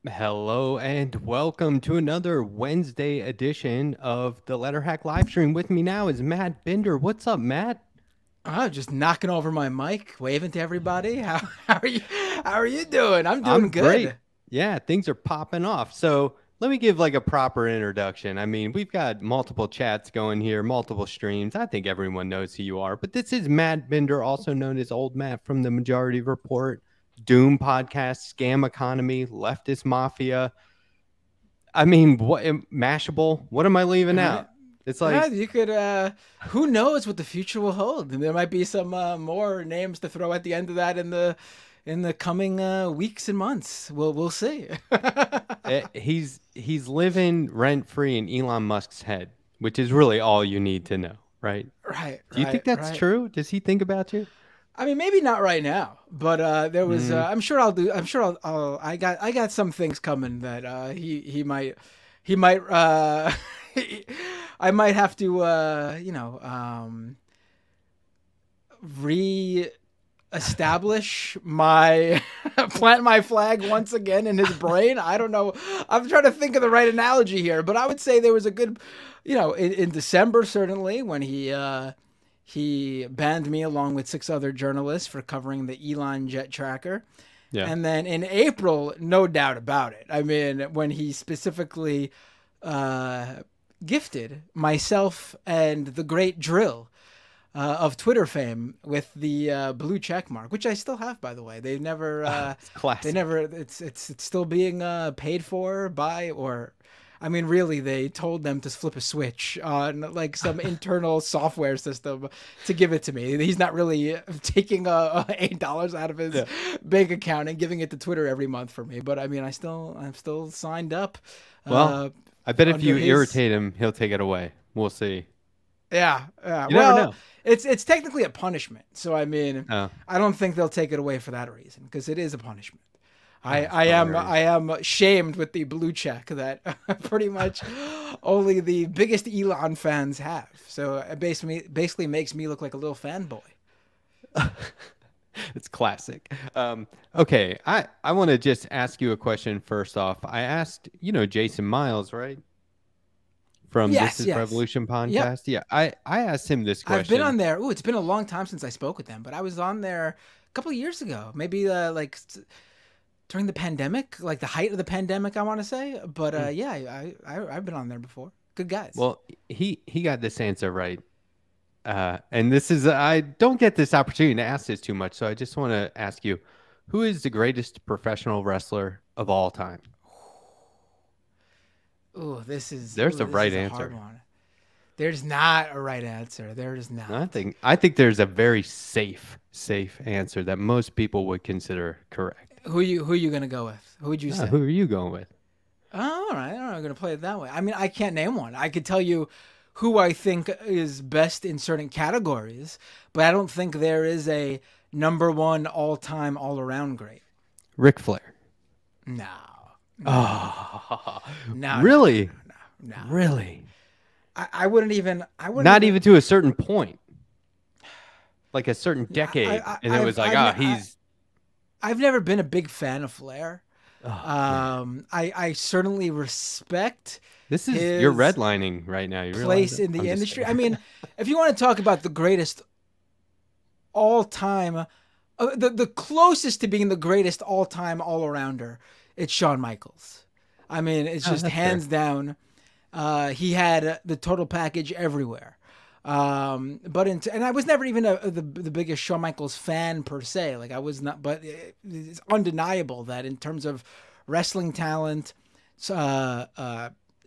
Hello and welcome to another Wednesday edition of the Letterhack live stream. With me now is Matt Binder. What's up, Matt? Oh, just knocking over my mic, waving to everybody. How are you? How are you doing? I'm I'm doing great. good. Yeah, things are popping off. So let me give like a proper introduction. I mean, we've got multiple chats going here, multiple streams. I think everyone knows who you are. But this is Matt Binder, also known as Old Matt from the Majority Report, Doom Podcast, Scam Economy, Leftist Mafia. I mean, what Mashable? What am I leaving Right? out? It's like You could. Who knows what the future will hold? There might be some more names to throw at the end of that in the coming weeks and months. We'll see. he's living rent free in Elon Musk's head, which is really all you need to know, right? Right, Do you think right, that's right. true? Does he think about you? I mean, maybe not right now, but there was. Mm, I'm sure I'll do. I'm sure I got some things coming that he might. I might have to re-establish my plant my flag once again in his brain. I don't know. I'm trying to think of the right analogy here, but I would say there was a good, in December certainly when he banned me along with six other journalists for covering the Elon jet tracker. yeah. And then in April, no doubt about it. I mean, when he specifically uh, gifted myself and the great Drill of Twitter fame with the blue check mark, which I still have, by the way. It's classic. It's still being paid for by, or I mean, really, they told them to flip a switch on like some internal software system to give it to me. He's not really taking $8 out of his Yeah. bank account and giving it to Twitter every month for me. But I mean, I'm still signed up Well, uh, I bet if under you his. irritate him, he'll take it away. We'll see. Yeah, yeah. You never Well, know. it's technically a punishment. So I mean, Oh, I don't think they'll take it away for that reason because it is a punishment. I, it's I am hilarious. I am shamed with the blue check that pretty much only the biggest Elon fans have. So it basically makes me look like a little fanboy. It's classic. Okay, I want to just ask you a question first off. I asked, Jason Miles, right? From This Yes, is yes. Revolution Yep. podcast. Yeah, I asked him this I've been question. on there. Ooh, it's been a long time since I spoke with them, but I was on there a couple of years ago. Maybe during the pandemic, like the height of the pandemic, I want to say. But Mm. yeah, I've been on there before. Good guys. Well, he got this answer right. And this is I don't get this opportunity to ask this too much, so I just want to ask you, who is the greatest professional wrestler of all time? There's a This right is a hard answer. one. There's not a right answer. There is I not. think I think there's a very safe answer that most people would consider correct. Who you gonna go with? Who would you say? Who are you going with? Oh, all right, I'm gonna play it that way. I mean, I can't name one. I could tell you who I think is best in certain categories, but I don't think there is a number one all time all around great. Ric Flair. No, no, Oh, no, no, no, really? no, no, no. Really? I wouldn't even. I wouldn't Not even. even to a certain point, like a certain decade, and it was like, I've never been a big fan of Flair. oh man, I certainly respect this is you're his redlining right now. You realize place that? in I'm the just industry. kidding. I mean, if you want to talk about the greatest all time, the closest to being the greatest all time all arounder, it's Shawn Michaels. I mean, it's Oh, just that's fair. hands down. He had the total package everywhere. And I was never even the biggest Shawn Michaels fan per se. Like I was not, but it's undeniable that in terms of wrestling talent,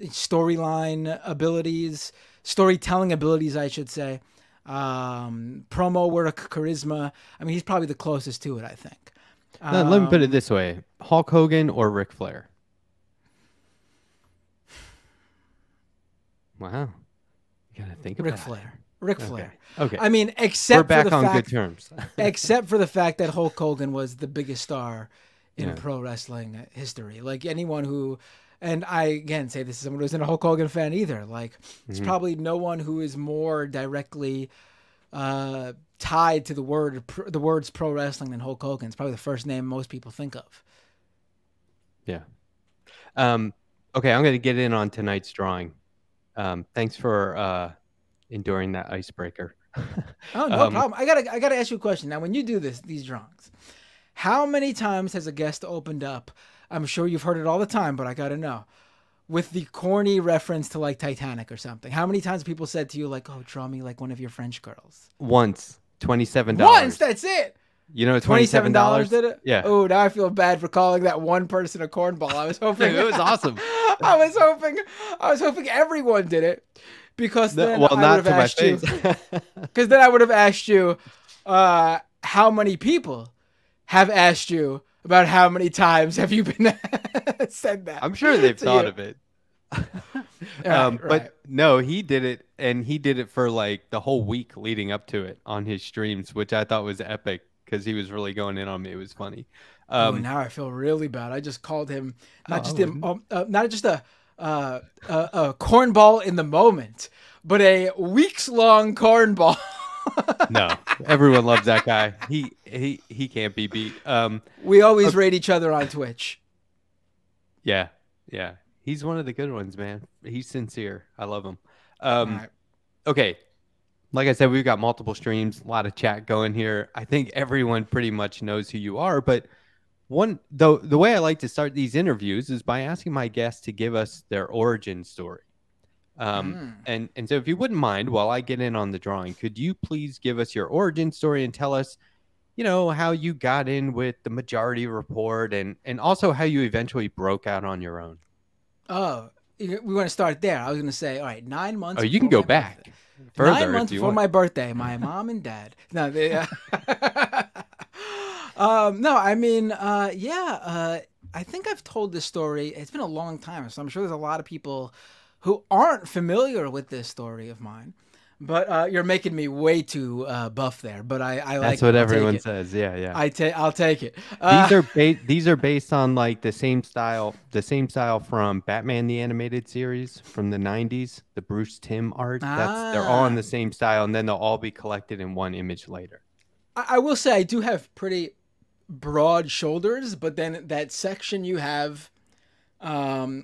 storyline abilities, storytelling abilities, I should say, promo work, charisma. I mean, he's probably the closest to it, I think. No, let me put it Um, this way: Hulk Hogan or Ric Flair. Wow, you gotta think Ric about Flair. Ric it. Okay, Flair. okay, I mean, we're back on good terms. except for the fact that Hulk Hogan was the biggest star in Yeah. pro wrestling history. Like anyone who, and I again say this is someone who isn't a Hulk Hogan fan either. Like there's Mhm. probably no one who is more directly tied to the words pro wrestling than Hulk Hogan. It's probably the first name most people think of. Yeah. Um, okay, I'm going to get in on tonight's drawing. Thanks for enduring that icebreaker. Oh, no um, problem. I gotta ask you a question. Now, when you do these drawings, how many times has a guest opened up? I'm sure you've heard it all the time, but I gotta know. With the corny reference to like Titanic or something. How many times people said to you like, "Oh, draw me like one of your French girls"? once, Once, $27. that's it. You know, $27 $27. did it? Yeah, Oh, now I feel bad for calling that one person a cornball. I was hoping it was awesome. I was hoping everyone did it because No, then well, I would not have to my asked you. face. Because then I would have asked you, how many people have asked you about how many times have you been said that? I'm sure they've to thought you? of it. Right, right. But no, he did it, and he did it for like the whole week leading up to it on his streams, which I thought was epic because he was really going in on me. It was funny. Oh, Um, now I feel really bad. I just called him oh, not I just wouldn't. not just a cornball in the moment, but a weeks long cornball. No, everyone loves that guy. He can't be beat. We always Okay, rate each other on Twitch. yeah, yeah. He's one of the good ones, man. He's sincere. I love him. All right. Okay, like I said, we've got multiple streams, a lot of chat going here. I think everyone pretty much knows who you are, but the way I like to start these interviews is by asking my guests to give us their origin story. And so if you wouldn't mind, while I get in on the drawing, could you please give us your origin story and tell us, how you got in with the Majority Report and also how you eventually broke out on your own? Oh, we want to start there. I was going to say, all right, 9 months Oh, you can before go my back birthday. further 9 months if you before want. my birthday, my mom and dad. No, no, I mean, I think I've told this story. It's been a long time, so I'm sure there's a lot of people who aren't familiar with this story of mine. But you're making me way too buff there. But I That's like it. what I'll take everyone it. says. Yeah, yeah. I'll take it. These are based on like the same style from Batman the Animated Series from the 90s, the Bruce Timm art. They're all in Ah, the same style, and then they'll all be collected in one image later. I will say I do have pretty broad shoulders, but then that section you have,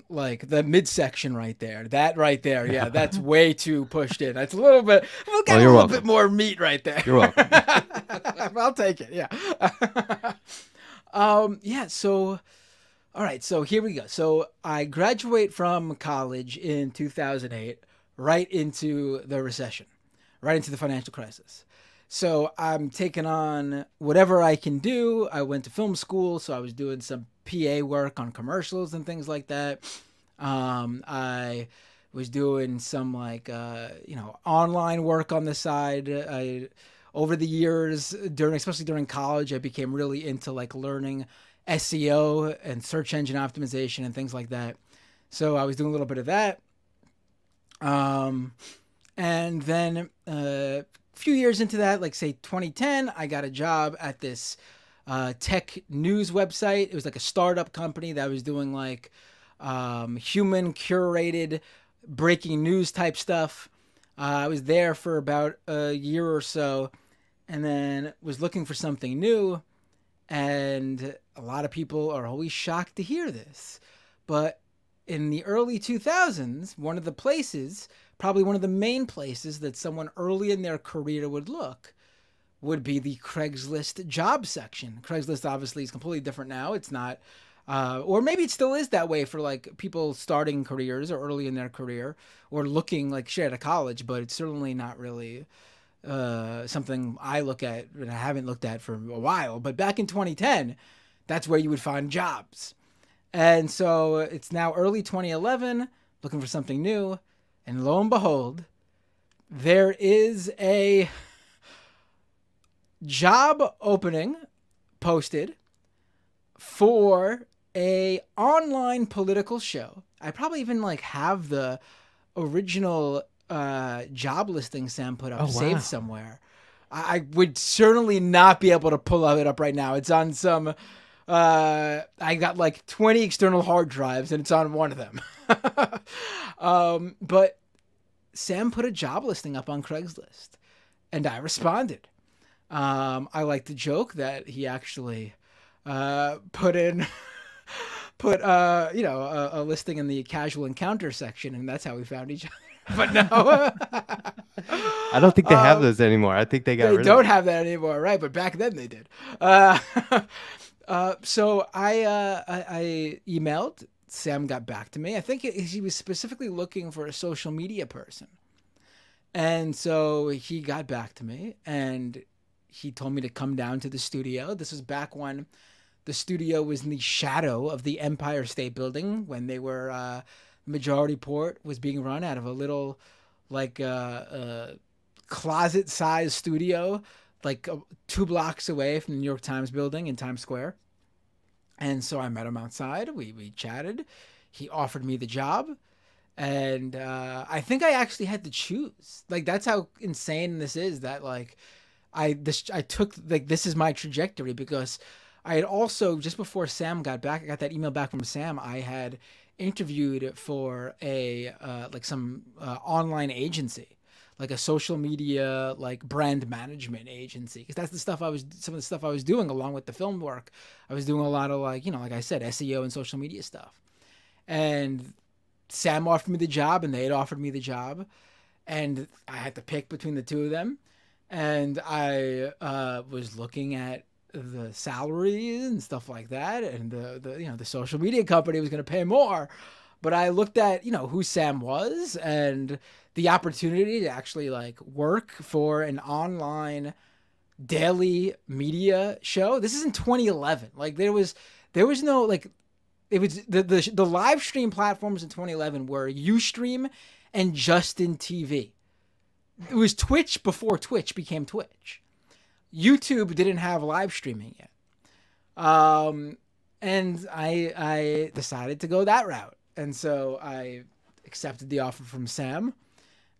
like the midsection right there, that right there, yeah, that's way too pushed in. That's a little bit, we'll Oh, get a you're little bit welcome. more meat right there. You're welcome. I'll take it. Yeah. Yeah. So, all right. So here we go. So I graduate from college in 2008, right into the recession, right into the financial crisis. So I'm taking on whatever I can do. I went to film school, so I was doing some PA work on commercials and things like that. I was doing some like online work on the side. I over the years especially during college, I became really into like learning SEO and search engine optimization and things like that. So I was doing a little bit of that. And then a few years into that, like say 2010, I got a job at this tech news website. It was like a startup company that was doing like human curated breaking news type stuff. I was there for about a year or so and then was looking for something new. And a lot of people are always shocked to hear this. But in the early 2000s, probably one of the main places that someone early in their career would look would be the Craigslist job section. Craigslist obviously is completely different now. It's not, or maybe it still is that way for like people starting careers or early in their career or looking like straight out of college, but it's certainly not really something I look at and I haven't looked at for a while. But back in 2010, that's where you would find jobs. And so it's now early 2011, looking for something new. And lo and behold, there is a job opening posted for a online political show. I probably even like have the original job listing Sam put up saved somewhere. I would certainly not be able to pull it up right now. It's on some I got like 20 external hard drives and it's on one of them. But Sam put a job listing up on Craigslist and I responded. I like to joke that he actually put in put you know, a listing in the casual encounter section, and that's how we found each other. But no, I don't think they have those anymore. I think they got they rid of don't them. have that anymore, right? But back then they did. Uh, so I emailed. Sam got back to me. I think he was specifically looking for a social media person. And so he got back to me and he told me to come down to the studio. This was back when the studio was in the shadow of the Empire State Building, when they were Majority Port was being run out of a little like closet-sized studio, like 2 blocks away from the New York Times building in Times Square. And so I met him outside. We chatted. He offered me the job. And I think I actually had to choose. Like, that's how insane this is, that like I took, like, this is my trajectory, because I had also, just before Sam got back, I got that email back from Sam. I had interviewed for a like some online agency, like a social media, like brand management agency, because that's the stuff some of the stuff I was doing along with the film work. I was doing a lot of, like, you know, like I said, SEO and social media stuff. And Sam offered me the job, and they had offered me the job, and I had to pick between the two of them. And I was looking at the salaries and stuff like that, and the you know, the social media company was going to pay more, but I looked at, you know, who Sam was and the opportunity to actually like work for an online daily media show. This is in 2011. Like, there was no, like, it was the live stream platforms in 2011 were Ustream and Justin TV. It was Twitch before Twitch became Twitch. YouTube didn't have live streaming yet. And I decided to go that route. And so I accepted the offer from Sam.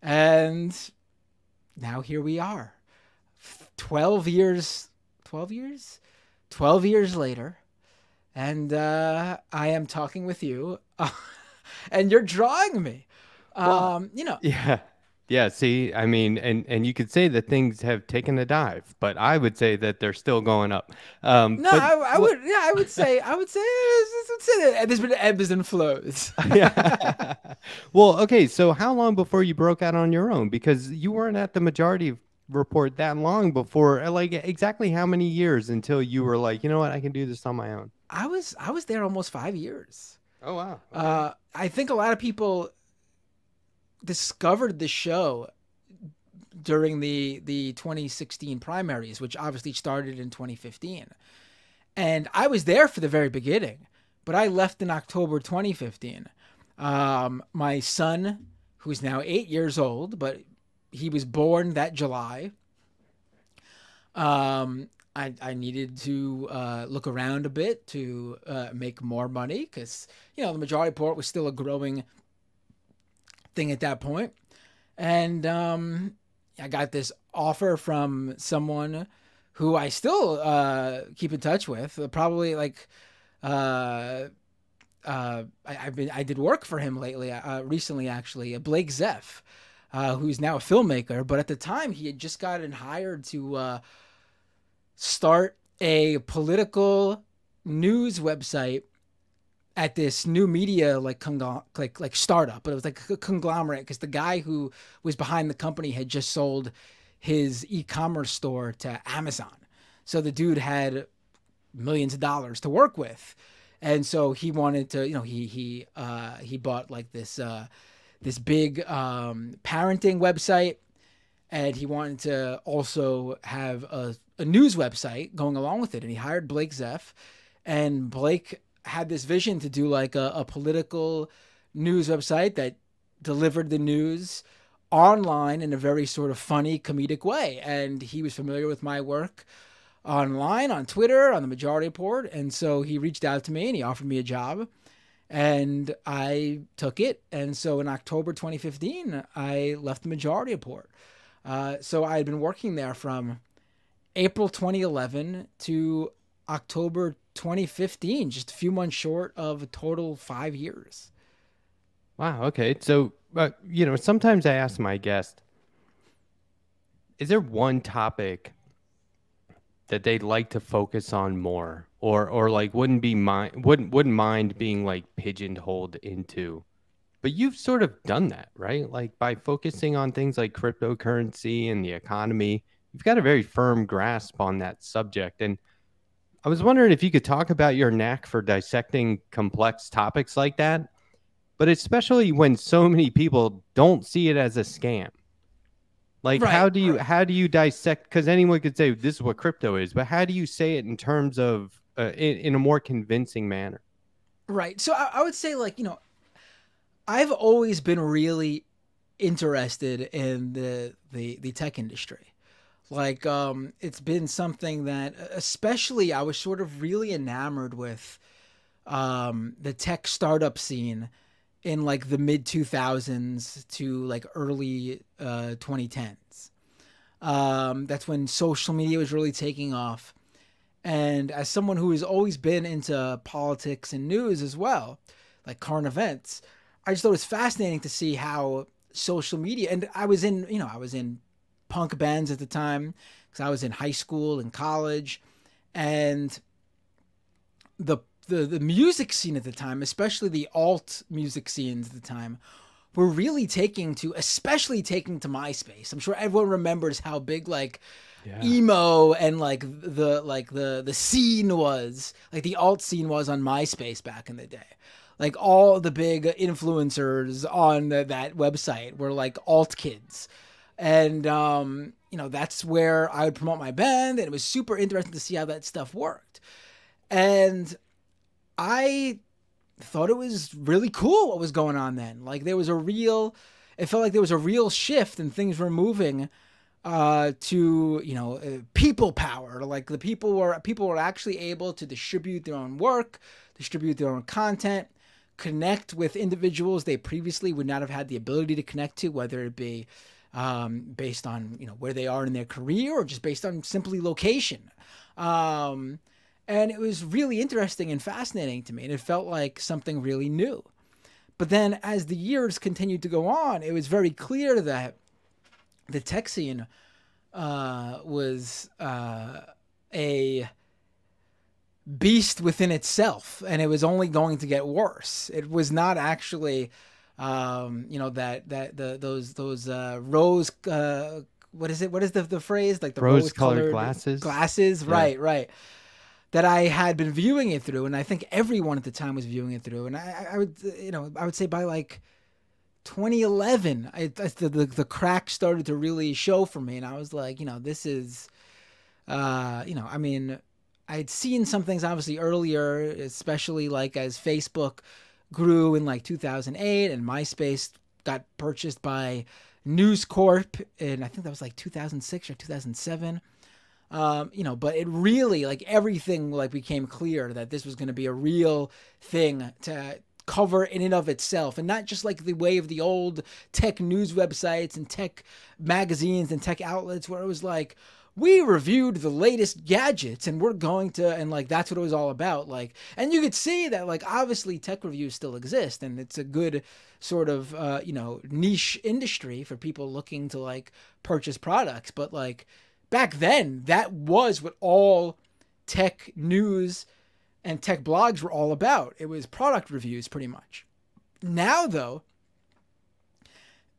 And now here we are. 12 years later. And I am talking with you. And you're drawing me. You know. Yeah. Yeah, see, I mean, and you could say that things have taken a dive, but I would say that they're still going up. No, But I would, yeah, I would say that there's been ebbs and flows. yeah. Well, okay, so how long before you broke out on your own? Because you weren't at the Majority Report that long before. Like, exactly how many years until you were like, you know what, I can do this on my own? I was there almost 5 years. Oh, wow. Okay. I think a lot of people discovered the show during the 2016 primaries, which obviously started in 2015. And I was there for the very beginning, but I left in October 2015. My son, who's now 8 years old, but he was born that July. I needed to look around a bit to make more money, because, you know, the Majority Report was still a growing thing at that point. And I got this offer from someone who I still keep in touch with. Probably like I did work for him lately, recently actually, Blake Zeff, who's now a filmmaker. But at the time, he had just gotten hired to start a political news website at this new media like startup, but it was like a conglomerate, because the guy who was behind the company had just sold his e-commerce store to Amazon. So the dude had millions of dollars to work with, and so he wanted to, you know, he bought like this big parenting website, and he wanted to also have a news website going along with it, and he hired Blake Zeff, and Blake had this vision to do like a political news website that delivered the news online in a very sort of funny, comedic way. And he was familiar with my work online, on Twitter, on the Majority Report. And so he reached out to me and he offered me a job, and I took it. And so in October 2015, I left the Majority Report. So I had been working there from April 2011 to October 2015, just a few months short of a total 5 years. Wow. Okay. So, you know, sometimes I ask my guest, is there one topic that they'd like to focus on more, or like wouldn't mind being like pigeonholed into. But you've sort of done that, right? Like by focusing on things like cryptocurrency and the economy, you've got a very firm grasp on that subject. And I was wondering if you could talk about your knack for dissecting complex topics like that, but especially when so many people don't see it as a scam. Like Right, right. how do you dissect, because anyone could say this is what crypto is, but how do you say it in terms of in a more convincing manner? Right. So I would say, like, I've always been really interested in the tech industry. Like, it's been something that, especially, I was sort of really enamored with the tech startup scene in like the mid 2000s to like early 2010s. That's when social media was really taking off. And as someone who has always been into politics and news as well, like current events, I just thought it was fascinating to see how social media, and I was in, I was in punk bands at the time because I was in high school and college, and the the music scene at the time, especially the alt music scenes at the time, were really especially taking to MySpace. I'm sure everyone remembers how big like Yeah. emo and like the scene was, like the alt scene was on MySpace back in the day. Like all the big influencers on that website were like alt kids. And that's where I would promote my band, and it was super interesting to see how that stuff worked. And I thought it was really cool what was going on then. Like it felt like there was a real shift and things were moving to people power. Like the people were actually able to distribute their own work, distribute their own content, connect with individuals they previously would not have had the ability to connect to, whether it be based on where they are in their career or just based on simply location. And it was really interesting and fascinating to me, and it felt like something really new. But then as the years continued to go on, it was very clear that the tech scene was a beast within itself, and it was only going to get worse. It was not actually, those rose. What is it? What is the phrase? Like the Rose-colored rose-colored glasses. glasses. Yeah. Right, right. That I had been viewing it through, and I think everyone at the time was viewing it through. And I would say by like 2011, the crack started to really show for me, and I was like, this is, I mean, I had seen some things obviously earlier, especially like as Facebook grew in like 2008, and MySpace got purchased by News Corp, and I think that was like 2006 or 2007. But it really, like, everything like became clear that this was going to be a real thing to cover in and of itself, and not just like the way of the old tech news websites and tech magazines and tech outlets where it was like, we reviewed the latest gadgets and we're going to, and like that's what it was all about. Like, and you could see that like obviously tech reviews still exist, and it's a good sort of niche industry for people looking to like purchase products. But like back then, that was what all tech news and tech blogs were all about. It was product reviews pretty much. Now though,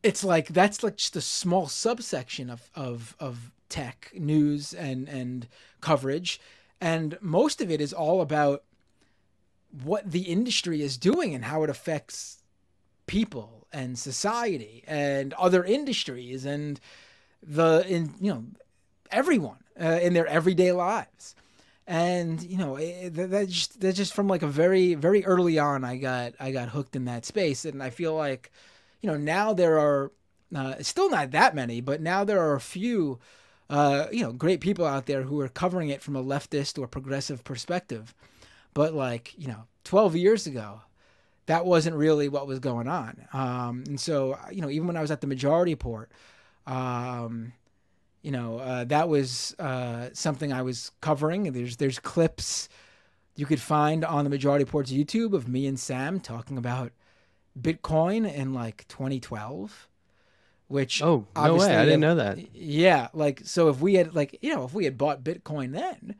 it's like that's like just a small subsection of tech news and coverage, and most of it is all about what the industry is doing and how it affects people and society and other industries and everyone in their everyday lives. And that's just from like a very, very early on, I got hooked in that space. And I feel like now there are still not that many, but now there are a few great people out there who are covering it from a leftist or progressive perspective. But 12 years ago, that wasn't really what was going on. And so, even when I was at the Majority Report, that was something I was covering. There's clips you could find on the Majority Report's YouTube of me and Sam talking about Bitcoin in like 2012, which Oh, no way. obviously, I didn't know that. yeah, like, so if we had like, if we had bought Bitcoin then,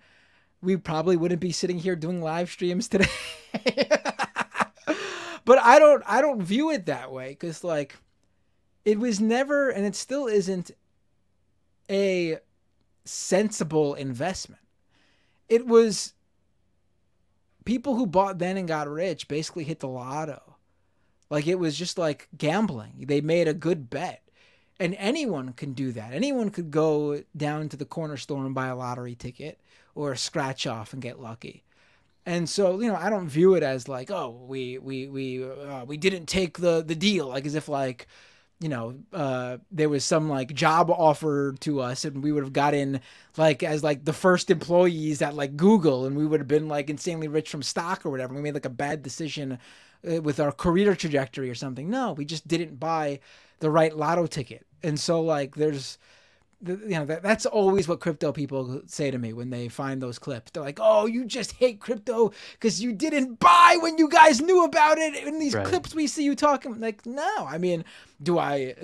we probably wouldn't be sitting here doing live streams today. But I don't view it that way, because like it was never, and it still isn't, a sensible investment. It was people who bought then and got rich basically hit the lotto. Like, it was just like gambling. They made a good bet. And anyone can do that. Anyone could go down to the corner store and buy a lottery ticket or scratch off and get lucky. And so, I don't view it as like, oh, we didn't take the deal, like as if like, there was some like job offer to us and we would have got in like as like the first employees at like Google, and we would have been like insanely rich from stock or whatever. We made like a bad decision with our career trajectory or something. No, we just didn't buy the right lotto ticket. And so like there's, that's always what crypto people say to me when they find those clips. They're like, oh, you just hate crypto because you didn't buy when you guys knew about it. In these clips we see you talking. Like, no, I mean, do I,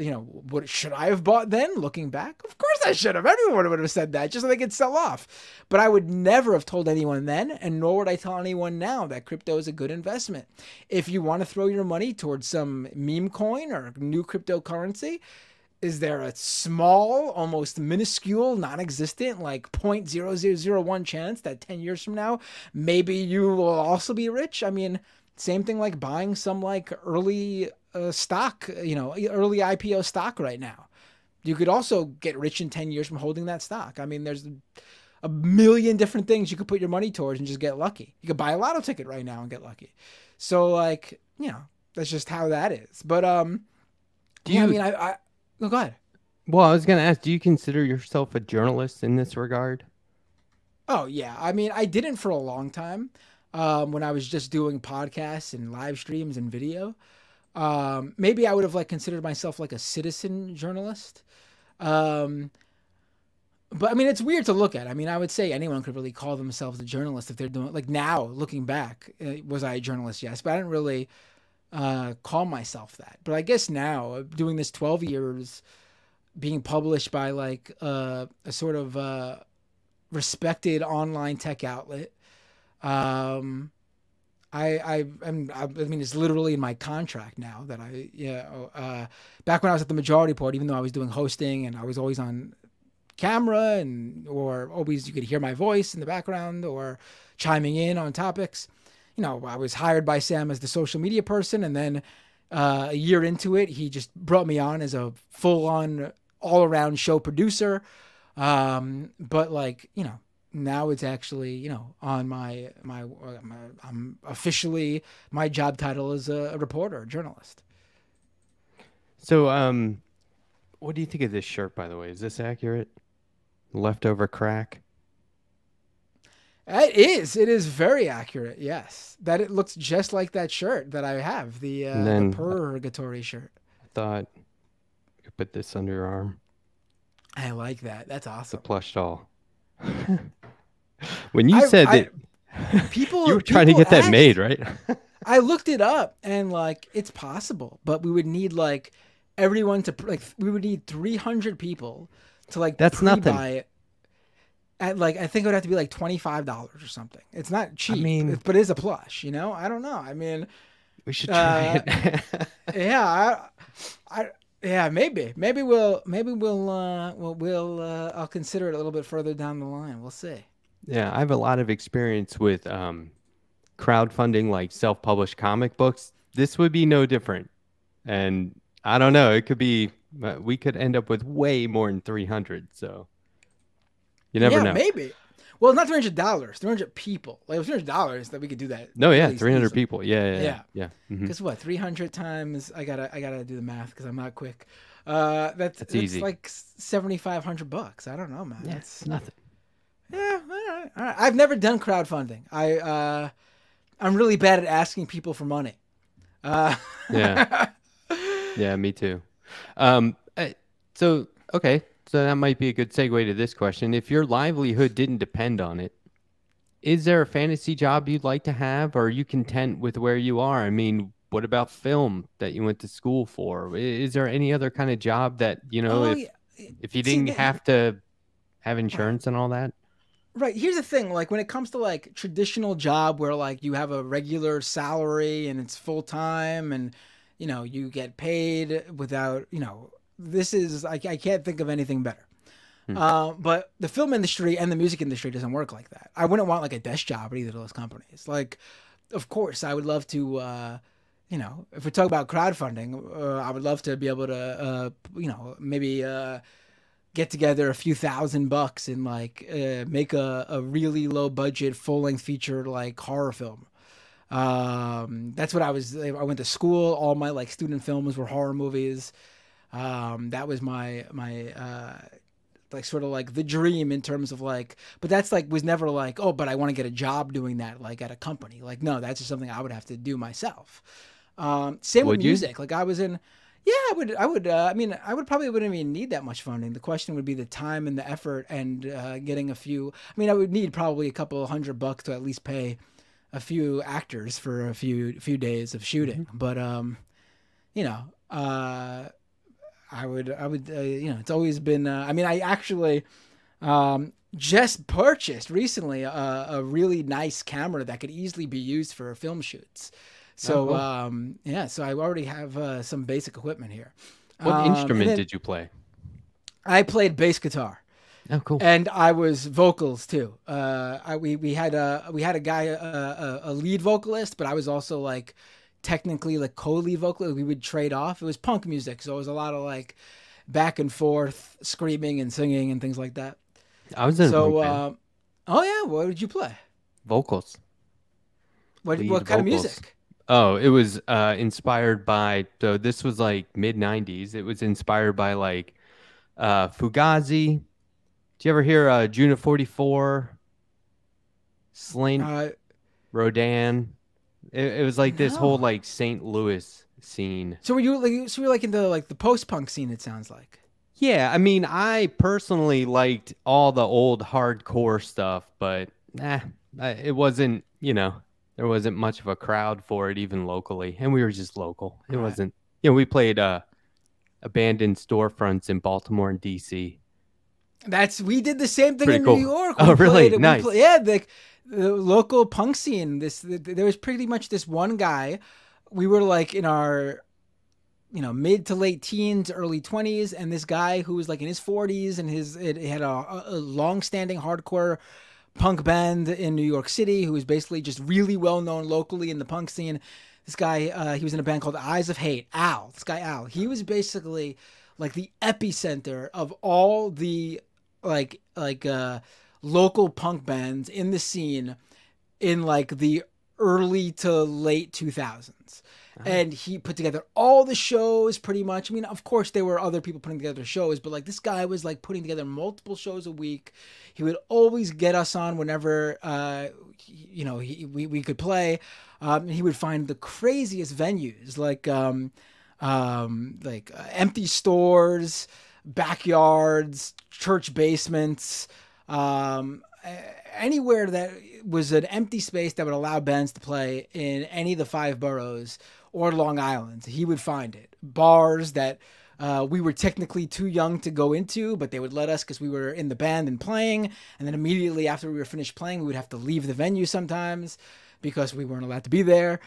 what should I have bought then? Looking back, of course I should have. Everyone would have said that just so they could sell off. But I would never have told anyone then, and nor would I tell anyone now, that crypto is a good investment. If you want to throw your money towards some meme coin or new cryptocurrency, is there a small, almost minuscule, non-existent, like 0.0001 chance that 10 years from now, maybe you will also be rich? I mean, same thing like buying some like early stock, early IPO stock right now. You could also get rich in 10 years from holding that stock. I mean, there's a million different things you could put your money towards and just get lucky. You could buy a lotto ticket right now and get lucky. So like, that's just how that is. But, oh, go ahead. Well, I was going to ask, do you consider yourself a journalist in this regard? Oh, yeah. I mean, I didn't for a long time when I was just doing podcasts and live streams and video. Maybe I would have like considered myself like a citizen journalist. But I mean, it's weird to look at. I mean, I would say anyone could really call themselves a journalist if they're doing, like, now looking back, was I a journalist? Yes, but I didn't really call myself that. But I guess now, doing this 12 years, being published by like a sort of respected online tech outlet, I mean, it's literally in my contract now that back when I was at the Majority Report, even though I was doing hosting and I was always on camera or always you could hear my voice in the background or chiming in on topics. I was hired by Sam as the social media person, and then a year into it, he just brought me on as a full-on, all-around show producer. But like, now it's actually, on I'm officially, my job title is a reporter, a journalist. So, what do you think of this shirt, by the way? Is this accurate? Leftover crack? It is very accurate. Yes, that it looks just like that shirt that I have, the purgatory shirt. I thought you could put this under your arm. I like that. That's awesome. The plush doll. When you said that, you were trying to get that made, right? I looked it up, and like, it's possible, but we would need like everyone to like. We would need 300 people to like. That's nothing. Buy it. At like, I think it would have to be like $25 or something. It's not cheap, but it is a plush, I don't know. I mean, we should try it. Maybe I'll consider it a little bit further down the line. We'll see. Yeah. I have a lot of experience with, crowdfunding, like self-published comic books. This would be no different. And I don't know, it could be, we could end up with way more than 300. So. You never know. Maybe. Well, not $300. 300 people. Like, if $300, that we could do that. No, yeah, 300 people. Yeah. Because what? 300 times. I gotta do the math because I'm not quick. That's easy. Like $7,500. I don't know, man. Yeah, that's nothing. Yeah. All right. I've never done crowdfunding. I'm really bad at asking people for money. Yeah. Yeah, me too. Okay. So that might be a good segue to this question. If your livelihood didn't depend on it, is there a fantasy job you'd like to have, or are you content with where you are? I mean, what about film that you went to school for? Is there any other kind of job that, Oh yeah. if you See, didn't have to have right. insurance and all that? Right. Here's the thing, like when it comes to like traditional job where like you have a regular salary and it's full time and you get paid without, this is I can't think of anything better. Hmm. But the film industry and the music industry doesn't work like that. I wouldn't want like a desk job at either of those companies. Like, of course, I would love to, if we talk about crowdfunding, I would love to be able to, maybe get together a few $1,000 and like make a really low budget full length feature like horror film. That's what I went to school. All my like student films were horror movies. That was my like sort of like the dream in terms of like, but that's like was never like, oh, but I want to get a job doing that like at a company. Like, no, that's just something I would have to do myself. Same with Would you? music. Like I was in, yeah, I would. I mean, I would probably wouldn't even need that much funding. The question would be the time and the effort and getting a few. I mean, I would need probably a couple of $100 to at least pay a few actors for a few days of shooting. Mhm. But you know, I would, it's always been. I mean, I actually just purchased recently a really nice camera that could easily be used for film shoots. Oh, So cool. yeah, so I already have some basic equipment here. What And instrument then did you play? I played bass guitar, Oh, cool. and I was vocals too. We had a guy, a lead vocalist, but I was also like technically like co-lead vocalist. We would trade off. It was punk music, so it was a lot of like back and forth screaming and singing and things like that. I was in a punk So, band. oh yeah, what did you play? Vocals, lead What kind of vocals. music? Oh, it was inspired by, so this was like mid 90s. It was inspired by like Fugazi. Did you ever hear June of 44, Slint, Uh, Rodan? It was like this whole no. like St. Louis scene. So were you like so you were like into like the post punk scene? It sounds like. Yeah, I mean, I personally liked all the old hardcore stuff, but it wasn't, there wasn't much of a crowd for it even locally, and we were just local. It All right. wasn't, we played abandoned storefronts in Baltimore and DC. We did the same thing Pretty in New cool. York. Oh, really? Nice. Yeah, the local punk scene. There was pretty much this one guy. We were like in our mid to late teens, early 20s, and this guy who was like in his 40s and it had a long standing hardcore punk band in New York City who was basically just really well known locally in the punk scene. This guy, he was in a band called Eyes of Hate. Al, this guy Al, he was basically like the epicenter of all the like local punk bands in the scene in like the early to late 2000s. Oh, And he put together all the shows pretty much. I mean, of course, there were other people putting together shows, but like this guy was like putting together multiple shows a week. He would always get us on whenever, we could play. He would find the craziest venues like empty stores, backyards, church basements, anywhere that was an empty space that would allow bands to play in any of the five boroughs or Long Island. He would find it. Bars that we were technically too young to go into, but they would let us because we were in the band and playing. And then immediately after we were finished playing, we would have to leave the venue sometimes because we weren't allowed to be there.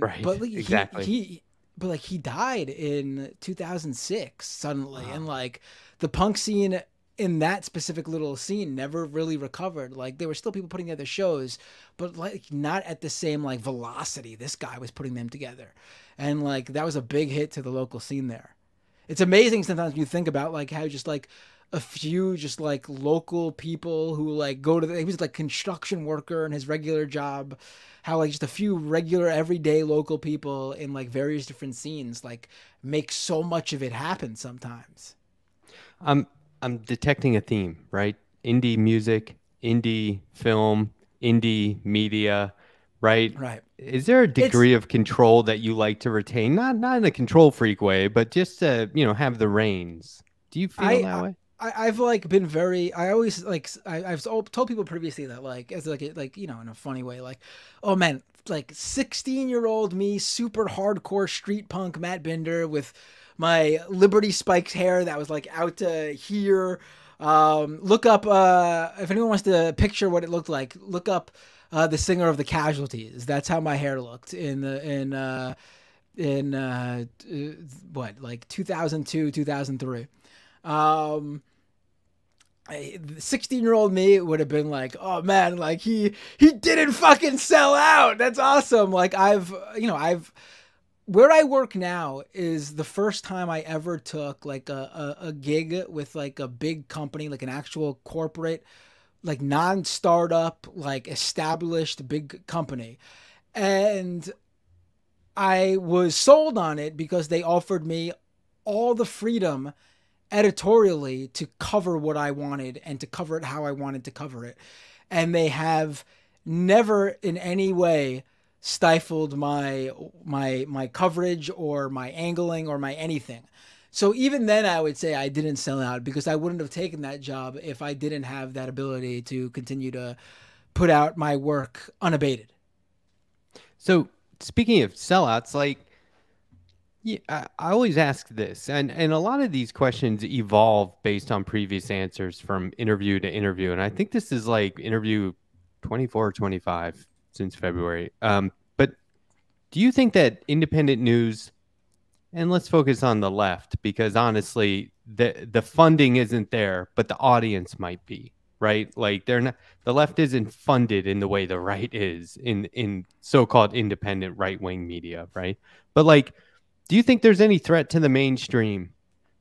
right. But like, Exactly. he died in 2006 suddenly, Oh, and like the punk scene in that specific little scene never really recovered. Like there were still people putting together shows, but like not at the same like velocity this guy was putting them together. And like that was a big hit to the local scene there. It's amazing sometimes when you think about like how just like a few just like local people who like he was like construction worker in his regular job, how like just a few regular everyday local people in like various different scenes like make so much of it happen sometimes. I'm I'm detecting a theme, right? Indie music, indie film, indie media, right? Right. Is there a It's degree of control that you like to retain? Not in a control freak way, but just to, have the reins. Do you feel I that way? I've like been very. I always like. I've told people previously that like as like you know in a funny way like, oh man, like 16-year-old me, super hardcore street punk Matt Binder with my Liberty Spikes hair that was like out to here. Look up if anyone wants to picture what it looked like. Look up the singer of the Casualties. That's how my hair looked in what like 2002 2003. 16-year-old me would have been like, oh man, like he didn't fucking sell out. That's awesome. Like I've where I work now is the first time I ever took like a gig with like a big company, like an actual corporate, like non-startup, like established big company. And I was sold on it because they offered me all the freedom editorially to cover what I wanted and to cover it how I wanted to cover it. And they have never in any way stifled my coverage or my angling or my anything. So even then I would say I didn't sell out because I wouldn't have taken that job if I didn't have that ability to continue to put out my work unabated. So speaking of sellouts, like, yeah, I always ask this, and a lot of these questions evolve based on previous answers from interview to interview, and I think this is like interview 24 or 25 since February. But do you think that independent news, and let's focus on the left, because honestly, the funding isn't there, but the audience might be, right? Like they're not, the left isn't funded in the way the right is in so-called independent right-wing media, right? But like, do you think there's any threat to the mainstream?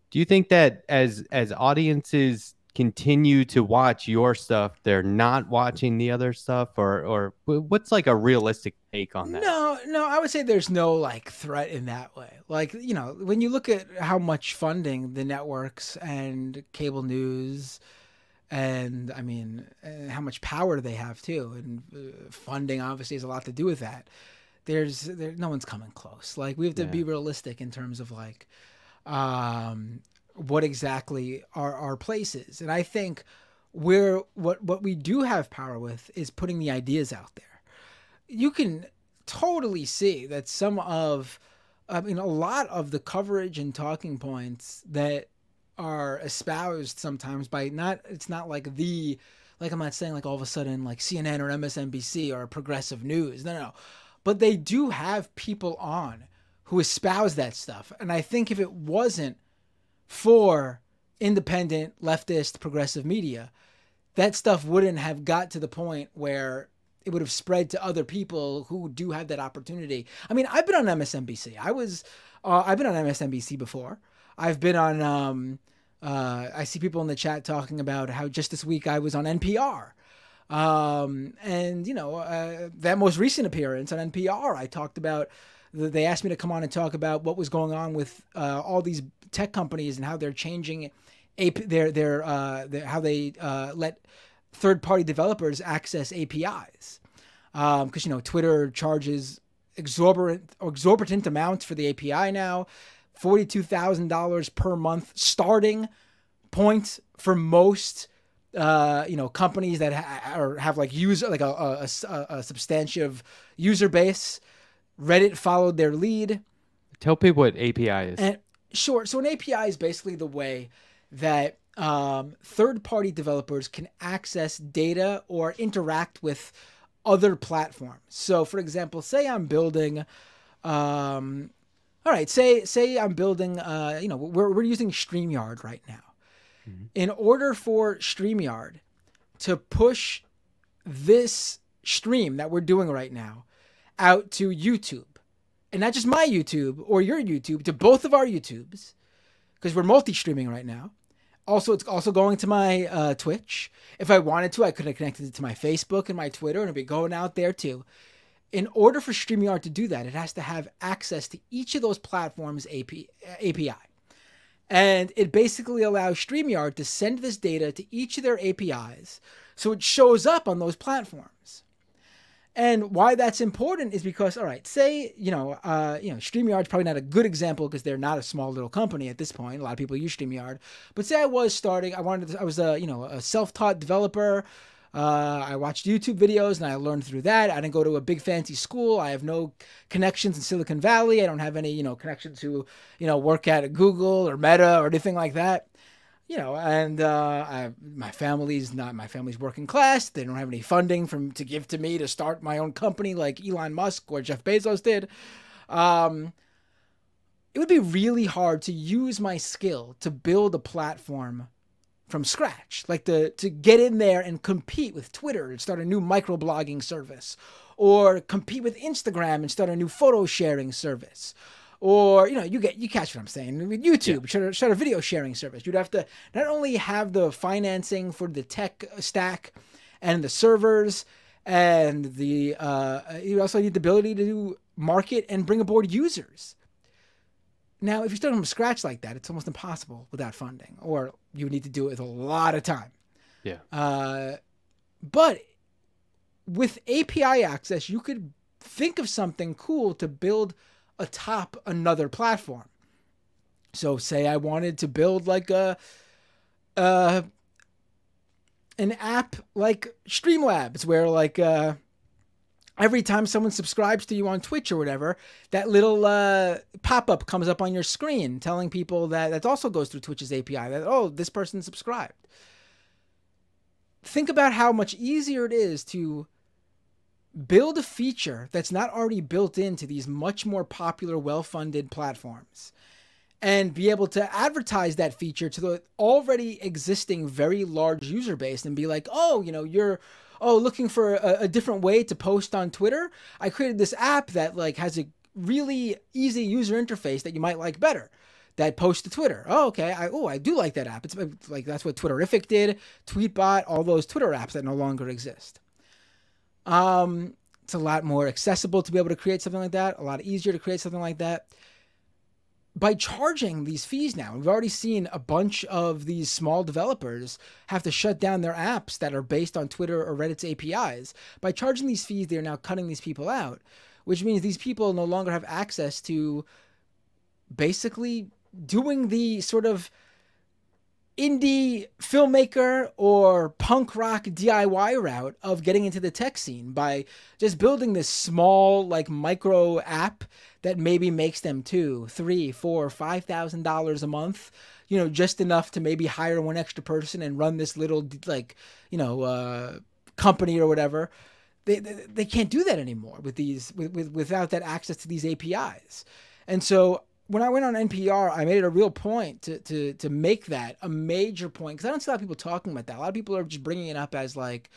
Do you think that as audiences continue to watch your stuff, they're not watching the other stuff, or what's like a realistic take on that? No, I would say there's no like threat in that way. Like, you know, when you look at how much funding the networks and cable news and I mean, how much power they have too, and funding obviously has a lot to do with that. No one's coming close. Like we have to be realistic in terms of like what exactly are our places. And I think what we do have power with is putting the ideas out there. You can totally see that a lot of the coverage and talking points that are espoused sometimes by it's not like I'm not saying like all of a sudden like CNN or MSNBC or progressive news. No. But they do have people on who espouse that stuff. And I think if it wasn't for independent, leftist, progressive media, that stuff wouldn't have got to the point where it would have spread to other people who do have that opportunity. I mean, I've been on MSNBC. I've been on MSNBC before. I've been on, I see people in the chat talking about how just this week I was on NPR. And you know, that most recent appearance on NPR, I talked about, they asked me to come on and talk about what was going on with, all these tech companies and how they're changing how they, let third-party developers access APIs. Cause you know, Twitter charges exorbitant amounts for the API now, $42,000 per month starting point for most companies that have like a substantive user base. Reddit followed their lead. Tell people what API is. And sure. So an API is basically the way that third-party developers can access data or interact with other platforms. So for example, say I'm building, say I'm building, we're using StreamYard right now. In order for StreamYard to push this stream that we're doing right now out to YouTube, and not just my YouTube or your YouTube, to both of our YouTubes, because we're multi-streaming right now. Also, it's also going to my Twitch. If I wanted to, I could have connected it to my Facebook and my Twitter, and it'd be going out there too. In order for StreamYard to do that, it has to have access to each of those platforms' API. And it basically allows StreamYard to send this data to each of their APIs so it shows up on those platforms. And why that's important is because, all right, say, StreamYard's probably not a good example because they're not a small little company at this point. A lot of people use StreamYard. But say I was starting, I was a self-taught developer. I watched YouTube videos and I learned through that. I didn't go to a big fancy school. I have no connections in Silicon Valley. I don't have any, connections to, work at Google or Meta or anything like that. And my family's working class. They don't have any funding to give to me to start my own company like Elon Musk or Jeff Bezos did. It would be really hard to use my skill to build a platform from scratch, like to get in there and compete with Twitter and start a new microblogging service, or compete with Instagram and start a new photo sharing service. Or, you catch what I'm saying. With YouTube, start a video sharing service. You'd have to not only have the financing for the tech stack and the servers, and you also need the ability to market and bring aboard users. Now, if you start from scratch like that, it's almost impossible without funding, or you need to do it with a lot of time. Yeah. But with API access, you could think of something cool to build atop another platform. So say I wanted to build like an app like Streamlabs, where like every time someone subscribes to you on Twitch or whatever, that little pop-up comes up on your screen telling people that also goes through Twitch's API that, oh, this person subscribed. Think about how much easier it is to build a feature that's not already built into these much more popular, well-funded platforms, and be able to advertise that feature to the already existing very large user base and be like, oh, you're looking for a different way to post on Twitter. I created this app that like has a really easy user interface that you might like better, that posts to Twitter. Oh, okay. I do like that app. It's like, that's what Twitterrific did, Tweetbot, all those Twitter apps that no longer exist. It's a lot more accessible to be able to create something like that, a lot easier to create something like that. By charging these fees now, we've already seen a bunch of these small developers have to shut down their apps that are based on Twitter or Reddit's APIs. By charging these fees, they're now cutting these people out, which means these people no longer have access to basically doing the sort of indie filmmaker or punk rock DIY route of getting into the tech scene by just building this small like micro app that maybe makes them $2,000, $3,000, $4,000, $5,000 a month, just enough to maybe hire one extra person and run this little like, company or whatever. They can't do that anymore without that access to these APIs. And so when I went on NPR, I made it a real point to make that a major point, because I don't see a lot of people talking about that. A lot of people are just bringing it up as like,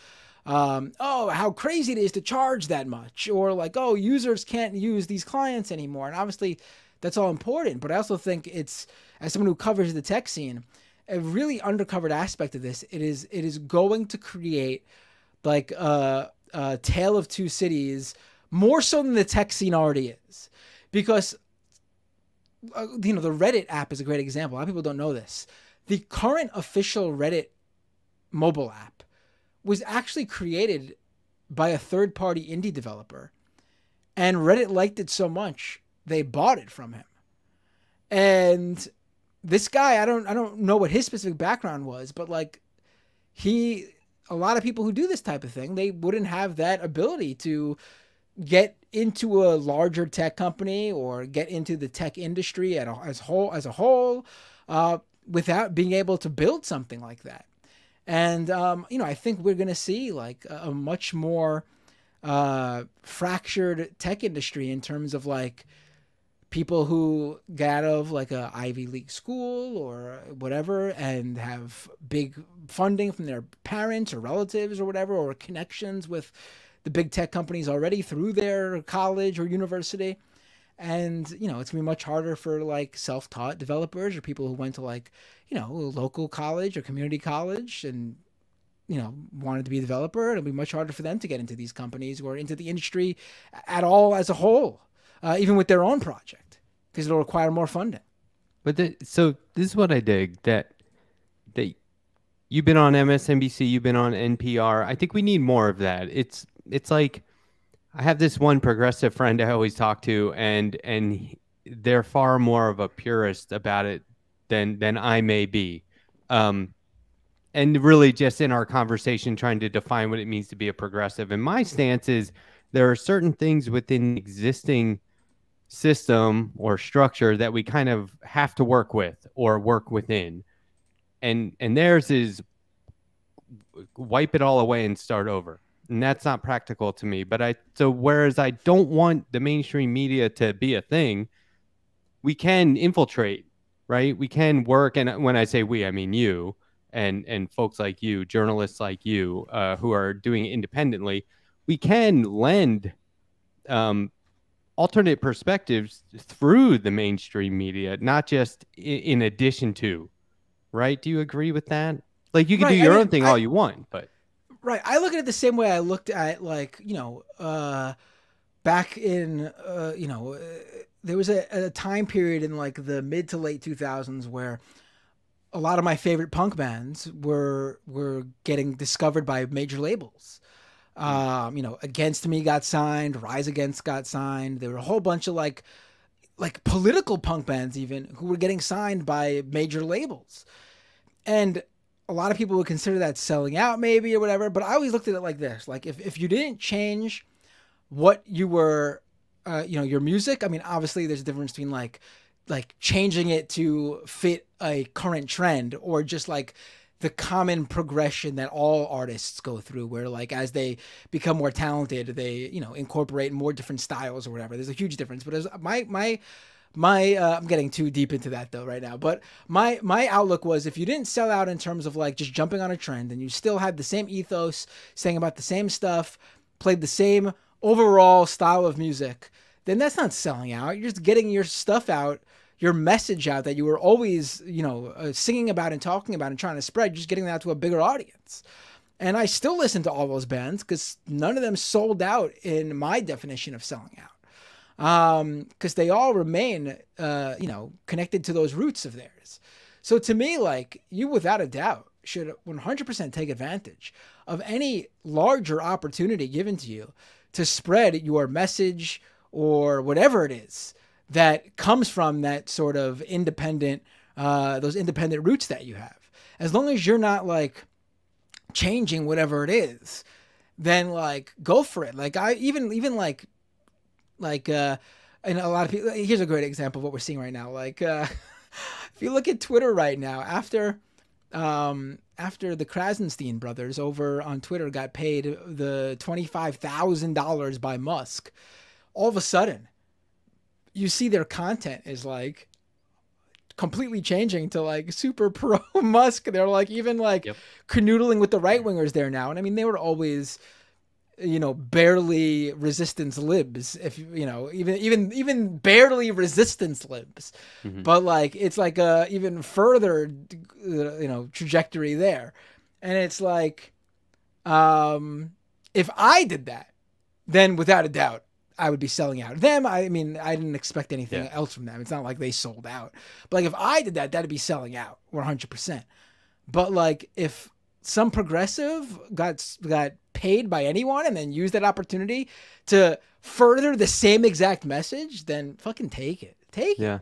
oh, how crazy it is to charge that much, or like, oh, users can't use these clients anymore. And obviously, that's all important. But I also think it's, as someone who covers the tech scene, a really undercovered aspect of this. It is going to create like a tale of two cities, more so than the tech scene already is, because the Reddit app is a great example. A lot of people don't know this. The current official Reddit mobile app was actually created by a third-party indie developer, and Reddit liked it so much they bought it from him. And this guy, I don't know what his specific background was, but like a lot of people who do this type of thing, they wouldn't have that ability to get into a larger tech company or get into the tech industry as a whole without being able to build something like that. And I think we're going to see like a much more fractured tech industry in terms of like people who get out of like a Ivy League school or whatever and have big funding from their parents or relatives or whatever, or connections with the big tech companies already through their college or university. And, it's going to be much harder for like self-taught developers or people who went to like, a local college or community college and, wanted to be a developer. It'll be much harder for them to get into these companies or into the industry at all as a whole, even with their own project, because it'll require more funding. But so this is what I dig, that you've been on MSNBC, you've been on NPR. I think we need more of that. It's like I have this one progressive friend I always talk to, and they're far more of a purist about it than I may be. And really just in our conversation trying to define what it means to be a progressive. And my stance is there are certain things within the existing system or structure that we kind of have to work with or work within. And theirs is wipe it all away and start over. And that's not practical to me. So whereas I don't want the mainstream media to be a thing, we can infiltrate, right? We can work. And when I say we, I mean you and folks like you, journalists like you, who are doing it independently. We can lend alternate perspectives through the mainstream media, not just in addition to, right? Do you agree with that? Like, you can do your own thing all you want, but right. I look at it the same way I looked at, like, back in, there was a time period in like the mid to late 2000s where a lot of my favorite punk bands were getting discovered by major labels. Against Me got signed, Rise Against got signed. There were a whole bunch of like political punk bands even who were getting signed by major labels. And a lot of people would consider that selling out maybe or whatever, but I always looked at it like this. Like if you didn't change what you were, your music, I mean, obviously there's a difference between like changing it to fit a current trend or just like the common progression that all artists go through where like as they become more talented, they, incorporate more different styles or whatever. There's a huge difference. But as my I'm getting too deep into that though right now, but my outlook was if you didn't sell out in terms of like just jumping on a trend and you still had the same ethos, saying about the same stuff, played the same overall style of music, then that's not selling out. You're just getting your stuff out, your message out that you were always, singing about and talking about and trying to spread, just getting that out to a bigger audience. And I still listen to all those bands because none of them sold out in my definition of selling out. Because they all remain, connected to those roots of theirs. So to me, like, you without a doubt should 100% take advantage of any larger opportunity given to you to spread your message or whatever it is that comes from that sort of independent, those independent roots that you have. As long as you're not like changing whatever it is, then like go for it. Like I even and a lot of people, here's a great example of what we're seeing right now. Like, if you look at Twitter right now, after the Krasenstein brothers over on Twitter got paid the $25,000 by Musk, all of a sudden you see their content is like completely changing to like super pro Musk. They're like even like canoodling with the right wingers there now. And I mean, they were always, barely resistance libs, if even barely resistance libs, but like it's like a even further trajectory there. And it's like if I did that, then without a doubt I would be selling out. Them, I mean, I didn't expect anything else from them. It's not like they sold out. But like if I did that, that'd be selling out 100%. But like if some progressive got paid by anyone and then used that opportunity to further the same exact message, then fucking take it. Take it. Yeah.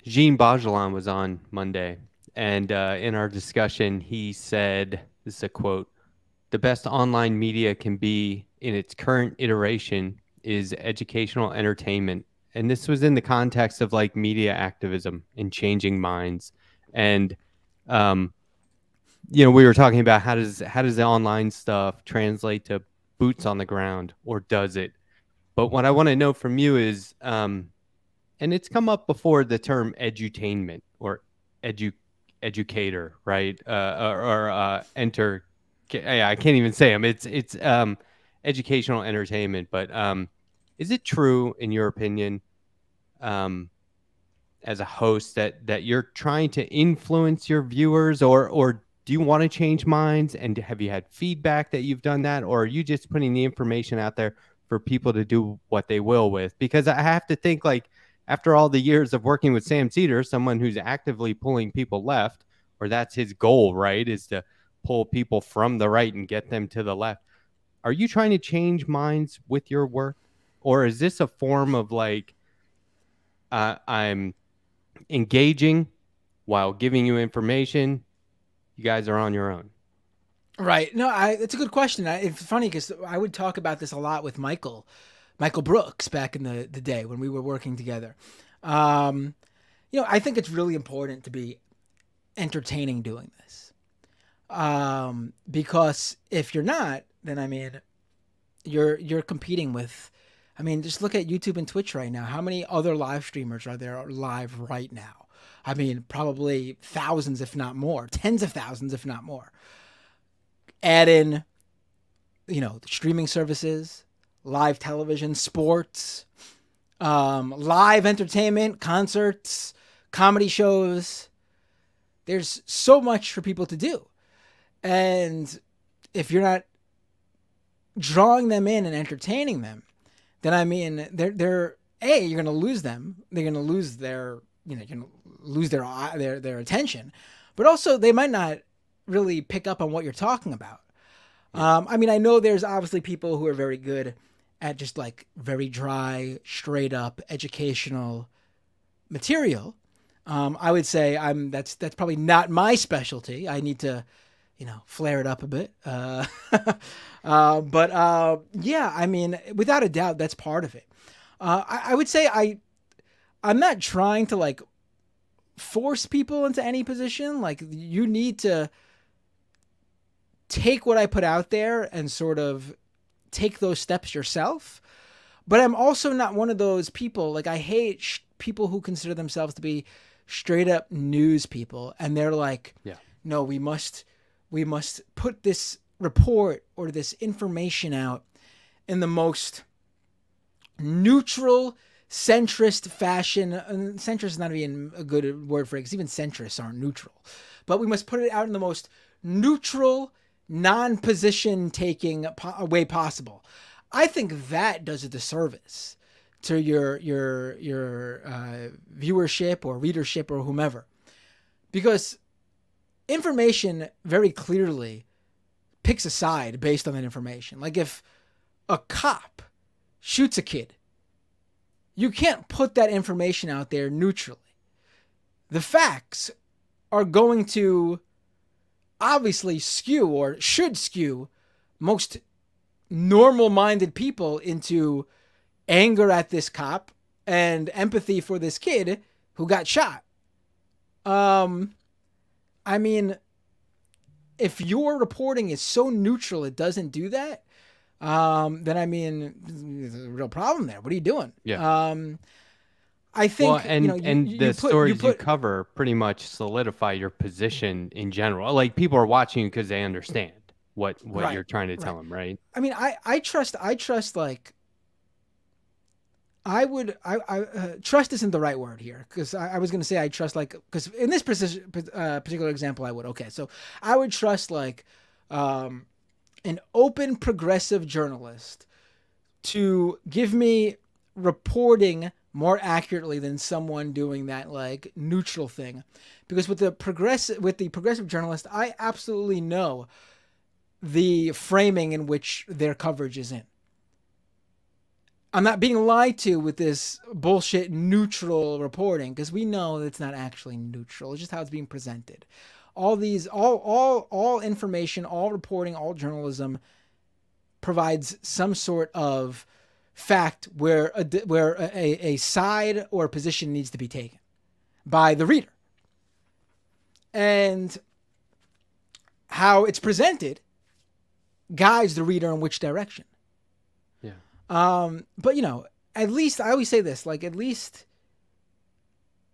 Jean Bajelon was on Monday, and in our discussion, he said, this is a quote, "The best online media can be in its current iteration is educational entertainment." And this was in the context of like media activism and changing minds. And, we were talking about how does the online stuff translate to boots on the ground, or does it? But what I want to know from you is, and it's come up before, the term edutainment or educator, right? I can't even say them. It's educational entertainment. But is it true, in your opinion, as a host, that you're trying to influence your viewers, or do you want to change minds? And have you had feedback that you've done that, or are you just putting the information out there for people to do what they will with? Because I have to think, like, after all the years of working with Sam Cedar, someone who's actively pulling people left, or that's his goal, right, is to pull people from the right and get them to the left. are you trying to change minds with your work? Or is this a form of like, I'm engaging while giving you information? You guys are on your own. Right. No, it's a good question. It's funny because I would talk about this a lot with Michael Brooks back in the day when we were working together. I think it's really important to be entertaining doing this. Because if you're not, then I mean, you're competing with, I mean, just look at YouTube and Twitch right now. How many other live streamers are there live right now? I mean, probably thousands, if not more, tens of thousands, if not more. Add in, streaming services, live television, sports, live entertainment, concerts, comedy shows. There's so much for people to do. And if you're not drawing them in and entertaining them, then I mean, you're going to lose them. They're going to lose their, you're going to lose their attention, but also they might not really pick up on what you're talking about. I mean, I know there's obviously people who are very good at just like very dry, straight up educational material. I would say that's probably not my specialty. I need to, flare it up a bit. Yeah, I mean, without a doubt, that's part of it. I would say I'm not trying to like force people into any position. Like, you need to take what I put out there and sort of take those steps yourself. But I'm also not one of those people, like I hate people who consider themselves to be straight up news people. And they're like, no, we must put this report or this information out in the most neutral, centrist fashion. And centrist is not even a good word for it, because even centrists aren't neutral. But we must put it out in the most neutral, non-position taking way possible. I think that does a disservice to your viewership or readership or whomever, because information very clearly picks a side based on that information. Like, if a cop shoots a kid, you can't put that information out there neutrally. The facts are going to obviously skew, or should skew, most normal-minded people into anger at this cop and empathy for this kid who got shot. I mean, if your reporting is so neutral it doesn't do that, then I mean, there's a real problem there. What are you doing? Yeah. I think, the stories you cover pretty much solidify your position in general. Like, people are watching you because they understand what you're trying to tell them, right? I mean, I trust like, trust isn't the right word here, because I was going to say I trust, like, because in this particular example I would. Okay, so I would trust like an open progressive journalist to give me reporting more accurately than someone doing that like neutral thing, because with the progressive journalist, I absolutely know the framing in which their coverage is in. I'm not being lied to with this bullshit neutral reporting, because we know that it's not actually neutral. It's just how it's being presented. All information, all reporting, all journalism provides some sort of fact where a side or a position needs to be taken by the reader. And how it's presented guides the reader in which direction. But at least I always say this, like, at least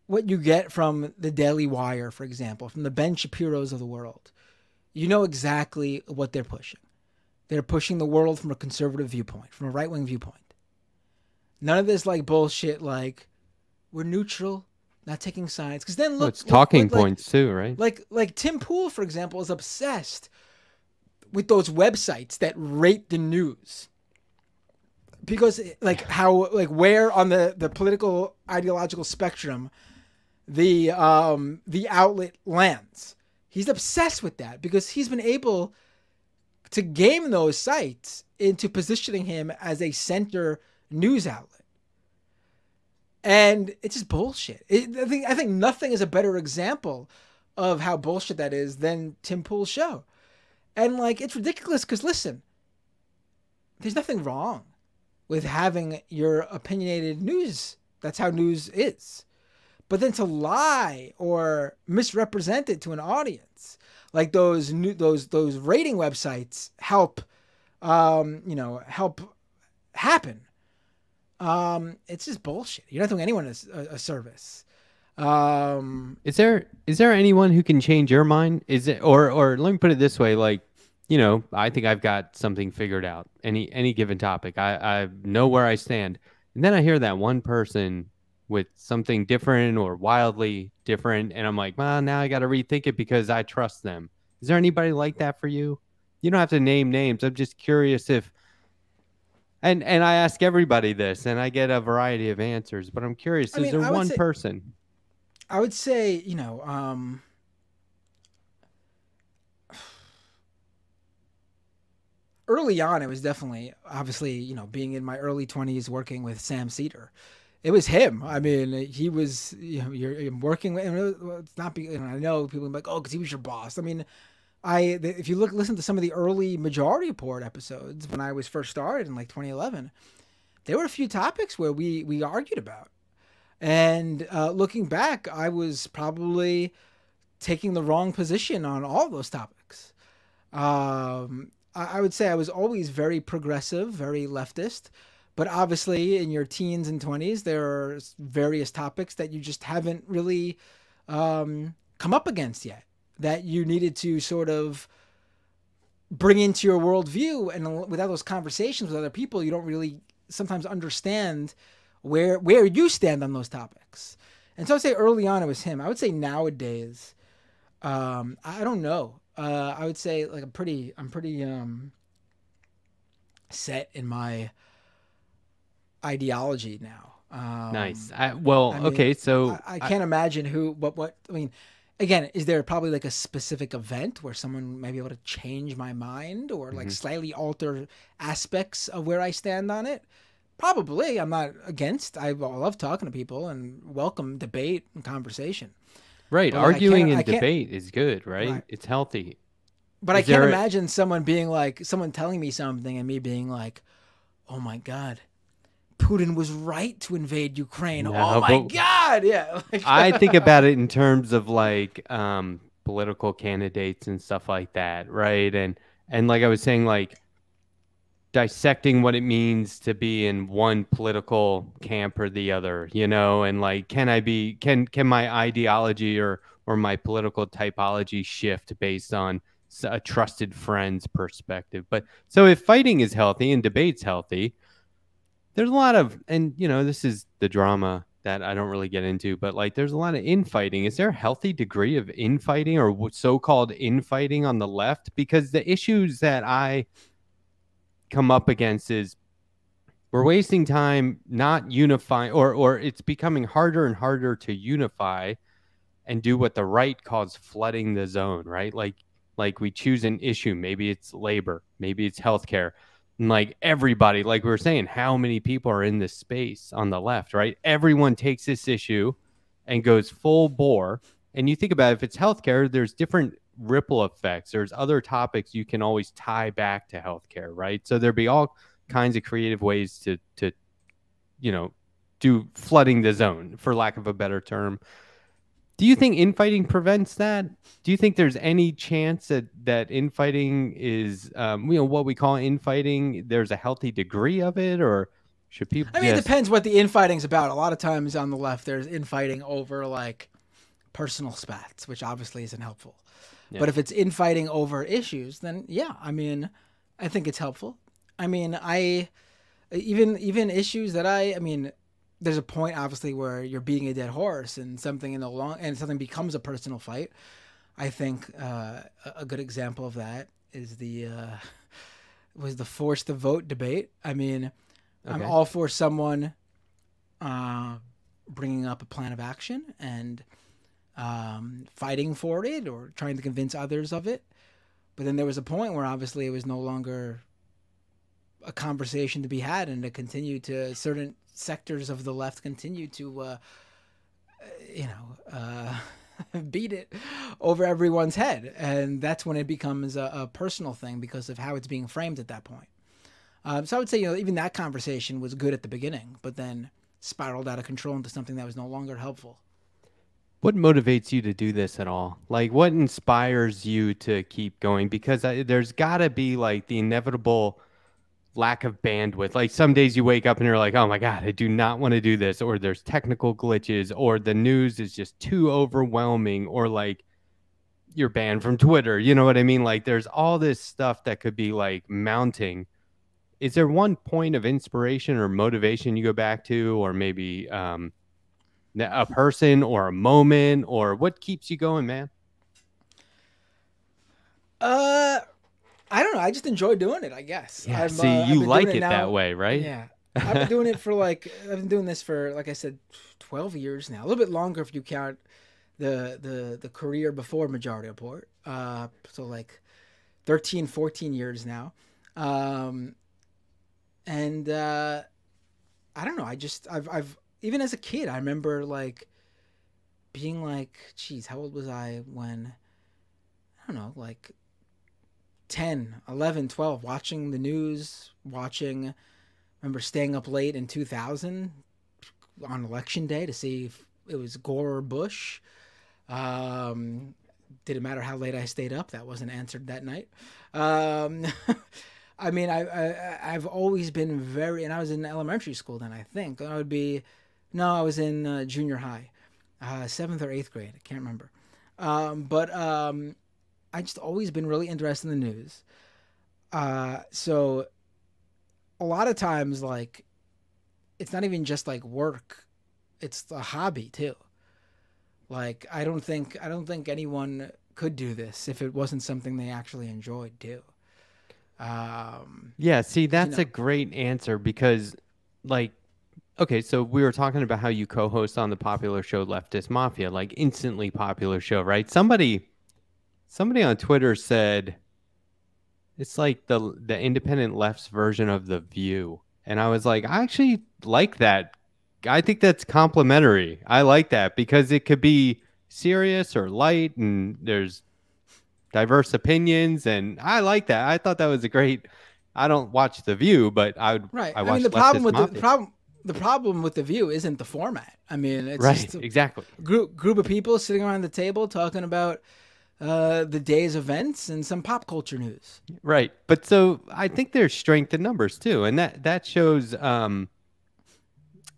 what you get from the Daily Wire, for example, from the Ben Shapiro's of the world, you know exactly what they're pushing. They're pushing the world from a conservative viewpoint, from a right-wing viewpoint. None of this like bullshit, like, we're neutral, not taking sides. Because then look, it's talking points too, right? Like Tim Pool, for example, is obsessed with those websites that rate the news. Because like how, like, where on the political ideological spectrum the outlet lands. He's obsessed with that because he's been able to game those sites into positioning him as a center news outlet. And it's just bullshit. I think nothing is a better example of how bullshit that is than Tim Pool's show. And like, it's ridiculous because listen, there's nothing wrong with having your opinionated news. That's how news is. But then to lie or misrepresent it to an audience, like those rating websites help, help happen. It's just bullshit. You're not doing anyone a service. Is there anyone who can change your mind? Is it, or let me put it this way, like, I think I've got something figured out. Any given topic, I know where I stand, and then I hear that one person with something different or wildly different, and I'm like, well, now I got to rethink it because I trust them. Is there anybody like that for you? You don't have to name names. I'm just curious if, and I ask everybody this, and I get a variety of answers, but I'm curious, is there one person? I would say, early on, it was definitely, obviously, being in my early 20s, working with Sam Cedar. It was him. I mean, he was, you're working with, it's not, I know people are like, oh, because he was your boss. I mean, if you listen to some of the early Majority Report episodes when I was first started in like 2011, there were a few topics where we argued about. And looking back, I was probably taking the wrong position on all those topics. I would say I was always very progressive, very leftist. But obviously, in your teens and 20s, there are various topics that you just haven't really come up against yet, that you needed to sort of bring into your worldview. And without those conversations with other people, you don't really sometimes understand where you stand on those topics. And so I'd say early on it was him. I would say nowadays, I don't know. I would say like I'm pretty set in my ideology now. Nice. Okay, so I can't imagine what I mean, again, is there probably like a specific event where someone may be able to change my mind or like slightly alter aspects of where I stand on it? Probably. I'm not against. I love talking to people and welcome debate and conversation. Right. But arguing and debate is good, right? It's healthy. But I can't imagine someone telling me something and me being like, oh my God, Putin was right to invade Ukraine. No, oh my God. Yeah. I think about it in terms of like political candidates and stuff like that. Right. And like I was saying, like, dissecting what it means to be in one political camp or the other, and like, can my ideology or my political typology shift based on a trusted friend's perspective? But so if fighting is healthy and debate's healthy, there's a lot of, and this is the drama that I don't really get into, but like there's a lot of infighting. Is there a healthy degree of infighting or so-called infighting on the left? Because the issues that I come up against is we're wasting time not unifying, or it's becoming harder and harder to unify and do what the right calls flooding the zone, right? Like we choose an issue, maybe it's labor, maybe it's healthcare, and like everybody, like we were saying, how many people are in this space on the left, right? Everyone takes this issue and goes full bore. And you think about it, if it's healthcare, there's different ripple effects. There's other topics you can always tie back to healthcare, right? So there'd be all kinds of creative ways to do flooding the zone, for lack of a better term. Do you think infighting prevents that? Do you think there's any chance that infighting is, what we call infighting, there's a healthy degree of it, or should people? I mean, it depends what the infighting's about. A lot of times on the left, there's infighting over like personal spats, which obviously isn't helpful. Yeah. But if it's infighting over issues, then yeah, I mean, I think it's helpful. I mean, even issues that I mean, there's a point obviously where you're beating a dead horse and something something becomes a personal fight. I think a good example of that is was the force to vote debate. I mean, okay. I'm all for someone bringing up a plan of action and fighting for it or trying to convince others of it. But then there was a point where obviously it was no longer a conversation to be had, and to continue to certain sectors of the left continue to, beat it over everyone's head. And that's when it becomes a personal thing because of how it's being framed at that point. So I would say, even that conversation was good at the beginning, but then spiraled out of control into something that was no longer helpful. What motivates you to do this at all? Like, what inspires you to keep going? Because there's got to be like the inevitable lack of bandwidth. Like some days you wake up and you're like, oh my God, I do not want to do this. Or there's technical glitches, or the news is just too overwhelming, or like you're banned from Twitter. You know what I mean? Like there's all this stuff that could be like mounting. Is there one point of inspiration or motivation you go back to, or maybe a person or a moment, or what keeps you going, man? I don't know. I just enjoy doing it, I guess. Yeah, see, you like it that way, right? Yeah. I've been doing it for I've been doing this for, like I said, 12 years now. A little bit longer if you count the career before Majority Report. So like 13, 14 years now. And I don't know. I've even as a kid, I remember like being like, geez, how old was I when, I don't know, like 10, 11, 12, watching the news, remember staying up late in 2000 on election day to see if it was Gore or Bush. Didn't matter how late I stayed up. That wasn't answered that night. I mean, I've always been very, and I was in elementary school then, I think. I was in junior high, 7th or 8th grade. I can't remember. I just always been really interested in the news. So a lot of times, like, it's not even just like work. It's a hobby too. Like, I don't think anyone could do this if it wasn't something they actually enjoyed too. Yeah, see, that's a great answer because, like, okay, so we were talking about how you co-host on the popular show Leftist Mafia, like instantly popular show, right? Somebody on Twitter said it's like the independent left's version of The View. And I was like, I actually like that. I think that's complimentary. I like that because it could be serious or light, and there's diverse opinions, and I like that. I thought that was a great. I don't watch The View, but I would. Right. I watch the problem with The View isn't the format. I mean, it's right, just exactly. Group of people sitting around the table talking about the day's events and some pop culture news. Right, but so I think there's strength in numbers too, and that shows.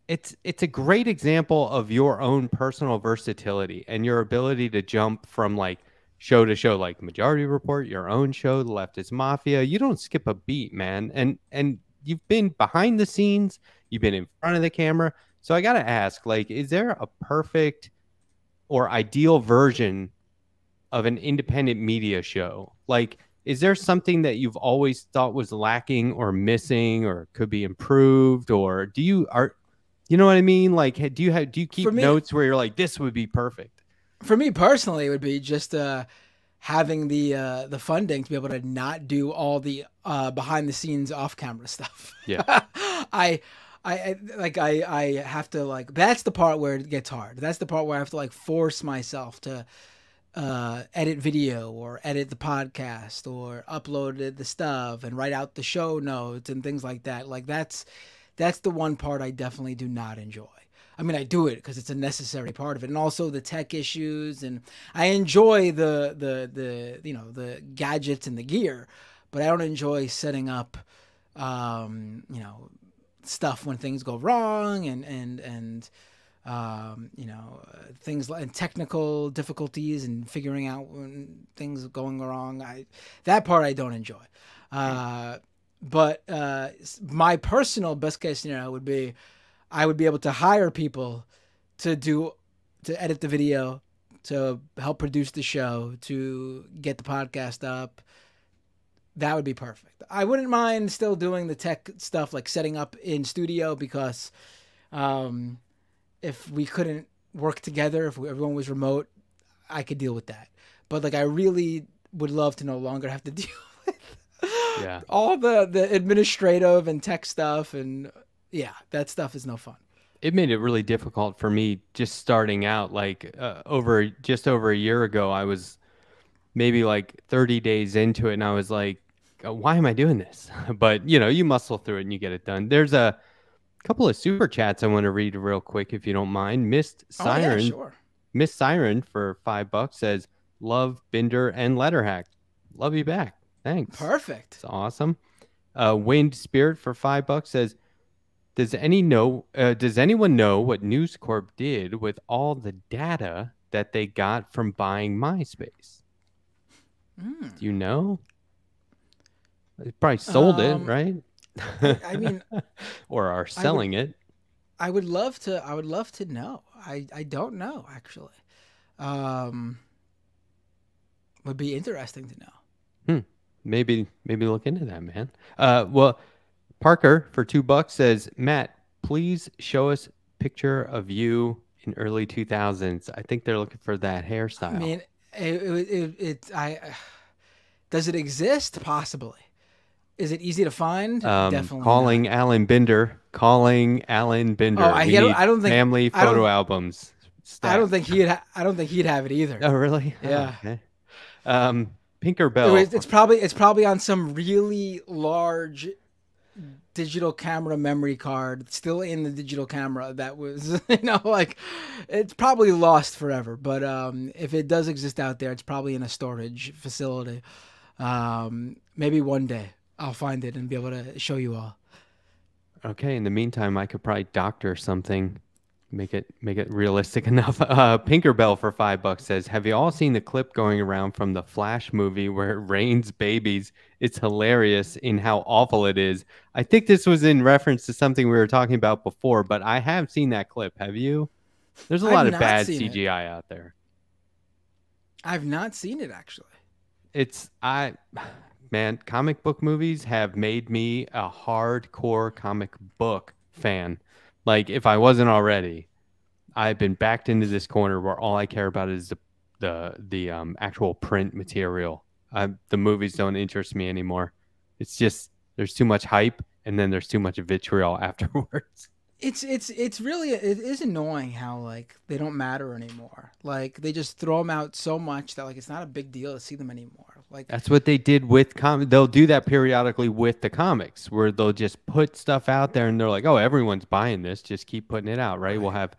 It's a great example of your own personal versatility and your ability to jump from like show to show, like Majority Report, your own show, The Leftist Mafia. You don't skip a beat, man. And you've been behind the scenes, you've been in front of the camera. So I got to ask, like, is there a perfect or ideal version of an independent media show? Like, is there something that you've always thought was lacking or missing or could be improved? Or you know what I mean? Like, do you keep notes where you're like, this would be perfect? For me personally, it would be just having the funding to be able to not do all the behind the scenes off camera stuff. Yeah. I have to, like, that's the part where it gets hard. That's the part where I have to like force myself to edit video or edit the podcast or upload the stuff and write out the show notes and things like that. Like that's the one part I definitely do not enjoy. I mean, I do it because it's a necessary part of it, and also the tech issues, and I enjoy the gadgets and the gear, but I don't enjoy setting up, stuff when things go wrong and things like technical difficulties and figuring out when things are going wrong. That part I don't enjoy. But my personal best case scenario would be I would be able to hire people to edit the video, to help produce the show, to get the podcast up. That would be perfect. I wouldn't mind still doing the tech stuff, like setting up in studio, because if we couldn't work together, if everyone was remote, I could deal with that. But like, I really would love to no longer have to deal Yeah. All the administrative and tech stuff, and yeah, that stuff is no fun. It made it really difficult for me just starting out. Like just over a year ago, I was maybe like 30 days into it, and I was like, why am I doing this? But you muscle through it and you get it done. There's a couple of super chats I want to read real quick if you don't mind. Oh yeah, sure. Miss Siren for $5 says, "Love Binder and Letterhack. Love you back. Thanks. Perfect. It's awesome." Winged Spirit for $5 says, Does anyone know what News Corp did with all the data that they got from buying MySpace? Do you know? They probably sold it, right? I mean, or are selling it. I would love to. I would love to know. I don't know actually. Would be interesting to know. Maybe look into that, man. Well, Parker for $2 says, Matt, please show us a picture of you in early 2000s. I think they're looking for that hairstyle. I mean, does it exist? Possibly. Is it easy to find? Definitely. Calling not. Alan Binder. Calling Alan Binder. Oh, I don't think family photo albums. I don't think he'd have it either. Oh, really? Yeah. Oh, okay. Pinker Bell. It's probably on some really large digital camera memory card, still in the digital camera. That was, like, it's probably lost forever. But if it does exist out there, it's probably in a storage facility. Maybe one day I'll find it and be able to show you all. Okay. In the meantime, I could probably doctor something, make it realistic enough. Pinker Bell for $5 says, "Have you all seen the clip going around from the Flash movie where it rains babies? It's hilarious in how awful it is." I think this was in reference to something we were talking about before, but I have seen that clip. Have you? There's a lot of bad CGI out there. I've not seen it actually. Man, comic book movies have made me a hardcore comic book fan. Like, if I wasn't already, I've been backed into this corner where all I care about is the actual print material. The movies don't interest me anymore. It's just there's too much hype, and then there's too much vitriol afterwards. It is annoying how like they don't matter anymore. Like they just throw them out so much that like it's not a big deal to see them anymore. Like that's what they did with comics. They'll do that periodically with the comics, where they'll just put stuff out there, and they're like, "Oh, everyone's buying this. Just keep putting it out, right? We'll have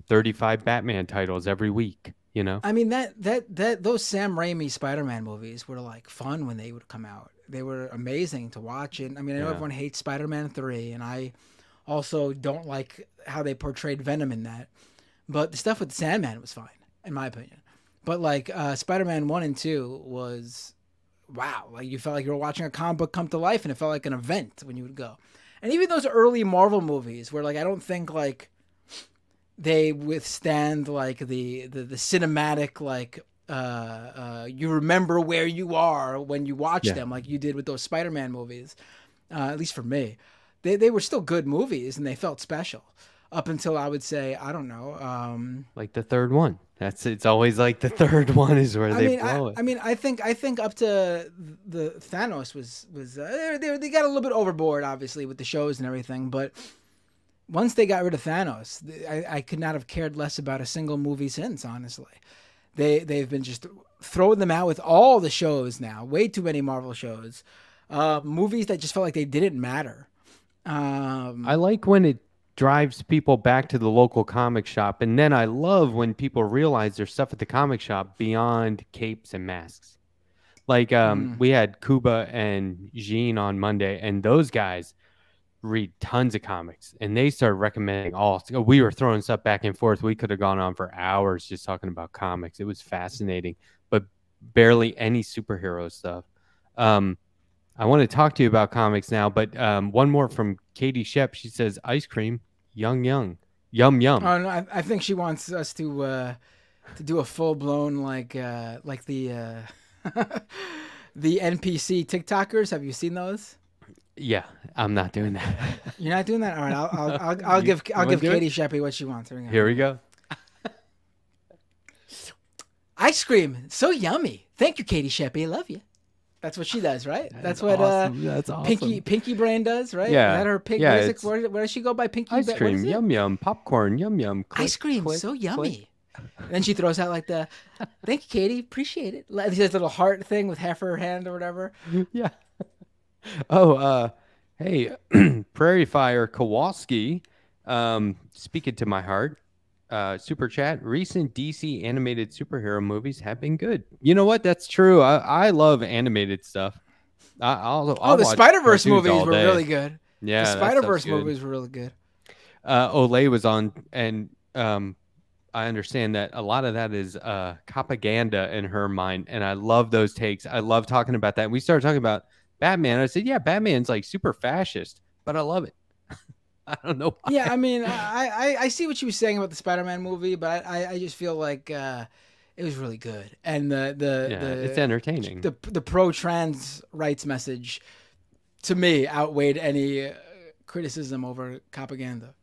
35 Batman titles every week." I mean those Sam Raimi Spider-Man movies were like fun when they would come out. They were amazing to watch, and I mean I know everyone hates Spider-Man 3, and I also don't like how they portrayed Venom in that. But the stuff with Sandman was fine, in my opinion. But like Spider-Man 1 and 2 was, wow. Like you felt like you were watching a comic book come to life, and it felt like an event when you would go. And even those early Marvel movies where like I don't think like they withstand like the cinematic like you remember where you are when you watch them like you did with those Spider-Man movies. At least for me. They were still good movies and they felt special up until I would say, I don't know. Like the third one. It's always like the third one is where they blow it. I mean, I think up to the Thanos was they got a little bit overboard, obviously, with the shows and everything. But once they got rid of Thanos, I could not have cared less about a single movie since, honestly. They've been just throwing them out with all the shows now. Way too many Marvel shows. Movies that just felt like they didn't matter. I like when it drives people back to the local comic shop, and then I love when people realize there's stuff at the comic shop beyond capes and masks. Like we had Kuba and Jean on Monday, and those guys read tons of comics, and they started recommending all. We were throwing stuff back and forth. We could have gone on for hours just talking about comics. It was fascinating, but barely any superhero stuff. I want to talk to you about comics now, but one more from Katie Shep. She says, "Ice cream, yum yum." Oh no, I think she wants us to do a full blown like the the NPC TikTokers. Have you seen those? Yeah, I'm not doing that. You're not doing that. All right, I'll give Katie Sheppy what she wants. Here we go. Ice cream, so yummy. Thank you, Katie Sheppy. I love you. That's what she does, right? That's That's what awesome. That's awesome. Pinky Brain does, right? Is Yeah. that her pig? Yeah. What is it? It's Where does she go by Pinky? ice What is cream. it? Yum yum. Popcorn. Yum yum. Ice Click cream, click so click. yummy. And then she throws out like the, thank you, Katie, appreciate it. She does a little heart thing with half her hand or whatever. Yeah. Oh, hey, Prairie Fire Kowalski, speaking to my heart, super chat. Recent DC animated superhero movies have been good. You know what? That's true. I love animated stuff. I'll The watch Spider-Verse cartoons movies all were day. really good. The Yeah, that stuff's Spider-Verse good. movies were really good. Olay was on, and I understand that a lot of that is propaganda in her mind, and I love those takes. I love talking about that. We started talking about Batman. I said, yeah, Batman's like super fascist, but I love it. I don't know why. Yeah, I mean, I see what you were saying about the Spider-Man movie, but I just feel like it was really good, and It's entertaining. the pro-trans rights message to me outweighed any criticism over propaganda.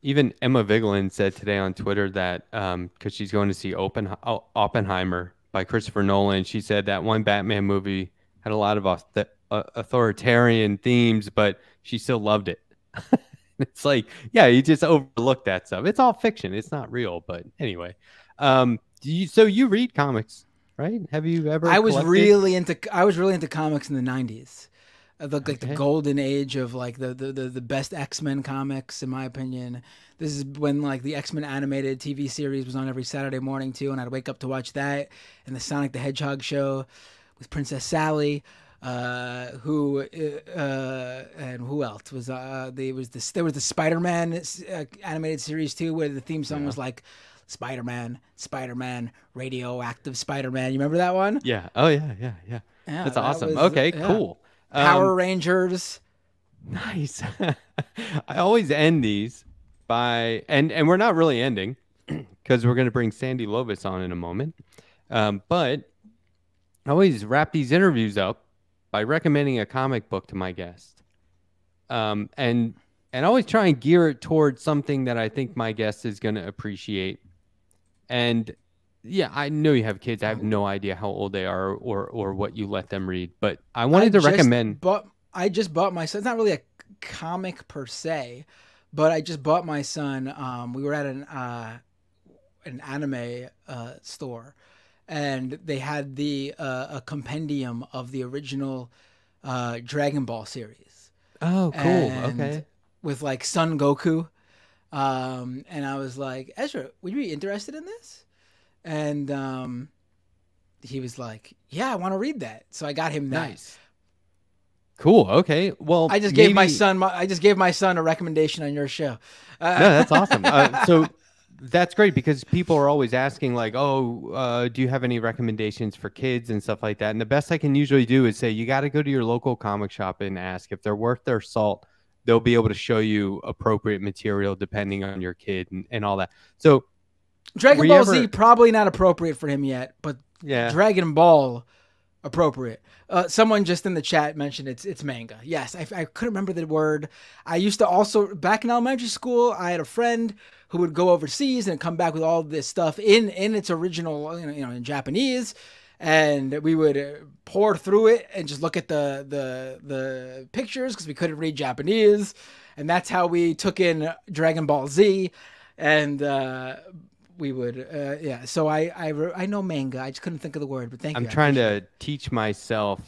Even Emma Vigeland said today on Twitter that because she's going to see Oppenheimer by Christopher Nolan, she said that one Batman movie had a lot of authoritarian themes, but she still loved it. It's like, yeah, you just overlook that stuff. It's all fiction. It's not real. But anyway, so you read comics, right? Have you ever? I was really into comics in the 90s. Like the golden age of like the best X-Men comics, in my opinion. This is when like the X-Men animated TV series was on every Saturday morning too, and I'd wake up to watch that, and the Sonic the Hedgehog show with Princess Sally, and who else was there was the Spider-Man animated series too, where the theme song was like Spider-Man, radioactive Spider-Man. You remember that one? Yeah. Oh yeah. That's awesome. Okay, cool. Power Rangers. Nice. I always end these by and we're not really ending because we're going to bring Sandy Lovis on in a moment. But I always wrap these interviews up by recommending a comic book to my guest. And always try and gear it towards something that I think my guest is going to appreciate. And yeah, I know you have kids. I have no idea how old they are or what you let them read, but I wanted to recommend. I just bought my son. It's not really a comic per se, but I just bought my son. We were at an anime store, and they had a compendium of the original Dragon Ball series. Oh, cool. And okay. With like Son Goku, and I was like, Ezra, would you be interested in this? And he was like, yeah, I want to read that. So I got him that. Nice. Cool. Okay. Well, I just gave my son a recommendation on your show. No, that's awesome. So that's great because people are always asking like, oh, do you have any recommendations for kids and stuff like that? And the best I can usually do is say, you got to go to your local comic shop and ask if they're worth their salt. They'll be able to show you appropriate material depending on your kid and all that. So Dragon Ball Z probably not appropriate for him yet, but yeah, Dragon Ball appropriate. Someone just in the chat mentioned it's manga. Yes, I couldn't remember the word. I used to also, back in elementary school, I had a friend who would go overseas and come back with all this stuff in its original, in Japanese, and we would pour through it and just look at the pictures because we couldn't read Japanese, and that's how we took in Dragon Ball Z, and we would, So I know manga. I just couldn't think of the word, but thank you. I'm trying to teach myself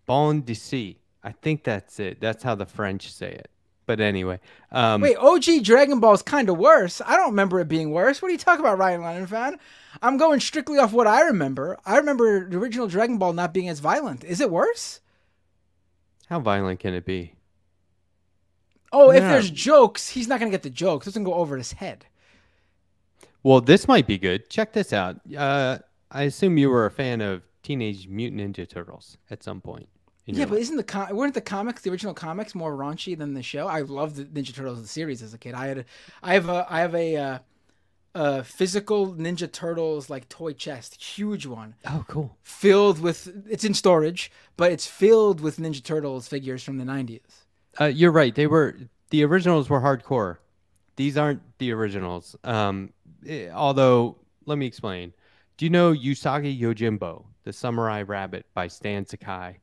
bon d'ici. I think that's it. That's how the French say it. But anyway. Wait, OG Dragon Ball is kind of worse. I don't remember it being worse. What are you talking about, Ryan Lennon fan? I'm going strictly off what I remember. I remember the original Dragon Ball not being as violent. Is it worse? How violent can it be? Oh, if there's jokes, he's not going to get the jokes. It doesn't go over his head. Well, this might be good. Check this out. I assume you were a fan of Teenage Mutant Ninja Turtles at some point. Yeah, but weren't the original comics, more raunchy than the show? I loved the Ninja Turtles the series as a kid. I have a physical Ninja Turtles like toy chest, huge one. Oh, cool. It's in storage, but it's filled with Ninja Turtles figures from the 90s. You're right. The originals were hardcore. These aren't the originals. Although, let me explain. Do you know Usagi Yojimbo, the Samurai Rabbit by Stan Sakai?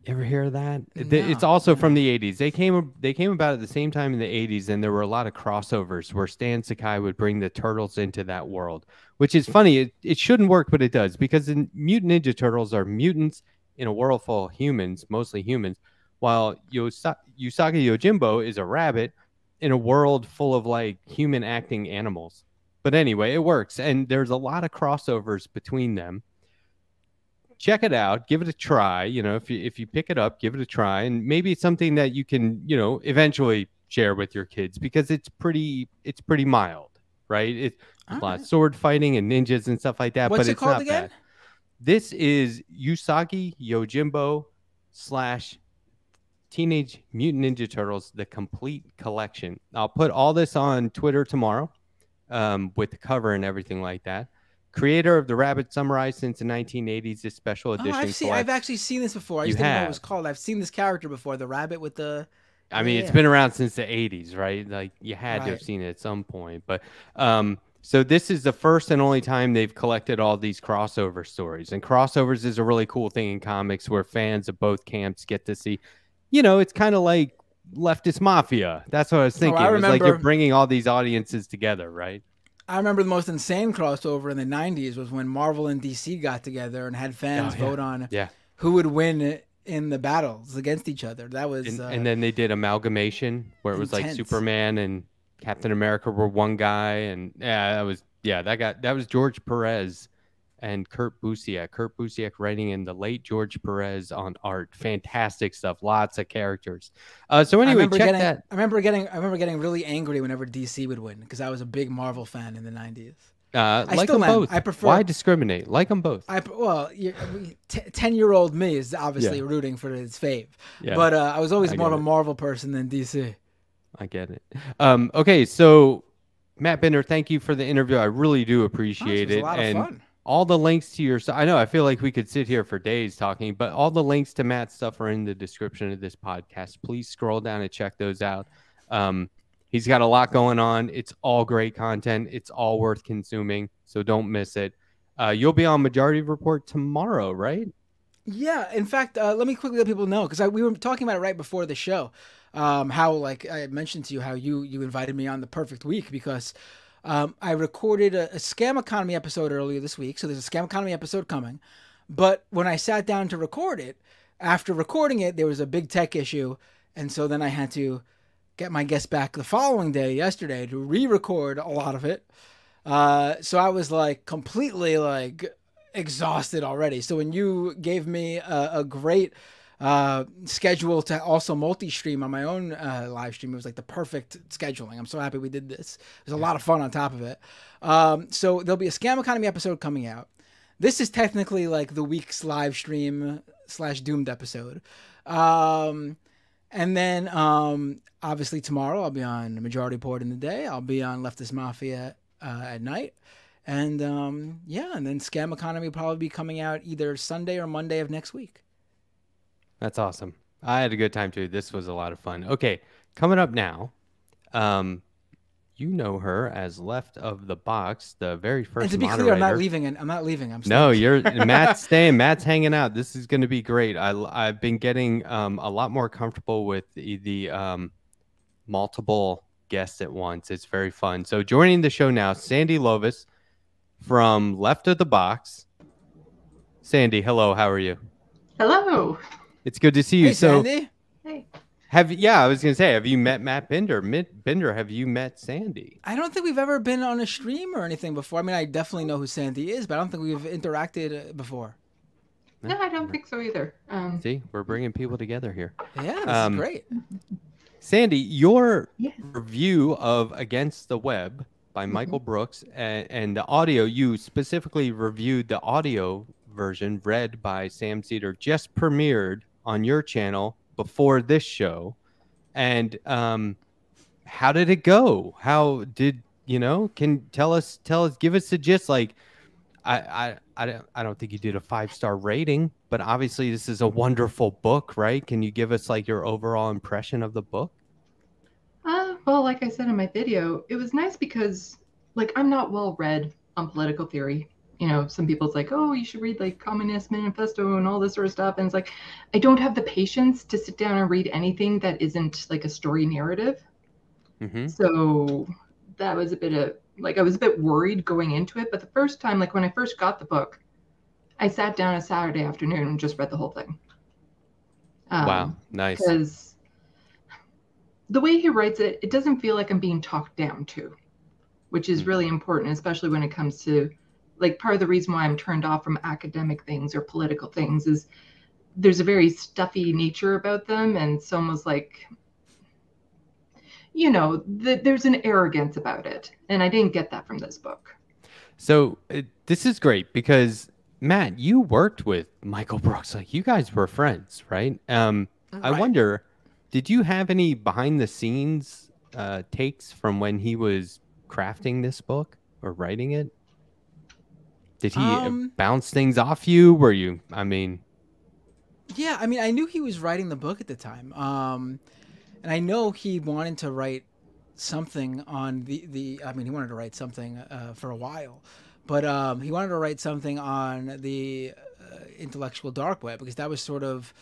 Ever hear of that? It's No, also from no. the 80s. They came about at the same time in the 80s, and there were a lot of crossovers where Stan Sakai would bring the turtles into that world, which is funny. It shouldn't work, but it does, because the Mutant Ninja Turtles are mutants in a world full of humans, mostly humans, while Usagi Yojimbo is a rabbit in a world full of like human acting animals. But anyway, it works, and there's a lot of crossovers between them. Check it out, give it a try. If you pick it up, give it a try, and maybe it's something that you can eventually share with your kids, because it's pretty mild, right? There's All a lot of right. sword fighting and ninjas and stuff like that, but What's it it's called not again? bad. This is Usagi Yojimbo slash Teenage Mutant Ninja Turtles, the complete collection. I'll put all this on Twitter tomorrow, with the cover and everything like that. Creator of the Rabbit Samurai since the 1980s, this special Oh, edition I've collects. actually seen this before. I You just didn't know what it was have. called. I've seen this character before, the rabbit with the. I Yeah, mean, it's yeah. been around since the 80s, right? Like, you had to have Right. seen it at some point. But so this is the first and only time they've collected all these crossover stories. And crossovers is a really cool thing in comics, where fans of both camps get to see, it's kind of like leftist mafia. That's what I was Oh, thinking. I It was like you're remember. bringing all these audiences together, right? I remember the most insane crossover in the '90s was when Marvel and DC got together and had fans Oh, yeah. vote on Yeah. who would win in the battles against each other. That was And then they did Amalgamation, where it was like intense. Superman and Captain America were one guy, and that was George Perez and Kurt Busiek. Kurt Busiek writing in the late George Perez on art. Fantastic stuff. Lots of characters. So I anyway, remember check getting, that. I remember getting really angry whenever DC would win because I was a big Marvel fan in the '90s. I Like them still am. both. I prefer. Why discriminate? Like them both. Well, 10-year-old me is obviously Yeah. rooting for his fave, Yeah, but I was always I more of get a it. Marvel person than DC. I get it. Okay, so Matt Bender, thank you for the interview. I really do appreciate was a it. lot of And fun. all the links to your, I know, I feel like we could sit here for days talking, but all the links to Matt's stuff are in the description of this podcast. Please scroll down and check those out. He's got a lot going on. It's all great content. It's all worth consuming, so don't miss it. You'll be on Majority Report tomorrow, right? Yeah, in fact, let me quickly let people know because we were talking about it right before the show. How like I mentioned to you how you invited me on the perfect week because I recorded a scam economy episode earlier this week, so there's a scam economy episode coming. But when I sat down to record it, after recording it, there was a big tech issue, and so then I had to get my guest back the following day, yesterday, to re-record a lot of it. So I was like completely like exhausted already. So when you gave me a great schedule to also multi-stream on my own live stream, it was like the perfect scheduling. I'm so happy we did this. It was a lot of fun on top of it. So there'll be a Scam Economy episode coming out. This is technically like the week's live stream / doomed episode. And then obviously tomorrow I'll be on Majority Report in the day. I'll be on Leftist Mafia at night. And and then Scam Economy will probably be coming out either Sunday or Monday of next week. That's awesome. I had a good time too. This was a lot of fun. Okay, coming up now, you know her as Left of the Box, the very first And to be moderator. clear, I'm not leaving. I'm not leaving. I'm No, staying. Matt's staying. Matt's hanging out. This is going to be great. I've been getting a lot more comfortable with the multiple guests at once. It's very fun. So joining the show now, Sandy Lovis from Left of the Box. Sandy, hello. How are you? Hello. It's good to see you. Hey, Sandy. Hey. I was gonna say, have you met Matt Bender? Bender, have you met Sandy? I don't think we've ever been on a stream or anything before. I mean, I definitely know who Sandy is, but I don't think we've interacted before. No, I don't think so either. See, we're bringing people together here. Yeah, this is great. Sandy, your Yes. review of Against the Web by Michael Brooks and the audio, you specifically reviewed the audio version read by Sam Cedar, just premiered on your channel before this show. And how did it go? How did can tell us, give us the gist. Like, I don't think you did a 5-star rating, but obviously this is a wonderful book, right? Can you give us like your overall impression of the book? Well, like I said in my video, it was nice because, like, I'm not well read on political theory. You know, some people's like, oh, you should read like Communist Manifesto and all this sort of stuff. And it's like, I don't have the patience to sit down and read anything that isn't like a story narrative. So that was a bit of like, I was a bit worried going into it. But the first time, like when I first got the book, I sat down a Saturday afternoon and just read the whole thing. Wow, nice. Because the way he writes it, it doesn't feel like I'm being talked down to, which is really important, especially when it comes to, like, part of the reason why I'm turned off from academic things or political things is there's a very stuffy nature about them. And it's almost like, you know, there's an arrogance about it. And I didn't get that from this book. So this is great because, Matt, you worked with Michael Brooks. Like, you guys were friends, right? I wonder, did you have any behind the scenes takes from when he was crafting this book or writing it? Did he bounce things off you? Were you, I mean... Yeah, I mean, I knew he was writing the book at the time. And I know he wanted to write something on I mean, he wanted to write something for a while. But he wanted to write something on the intellectual dark web because that was sort of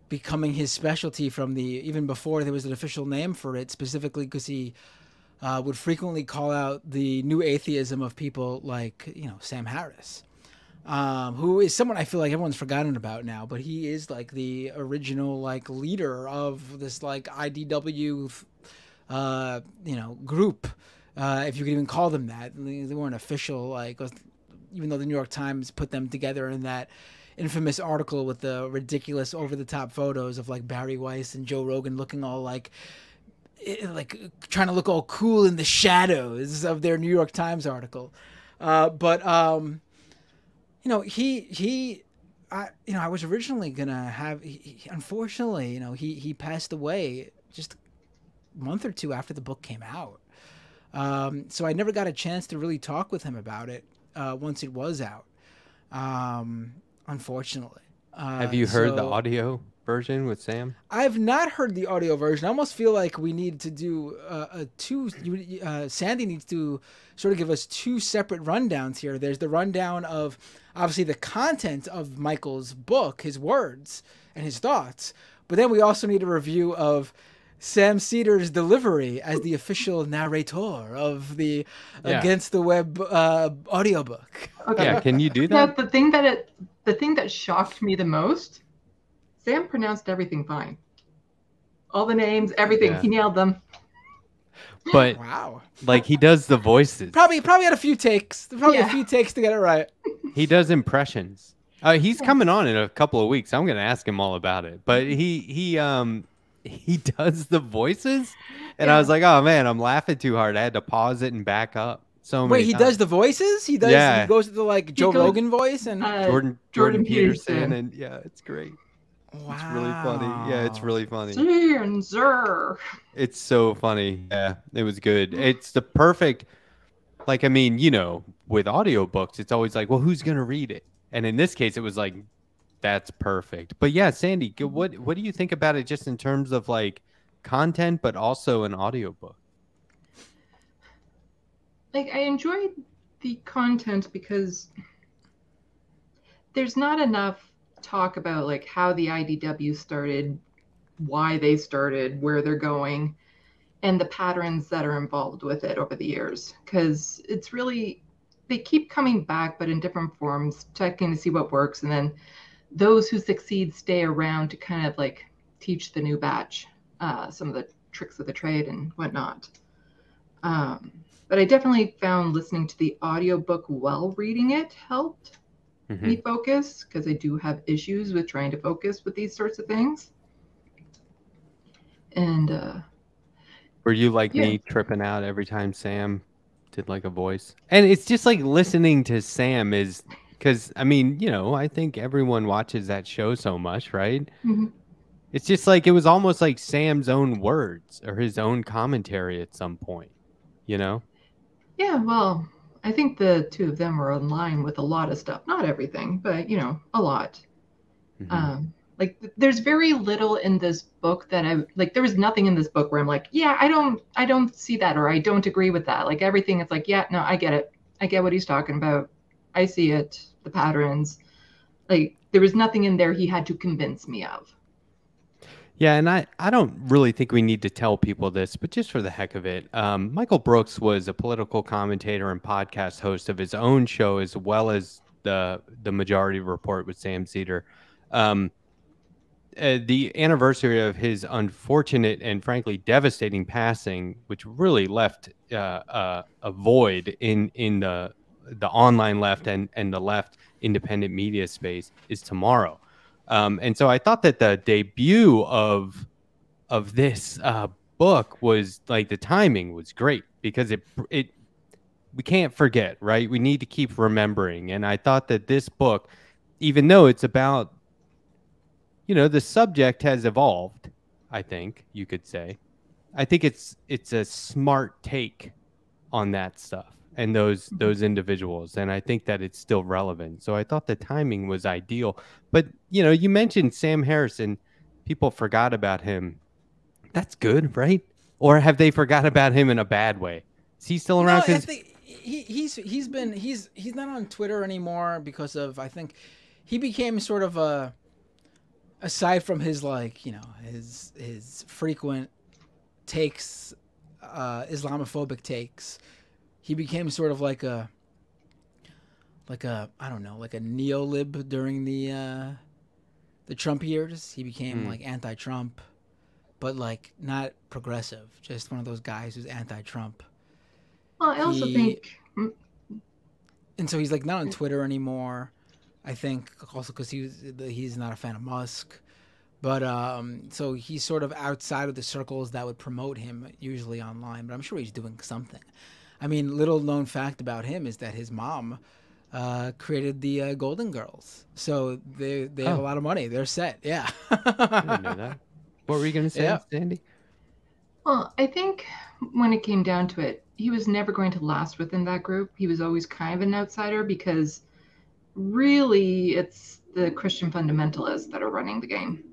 becoming his specialty from even before there was an official name for it, specifically because he would frequently call out the new atheism of people like, you know, Sam Harris, who is someone I feel like everyone's forgotten about now, but he is like the original like leader of this like IDW, you know, group. If you could even call them that. They weren't official, like, even though the New York Times put them together in that infamous article with the ridiculous over-the-top photos of like Barry Weiss and Joe Rogan looking all like trying to look all cool in the shadows of their New York Times article. But you know, I was originally gonna have. Unfortunately, you know, he passed away just a month or two after the book came out. So I never got a chance to really talk with him about it once it was out. Unfortunately. Have you heard the audio version with Sam? I've not heard the audio version. I almost feel like we need to do Sandy needs to sort of give us two separate rundowns here. There's the rundown of obviously the content of Michael's book, his words and his thoughts, but then we also need a review of Sam Cedar's delivery as the official narrator of the Against the Web audiobook. Okay. Yeah, can you do that? The thing that shocked me the most, Sam pronounced everything fine. All the names, everything, he nailed them. But wow, like he does the voices. Probably had a few takes. A few takes to get it right. He does impressions. He's coming on in a couple of weeks. I'm going to ask him all about it. But he does the voices, and I was like, oh man, I'm laughing too hard. I had to pause it and back up. Wait, he does the voices? He does. Yeah. He goes to the like Joe Rogan voice and Jordan Peterson, and it's great. Wow, it's really funny. Yeah, it's really funny. It's so funny. Yeah, it was good. It's the perfect. Like, I mean, you know, with audiobooks, it's always like, well, who's gonna read it? And in this case, it was like, that's perfect. But yeah, Sandy, what do you think about it just in terms of like content, but also an audiobook? Like, I enjoyed the content because there's not enough talk about like how the IDW started, why they started, where they're going, and the patterns that are involved with it over the years. Because it's really, they keep coming back, but in different forms, checking to see what works. And then those who succeed stay around to kind of like teach the new batch some of the tricks of the trade and whatnot. But I definitely found listening to the audiobook while reading it helped me focus, because I do have issues with trying to focus with these sorts of things. And were you like me, tripping out every time Sam did like a voice? And it's just like listening to Sam is, because I mean, you know, I think everyone watches that show so much, right? It's just like, it was almost like Sam's own words or his own commentary at some point, you know? Yeah, well, I think the two of them are in line with a lot of stuff. Not everything, but, you know, a lot. Like, there's very little in this book that there was nothing in this book where I'm like, yeah, I don't see that, or I don't agree with that. Like, everything is like, yeah, no, I get it. I get what he's talking about. I see it, the patterns. Like, there was nothing in there he had to convince me of. Yeah, and I don't really think we need to tell people this, but just for the heck of it, Michael Brooks was a political commentator and podcast host of his own show, as well as the Majority Report with Sam Cedar. The anniversary of his unfortunate and frankly devastating passing, which really left a void in the online left and the left independent media space, is tomorrow. And so I thought that the debut of this book was like, the timing was great, because it we can't forget, right? We need to keep remembering. And I thought that this book, even though it's about, the subject has evolved, I think you could say, I think it's a smart take on that stuff and those individuals, and I think that it's still relevant. So I thought the timing was ideal. But you mentioned Sam Harrison. People forgot about him. That's good, right? Or have they forgot about him in a bad way? Is he still around? No, I think he's not on Twitter anymore because of, I think he became sort of a, aside from his, like, his frequent takes, Islamophobic takes, he became sort of like a I don't know, like a neo-lib during the Trump years. He became like anti-Trump, but like not progressive, just one of those guys who's anti-Trump. Well, I also think, and so he's like not on Twitter anymore. I think also because he's not a fan of Musk, but so he's sort of outside of the circles that would promote him usually online. But I'm sure he's doing something. I mean, little known fact about him is that his mom created the Golden Girls, so they have a lot of money. They're set. Yeah. I didn't know that. What were you going to say, Sandy? Well, I think when it came down to it, he was never going to last within that group. He was always kind of an outsider, because really it's the Christian fundamentalists that are running the game.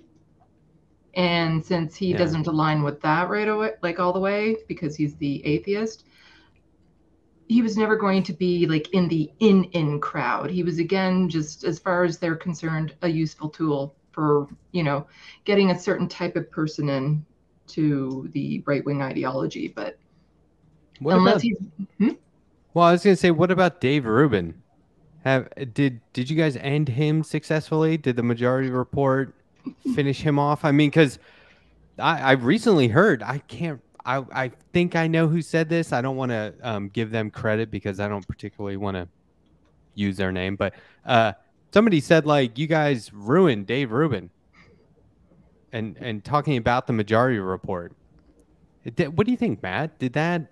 And since he doesn't align with that right away, like all the way, because he's the atheist, he was never going to be like in the in crowd. He was, again, just as far as they're concerned, a useful tool for, getting a certain type of person in to the right-wing ideology. But well, I was going to say, what about Dave Rubin? Did you guys end him successfully? Did the Majority Report finish him off? I mean, because I recently heard, I think I know who said this. I don't want to give them credit because I don't particularly want to use their name, but somebody said, like, you guys ruined Dave Rubin, and talking about the Majority Report. What do you think, Matt? Did that?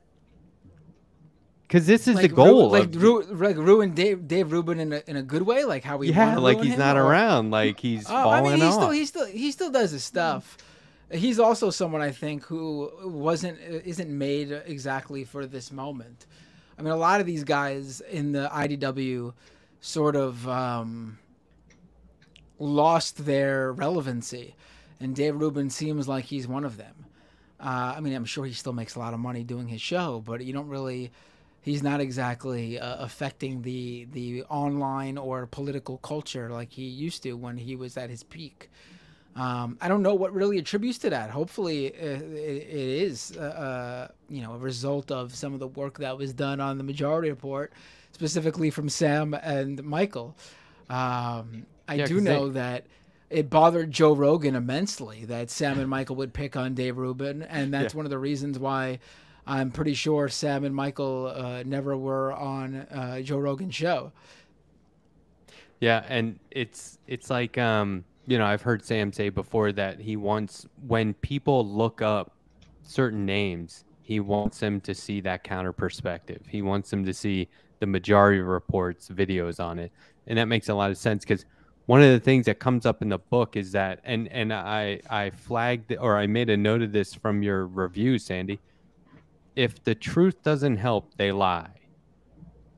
Because this is the goal. Ruin Dave Rubin in a good way, like how we like he's not around, like he's falling off. He still does his stuff. He's also someone, I think, who isn't made exactly for this moment. I mean, a lot of these guys in the IDW sort of lost their relevancy, and Dave Rubin seems like he's one of them. I mean, I'm sure he still makes a lot of money doing his show, but he's not exactly affecting the online or political culture like he used to when he was at his peak. I don't know what really attributes to that. Hopefully, it is a result of some of the work that was done on the Majority Report, specifically from Sam and Michael. I do know that it bothered Joe Rogan immensely that Sam and Michael would pick on Dave Rubin, and that's one of the reasons why I'm pretty sure Sam and Michael never were on Joe Rogan's show. Yeah, and it's like I've heard Sam say before that he wants, when people look up certain names, he wants them to see that counter perspective. He wants them to see the Majority Report's videos on it, and that makes a lot of sense, because one of the things that comes up in the book is that, and I flagged, or I made a note of this from your review, Sandy. If the truth doesn't help, they lie.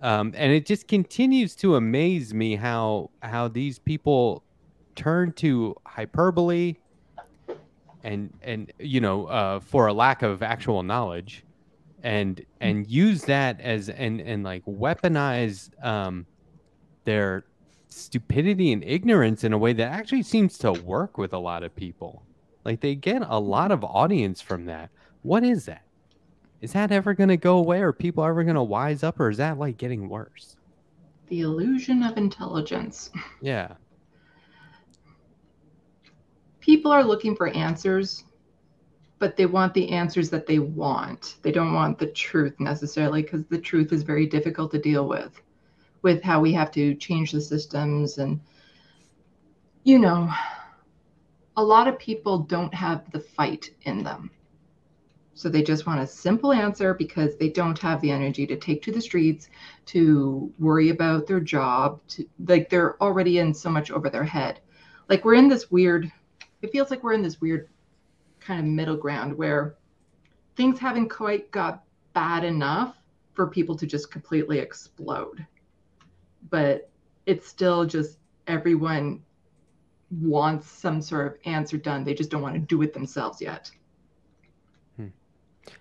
And it just continues to amaze me how these people turn to hyperbole and for a lack of actual knowledge, and use that as and like weaponize their stupidity and ignorance in a way that actually seems to work with a lot of people. Like they get a lot of audience from that. What is that? Is that ever going to go away? Are people ever going to wise up, or is that like getting worse? The illusion of intelligence. Yeah. People are looking for answers, but they want the answers that they want. They don't want the truth necessarily, because the truth is very difficult to deal with how we have to change the systems. And, you know, a lot of people don't have the fight in them. So they just want a simple answer because they don't have the energy to take to the streets, to worry about their job, to, like they're already in so much over their head. Like we're in this weird, it feels like we're in this weird kind of middle ground where things haven't quite got bad enough for people to just completely explode. But it's still just everyone wants some sort of answer done. They just don't want to do it themselves yet.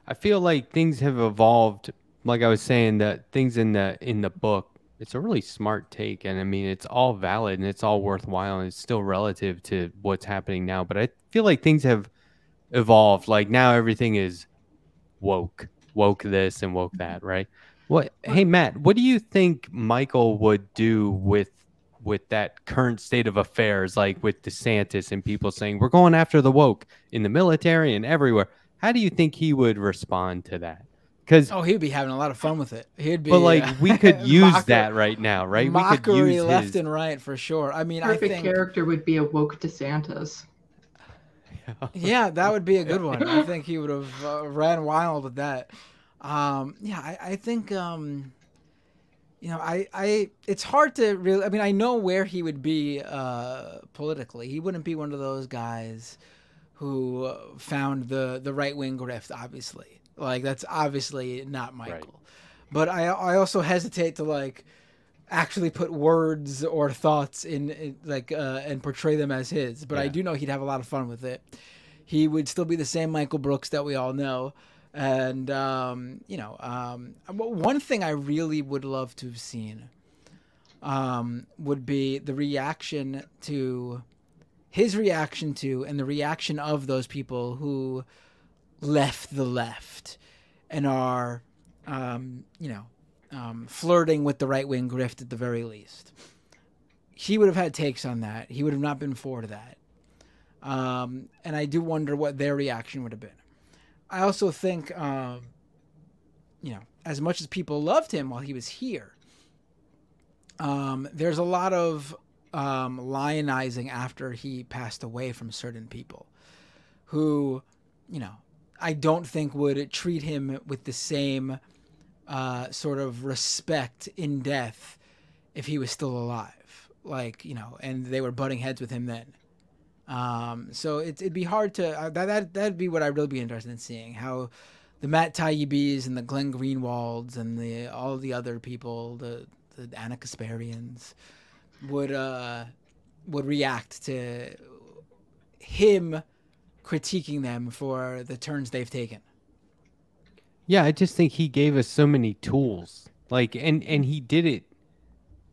I feel like things have evolved. Like I was saying, that things in the book, it's a really smart take, and I mean it's all valid and it's all worthwhile, and it's still relative to what's happening now. But I feel like things have evolved. Like now everything is woke this and woke that, right? What? Hey Matt, what do you think Michael would do with that current state of affairs, like with DeSantis and people saying we're going after the woke in the military and everywhere? How do you think he would respond to that? Because he'd be having a lot of fun with it. He'd be, but like we could use that right now, right? Mockery, we could use left and right for sure. I mean, perfect I think character would be a woke DeSantis. Yeah, that would be a good one. I think he would have ran wild with that. I think it's hard to really. I mean, I know where he would be politically. He wouldn't be one of those guys who found the right wing grift. Obviously, like that's obviously not Michael. Right. But I also hesitate to like actually put words or thoughts in like and portray them as his. But I do know he'd have a lot of fun with it. He would still be the same Michael Brooks that we all know. And, one thing I really would love to have seen would be the reaction to his reaction to and the reaction of those people who left the left and are, flirting with the right-wing grift at the very least. He would have had takes on that. He would have not been for that. And I do wonder what their reaction would have been. I also think, as much as people loved him while he was here, there's a lot of lionizing after he passed away from certain people who, I don't think would treat him with the same sort of respect in death if he was still alive. Like, and they were butting heads with him then. So it'd be hard to that'd be what I'd really be interested in seeing, how the Matt Taibbis and the Glenn Greenwalds and all the other people, the Anna Kasparians would react to him critiquing them for the turns they've taken. Yeah, I just think he gave us so many tools, like and he did it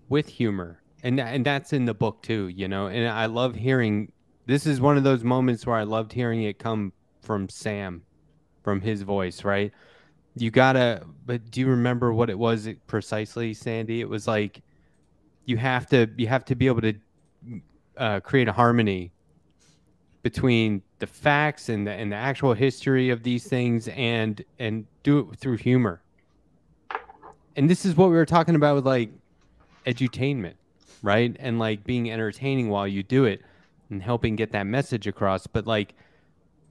with humor, and that's in the book too, and I love hearing. This is one of those moments where I loved hearing it come from Sam, from his voice, right? But do you remember what it was precisely, Sandy? It was like, you have to be able to create a harmony between the facts and the actual history of these things and do it through humor. And this is what we were talking about with like edutainment, right? And like being entertaining while you do it. And helping get that message across. But like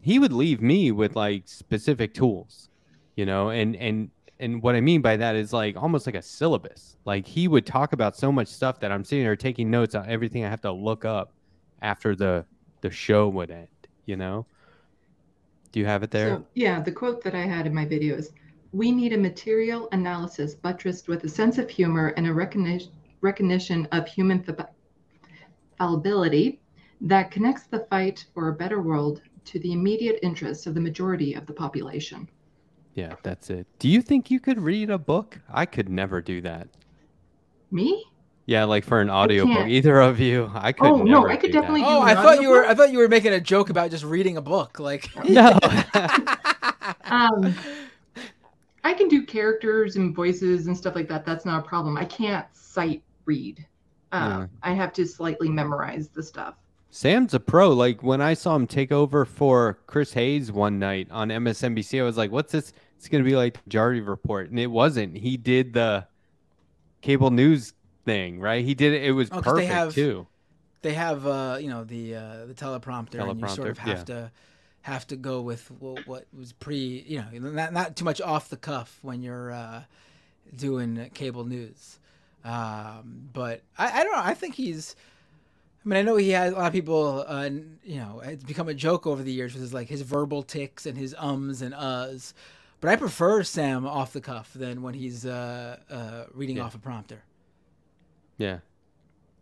he would leave me with like specific tools, and what I mean by that is like almost like a syllabus. Like he would talk about so much stuff that I'm sitting there taking notes on everything I have to look up after the show would end, Do you have it there? So, yeah, the quote that I had in my video is, "We need a material analysis buttressed with a sense of humor and a recognition of human fallibility that connects the fight for a better world to the immediate interests of the majority of the population." Yeah, that's it. Do you think you could read a book? I could never do that. Me? Yeah, like for an I audiobook. can't. Either of you, I could Oh no, never I could do that. definitely Oh, do an I audiobook. thought you were making a joke about just reading a book. Like, No. Um, I can do characters and voices and stuff like that. That's not a problem. I can't sight read. Yeah. I have to slightly memorize the stuff. Sam's a pro. Like when I saw him take over for Chris Hayes one night on MSNBC, I was like, "What's this? It's gonna be like the Majority Report," and it wasn't. He did the cable news thing, right? He did it. It was 'cause perfect too. they have you know, the teleprompter, and you sort of Teleprompter, have to go with what was you know, not too much off the cuff when you're doing cable news. But I don't know. I think he's. I mean, I know he has a lot of people. You know, it's become a joke over the years with his verbal tics and his ums and uhs. But I prefer Sam off the cuff than when he's reading off a prompter. Yeah.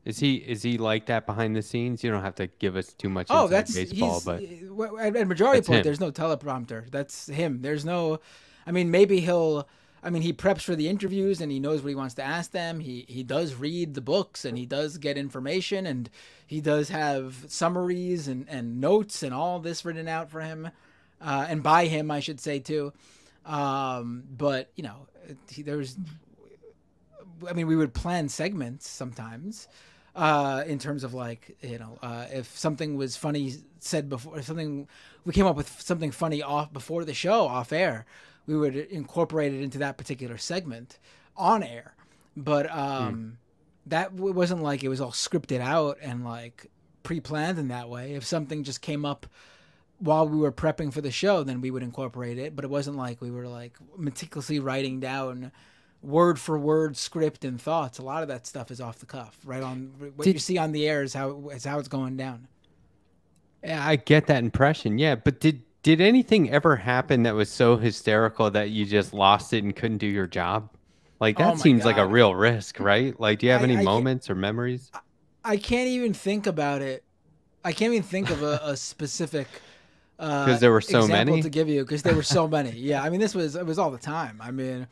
Is he like that behind the scenes? You don't have to give us too much Oh, inside baseball, but at Majority that's Report, him. there's no teleprompter. That's him. There's no. I mean, maybe he'll. I mean, he preps for the interviews and he knows what he wants to ask them. He does read the books and he does get information and he does have summaries and notes and all this written out for him, and by him, I should say too. But you know, there's. I mean, we would plan segments sometimes, in terms of like, you know, if something was funny said before, if something we came up with something funny off before the show off air, we would incorporate it into that particular segment on air. But that wasn't like it was all scripted out and like pre-planned in that way. If something just came up while we were prepping for the show, then we would incorporate it. But it wasn't like we were like meticulously writing down word for word script and thoughts. A lot of that stuff is off the cuff, right on what you see on the air is how it's going down. Yeah, I get that impression. Yeah, but did anything ever happen that was so hysterical that you just lost it and couldn't do your job? Like that seems like a real risk, right? Like, do you have any moments or memories? I can't even think about it. I can't even think of a specific because there were so example many to give you because there were so many. Yeah, I mean it was all the time. I mean,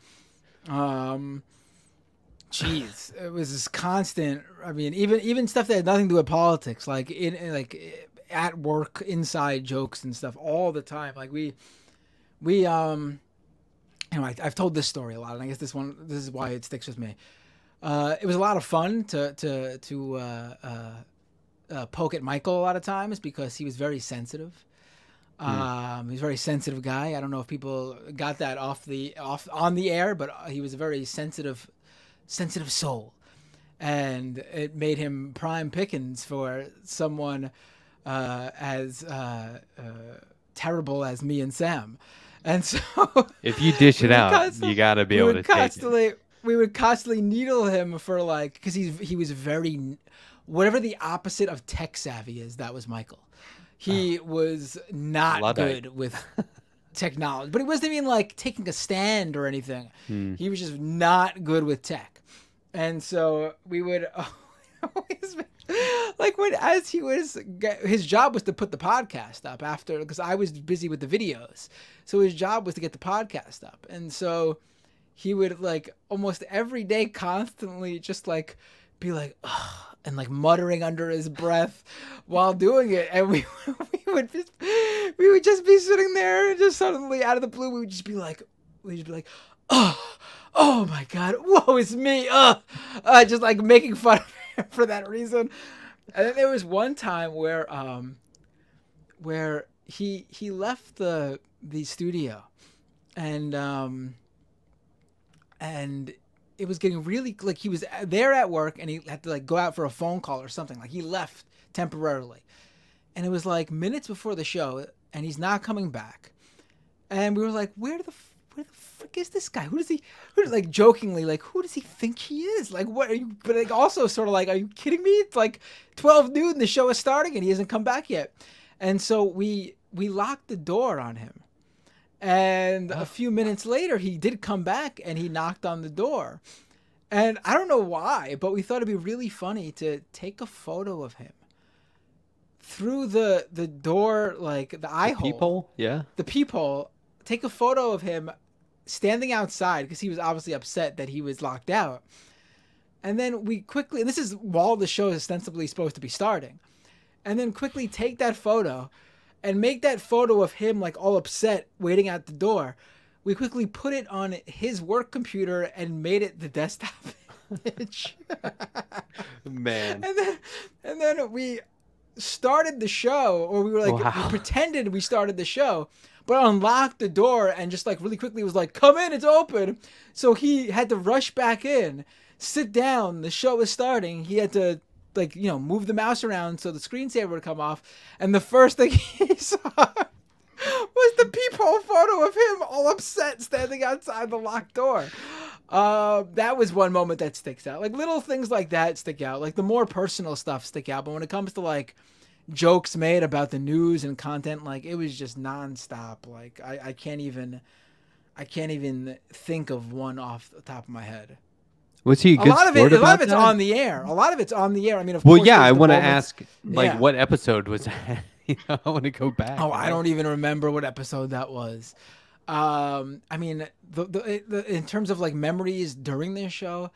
geez, it was this constant. I mean, even stuff that had nothing to do with politics, like at work, inside jokes and stuff all the time. Like we you know, I've told this story a lot, and I guess this is why it sticks with me. It was a lot of fun to poke at Michael a lot of times because he was very sensitive. He's a very sensitive guy. I don't know if people got that on the air, but he was a very sensitive soul, and it made him prime pickings for someone as terrible as me and Sam. And so if you dish it out, you got to be able to take it. We would constantly needle him for like, because he was very, whatever the opposite of tech savvy is, that was Michael. He was not good with technology, but it wasn't even like taking a stand or anything. He was just not good with tech. And so we would always, like his job was to put the podcast up after, because I was busy with the videos. So his job was to get the podcast up. And so he would like almost every day constantly just like be like, ugh, and like muttering under his breath while doing it. And we would just be sitting there and just suddenly out of the blue, we'd just be like, oh my God, woe is me. Just like making fun of him for that reason. And then there was one time where he left the studio and it was getting really, like, he was there at work and he had to like go out for a phone call or something. Like he left temporarily, and it was like minutes before the show, and he's not coming back. And we were like, where the frick is this guy? Like jokingly, like, who does he think he is? Like, what are you? But like also sort of like, are you kidding me? It's like 12 noon, the show is starting, and he hasn't come back yet. And so we locked the door on him. And a few minutes later, he did come back and he knocked on the door. And I don't know why, but we thought it'd be really funny to take a photo of him through the door, like the eye hole. Peephole? Yeah. The peephole. Take a photo of him standing outside because he was obviously upset that he was locked out. And then we quickly, and this is while the show is ostensibly supposed to be starting, and then quickly take that photo and make that photo of him like all upset waiting at the door. We quickly put it on his work computer and made it the desktop image. Man. And then we started the show, or we were like, Wow. we pretended we started the show, but unlocked the door and just like really quickly was like, come in, it's open. So he had to rush back in, sit down. The show was starting. He had to like, you know, move the mouse around so the screensaver would come off. And the first thing he saw was the peephole photo of him all upset standing outside the locked door. That was one moment that sticks out. Like little things like that stick out. Like the more personal stuff stick out. But when it comes to like jokes made about the news and content, like it was just nonstop. Like I can't even think of one off the top of my head. Was he a good A lot of sport it's about on that? the air. A lot of it's on the air. I mean, of Well, course. yeah, there's I the want to moments- ask, like, Yeah. what episode was that? You know, I want to go back. Oh, I don't even remember what episode that was. I mean, the in terms of like memories during this show,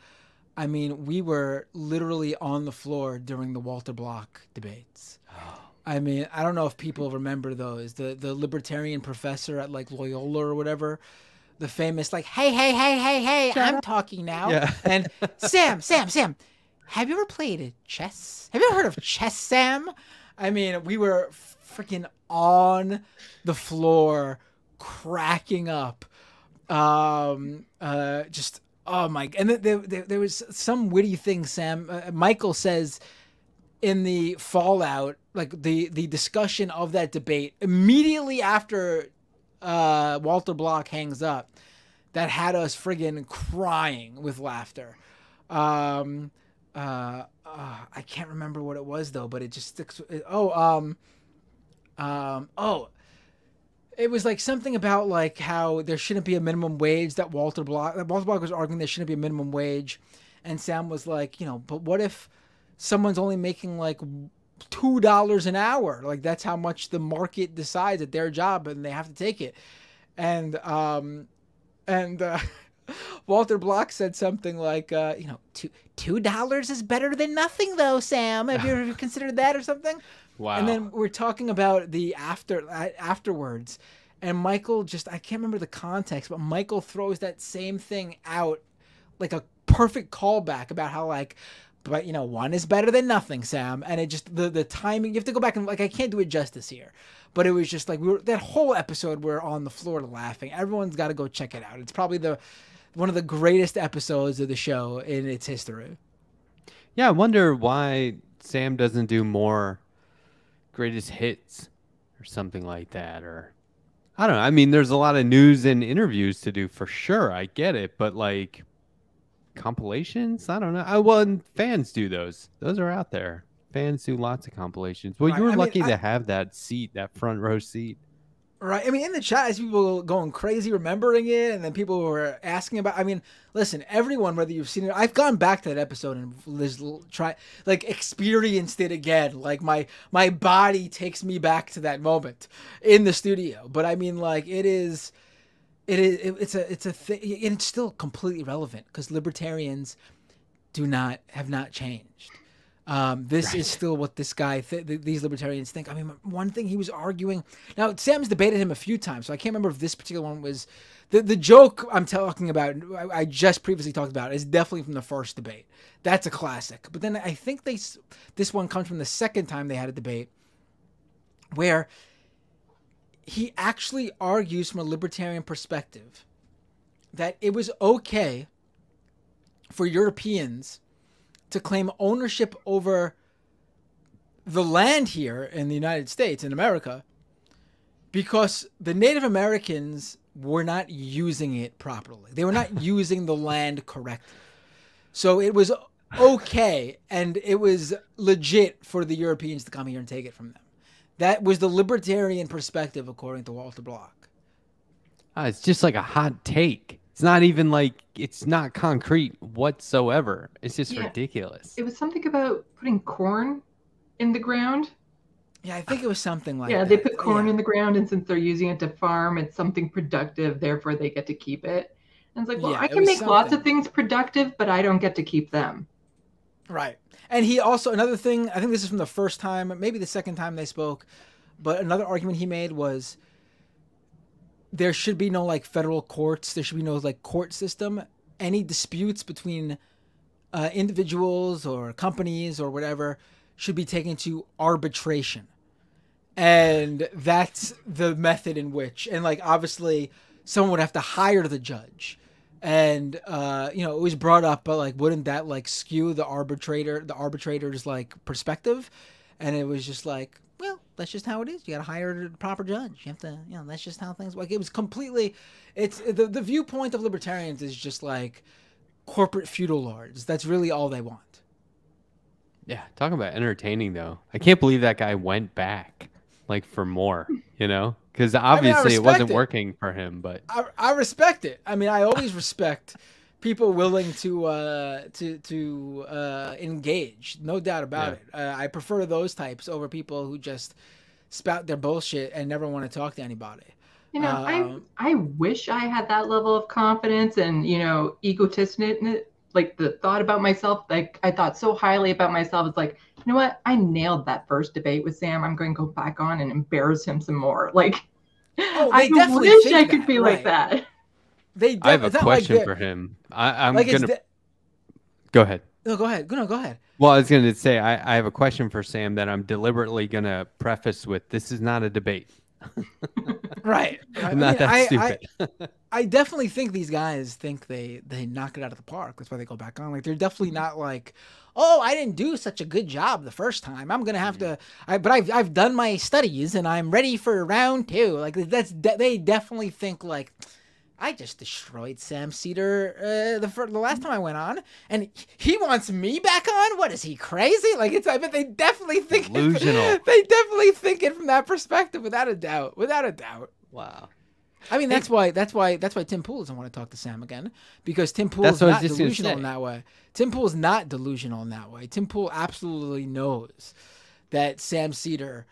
I mean, we were literally on the floor during the Walter Block debates. I mean, I don't know if people remember those. The libertarian professor at like Loyola or whatever, the famous like, hey, I'm talking now. Yeah. And Sam, have you ever played chess? Have you ever heard of chess, Sam? I mean, we were freaking on the floor, cracking up. Just, oh my, and there was some witty thing, Sam. Michael says in the fallout, like the discussion of that debate immediately after Walter Block hangs up, that had us friggin' crying with laughter. I can't remember what it was though, but it just sticks. It was like something about like how there shouldn't be a minimum wage. That Walter Block was arguing there shouldn't be a minimum wage, and Sam was like, you know, but what if someone's only making like $2 an hour? Like that's how much the market decides at their job, and they have to take it. And Walter Block said something like, you know, $2 is better than nothing, though, Sam. Have you ever considered that or something? Wow. And then we're talking about the afterwards, and Michael just, I can't remember the context, but Michael throws that same thing out like a perfect callback about how like, but you know, one is better than nothing, Sam. And it just, the timing, you have to go back and like, I can't do it justice here, but it was just like, that whole episode we're on the floor laughing. Everyone's got to go check it out. It's probably one of the greatest episodes of the show in its history. Yeah, I wonder why Sam doesn't do more greatest hits or something like that. Or I don't know. I mean, there's a lot of news and interviews to do for sure. I get it. But like compilations, I don't know. Well, fans do those. Those are out there. Fans do lots of compilations. Well, Right. you were I mean, lucky to have that seat, that front row seat. Right. I mean, in the chat, as people going crazy remembering it, and then people were asking about. I mean, listen, everyone, whether you've seen it, I've gone back to that episode and experienced it again. Like my body takes me back to that moment in the studio. But I mean, like it's a thing, and it's still completely relevant because libertarians have not changed. This is still what this guy, these libertarians think. I mean, one thing he was arguing. Now, Sam's debated him a few times, so I can't remember if this particular one was the joke I'm talking about. I just previously talked about is definitely from the first debate. That's a classic. But then I think this one comes from the second time they had a debate, where he actually argues from a libertarian perspective that it was okay for Europeans to claim ownership over the land here in the United States, in America, because the Native Americans were not using it properly. They were not using the land correctly. So it was okay, and it was legit for the Europeans to come here and take it from them. That was the libertarian perspective, according to Walter Block. It's just like a hot take. It's not even like, it's not concrete whatsoever. It's just ridiculous. It was something about putting corn in the ground. Yeah, I think it was something like Yeah, that. they put corn Yeah. in the ground, and since they're using it to farm, it's something productive, therefore they get to keep it. And it's like, well, Yeah, I it can was make lots of something. things productive, but I don't get to keep them. Right. And he also, another thing, I think this is from the first time, maybe the second time they spoke, but another argument he made was there should be no like federal courts. There should be no like court system. Any disputes between individuals or companies or whatever should be taken to arbitration. And that's the method in which, and like obviously someone would have to hire the judge. And it was brought up, but like wouldn't that like skew the arbitrator's like perspective? And it was just like, well, that's just how it is. You got to hire a proper judge. You have to, that's just how things work. It was completely, it's the viewpoint of libertarians is just like corporate feudal lords. That's really all they want. Yeah, talking about entertaining though. I can't believe that guy went back like for more, because obviously it wasn't working for him. But I respect it. I mean, I always respect people willing to engage. No doubt about it. I prefer those types over people who just spout their bullshit and never want to talk to anybody. I wish I had that level of confidence and egotistic, like the thought about myself. Like I thought so highly about myself. It's like, you know what? I nailed that first debate with Sam. I'm going to go back on and embarrass him some more. Like, I wish I could be like that. I have a question for him. I'm like gonna go ahead. No, go ahead. No, go ahead. Well, I was going to say I have a question for Sam that I'm deliberately going to preface with: this is not a debate. Right. I'm not that stupid. I definitely think these guys think they knock it out of the park. That's why they go back on. Like they're definitely not like, oh, I didn't do such a good job the first time. I'm gonna have to. But I've done my studies and I'm ready for round 2. Like they definitely think like, I just destroyed Sam Cedar the last time I went on, and he wants me back on. What is he, crazy? Like I bet they definitely think delusional. They definitely think it from that perspective, without a doubt. Wow. I mean, that's why Tim Pool doesn't want to talk to Sam again, because Tim Pool is not delusional in that way. Tim Pool is not delusional in that way. Tim Pool absolutely knows that Sam Cedar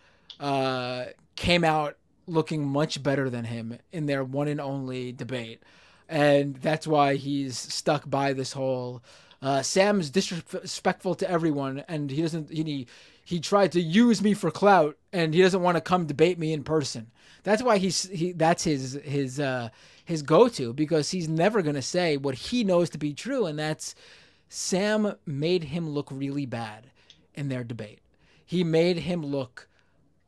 came out looking much better than him in their one and only debate, and that's why he's stuck by this whole Sam's disrespectful to everyone, and he doesn't. He tried to use me for clout, and he doesn't want to come debate me in person. That's why that's his go-to, because he's never gonna say what he knows to be true, and that's Sam made him look really bad in their debate. He made him look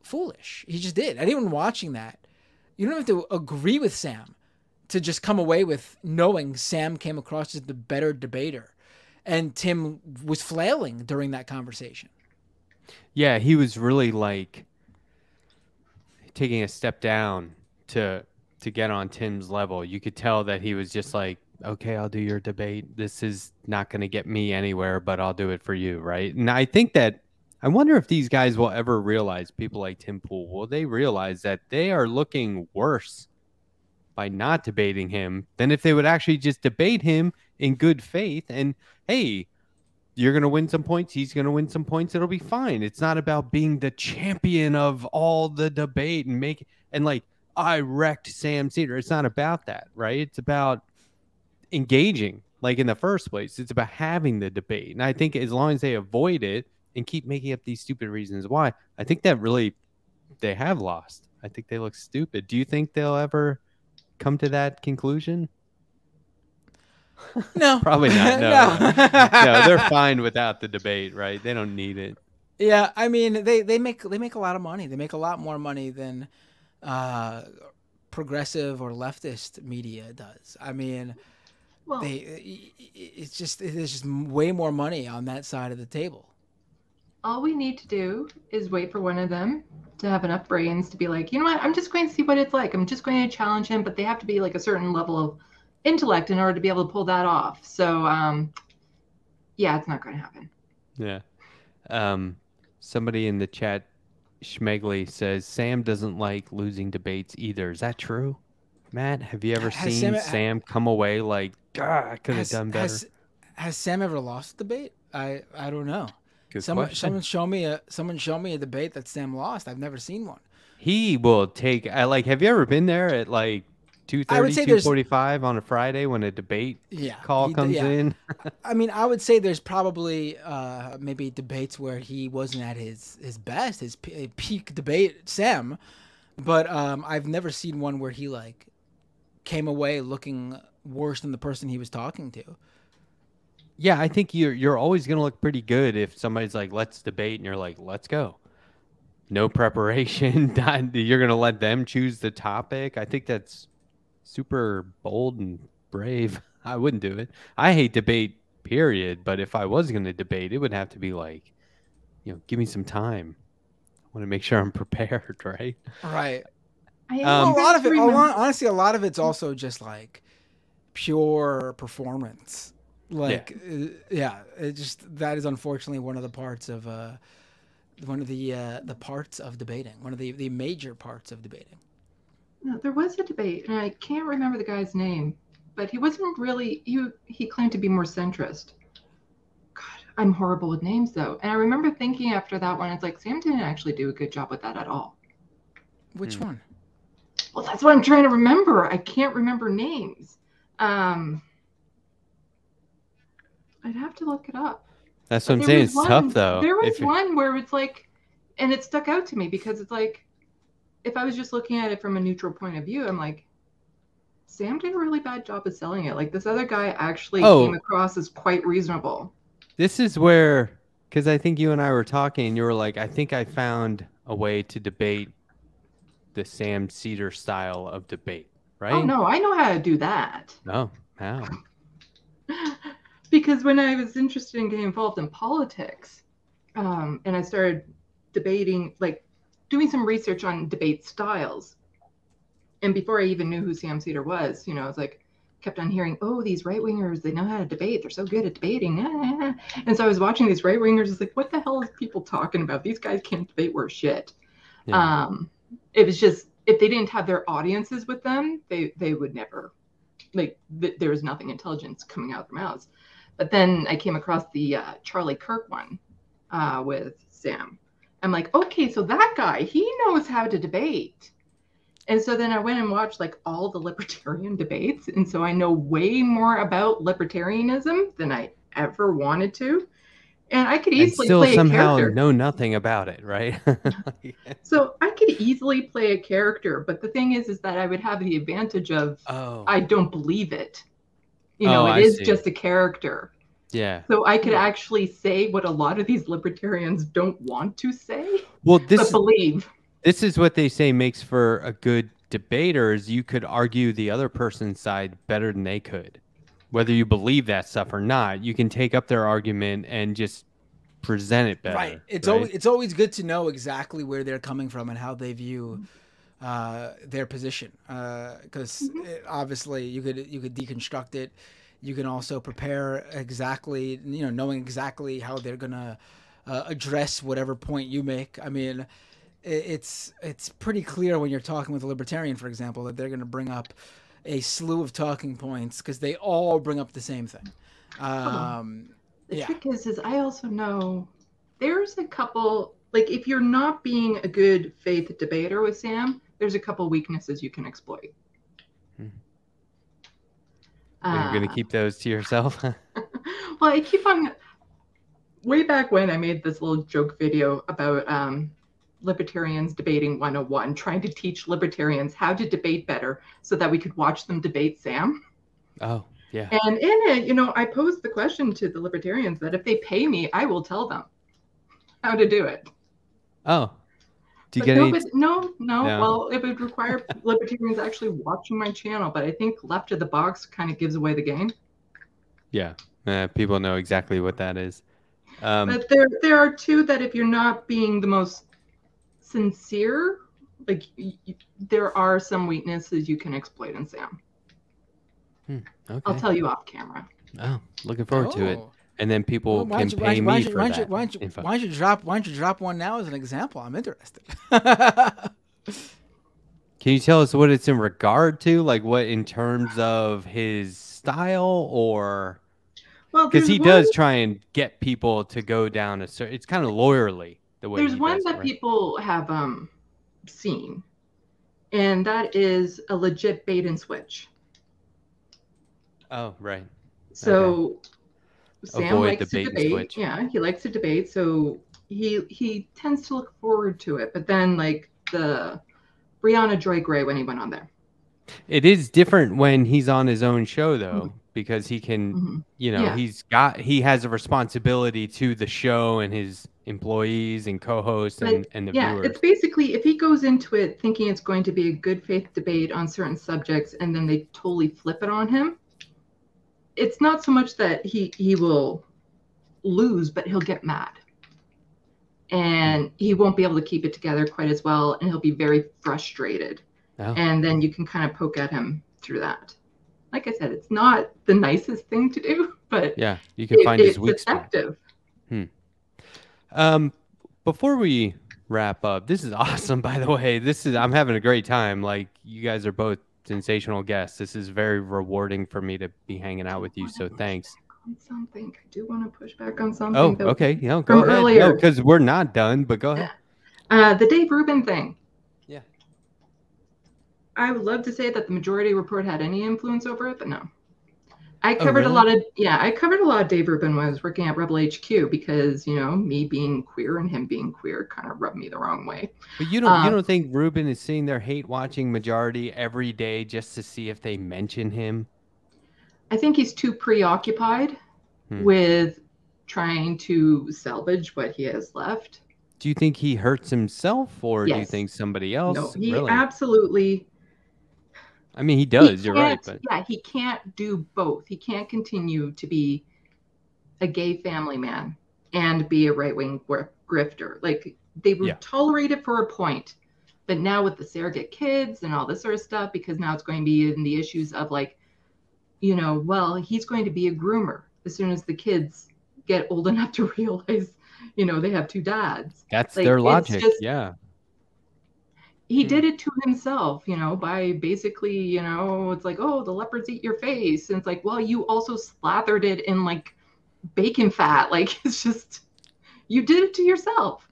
foolish. He just did. Anyone watching that, you don't have to agree with Sam to just come away with knowing Sam came across as the better debater, and Tim was flailing during that conversation. Yeah, he was really like taking a step down to get on Tim's level. You could tell that he was just like, okay, I'll do your debate. This is not going to get me anywhere, but I'll do it for you, right? And I think that I wonder if these guys will ever realize, people like Tim Pool, will they realize that they are looking worse by not debating him than if they would actually just debate him in good faith? And hey, you're going to win some points. He's going to win some points. It'll be fine. It's not about being the champion of all the debate and like, I wrecked Sam Cedar. It's not about that, right? It's about engaging, like in the first place. It's about having the debate. And I think as long as they avoid it and keep making up these stupid reasons why, I think that really they have lost. I think they look stupid. Do you think they'll ever come to that conclusion? No. Probably not. No, they're fine without the debate, right? They don't need it. Yeah, I mean, they make a lot of money. They make a lot more money than progressive or leftist media does. I mean, well, there's just way more money on that side of the table. All we need to do is wait for one of them to have enough brains to be like, you know what, I'm just going to see what it's like. I'm just going to challenge him, but they have to be like a certain level of intellect in order to be able to pull that off. So, yeah, it's not going to happen. Yeah. Somebody in the chat, Schmegley, says Sam doesn't like losing debates either. Is that true? Matt, have you ever seen Sam come away like, I could have done better? Has Sam ever lost a debate? I don't know. Good Someone, question. someone show me a debate that Sam lost. I've never seen one. He will take. I like. Have you ever been there at like I would 2:30, say two there's, forty-five on a Friday when a debate yeah, call comes yeah. in? I mean, I would say there's probably maybe debates where he wasn't at his best, his peak debate, Sam. But I've never seen one where he like came away looking worse than the person he was talking to. Yeah, I think you're always gonna look pretty good if somebody's like, "Let's debate," and you're like, "Let's go." No preparation. You're gonna let them choose the topic. I think that's super bold and brave. I wouldn't do it. I hate debate, period. But if I was gonna debate, it would have to be like, give me some time. I want to make sure I'm prepared, right? Right. I Well, asked a you lot guys of to it, remember. honestly, a lot of it's also just like pure performance. Yeah. Like, yeah, it just that is unfortunately one of the parts of the parts of debating, one of the major parts of debating. No, there was a debate, and I can't remember the guy's name, but he wasn't really. He claimed to be more centrist. God, I'm horrible with names though, and I remember thinking after that one, it's like Sam didn't actually do a good job with that at all. Which one? Well, that's what I'm trying to remember. I can't remember names. I'd have to look it up. That's what But I'm there saying. was It's tough one. though. There was If one where it's like, and it stuck out to me because it's like, if I was just looking at it from a neutral point of view, I'm like, Sam did a really bad job of selling it. Like this other guy actually came oh, across as quite reasonable. this is where, because I think you and I were talking, and you were like, I think I found a way to debate the Sam Cedar style of debate, Oh right? no, I know how to do that. No, how? Because when I was interested in getting involved in politics, and I started debating, like doing some research on debate styles, and before I even knew who Sam Cedar was, I was like, kept on hearing, oh, these right wingers, they know how to debate. They're so good at debating. And so I was watching these right wingers. It's like, what the hell is people talking about? These guys can't debate worth shit. Yeah. It was just, if they didn't have their audiences with them, they would never, like, there was nothing intelligent coming out of their mouths. But then I came across the Charlie Kirk one with Sam. I'm like, okay, so that guy, he knows how to debate. And so then I went and watched like all the libertarian debates. And so I know way more about libertarianism than I ever wanted to. And I could And easily still play a somehow character. know nothing about it, right? So I could easily play a character. But the thing is that I would have the advantage of Oh. I don't believe it. Oh, It I is see. just a character. Yeah. So I could actually say what a lot of these libertarians don't want to say, Well, but believe. this is what they say makes for a good debater is you could argue the other person's side better than they could. Whether you believe that stuff or not, you can take up their argument and just present it better. Right. Right. It's always good to know exactly where they're coming from and how they view their position. Because obviously you could deconstruct it. You can also prepare exactly, knowing exactly how they're gonna address whatever point you make. I mean, it's pretty clear when you're talking with a libertarian, for example, that they're gonna bring up a slew of talking points because they all bring up the same thing. The trick is I also know there's a couple, like if you're not being a good faith debater with Sam, there's a couple weaknesses you can exploit. You're going to keep those to yourself? Well, I keep on, way back when I made this little joke video about Libertarians Debating 101, trying to teach libertarians how to debate better so that we could watch them debate Sam. Oh, yeah. And in it, I posed the question to the libertarians that if they pay me, I will tell them how to do it. Oh, do you But get any? no. No. Well, it would require libertarians actually watching my channel, but I think left of the box kind of gives away the game. Yeah, people know exactly what that is. But there are two that if you're not being the most sincere, like there are some weaknesses you can exploit in Sam. Okay. I'll tell you off camera. Oh, looking forward to it. And then people can why pay me for that. Why don't you drop one now as an example? I'm interested. Can you tell us what it's in regard to? Like what in terms of his style or Well, Because he does try and get people to go down a certain. It's kind of lawyerly the way there's he one does it, that right? people have seen, and that is a legit bait and switch. Oh, right. So Sam Avoid the likes to bait and debate. switch. Yeah, he likes to debate. So he tends to look forward to it. But then like the Brianna Joy Gray when he went on there. It is different when he's on his own show, though, because he can, you know, Yeah. he has a responsibility to the show and his employees and co-hosts But and the yeah, viewers. it's basically if he goes into it thinking it's going to be a good faith debate on certain subjects and then they totally flip it on him, it's not so much that he will lose, but he'll get mad. And he won't be able to keep it together quite as well, and he'll be very frustrated. Oh. And then you can kind of poke at him through that. Like I said, it's not the nicest thing to do, but yeah, you can find his weak spot. Effective. Before we wrap up, this is awesome, by the way. I'm having a great time. Like, you guys are both sensational guests. This is very rewarding for me to be hanging out with you, so thanks. Something. I do want to push back on something. Oh, okay. Go ahead. Earlier. No, because we're not done, but go ahead. The Dave Rubin thing. Yeah. I would love to say that the Majority Report had any influence over it, but no. I covered a lot of Dave Rubin when I was working at Rebel HQ because, you know, me being queer and him being queer kind of rubbed me the wrong way. But you don't think Rubin is sitting there hate watching Majority every day just to see if they mention him? I think he's too preoccupied with trying to salvage what he has left. Do you think he hurts himself, or do you think somebody else? No, he really? Absolutely. I mean, he does. You're right. But yeah, he can't do both. He can't continue to be a gay family man and be a right-wing grifter. Like, they would tolerate it for a point, but now with the surrogate kids and all this sort of stuff, because now it's going to be in the issues of like, you know, well, he's going to be a groomer as soon as the kids get old enough to realize, you know, they have two dads. That's like, their logic. He did it to himself, you know, by basically, you know, it's like, oh, the leopards eat your face. And it's like, well, you also slathered it in like bacon fat. Like, it's just, you did it to yourself.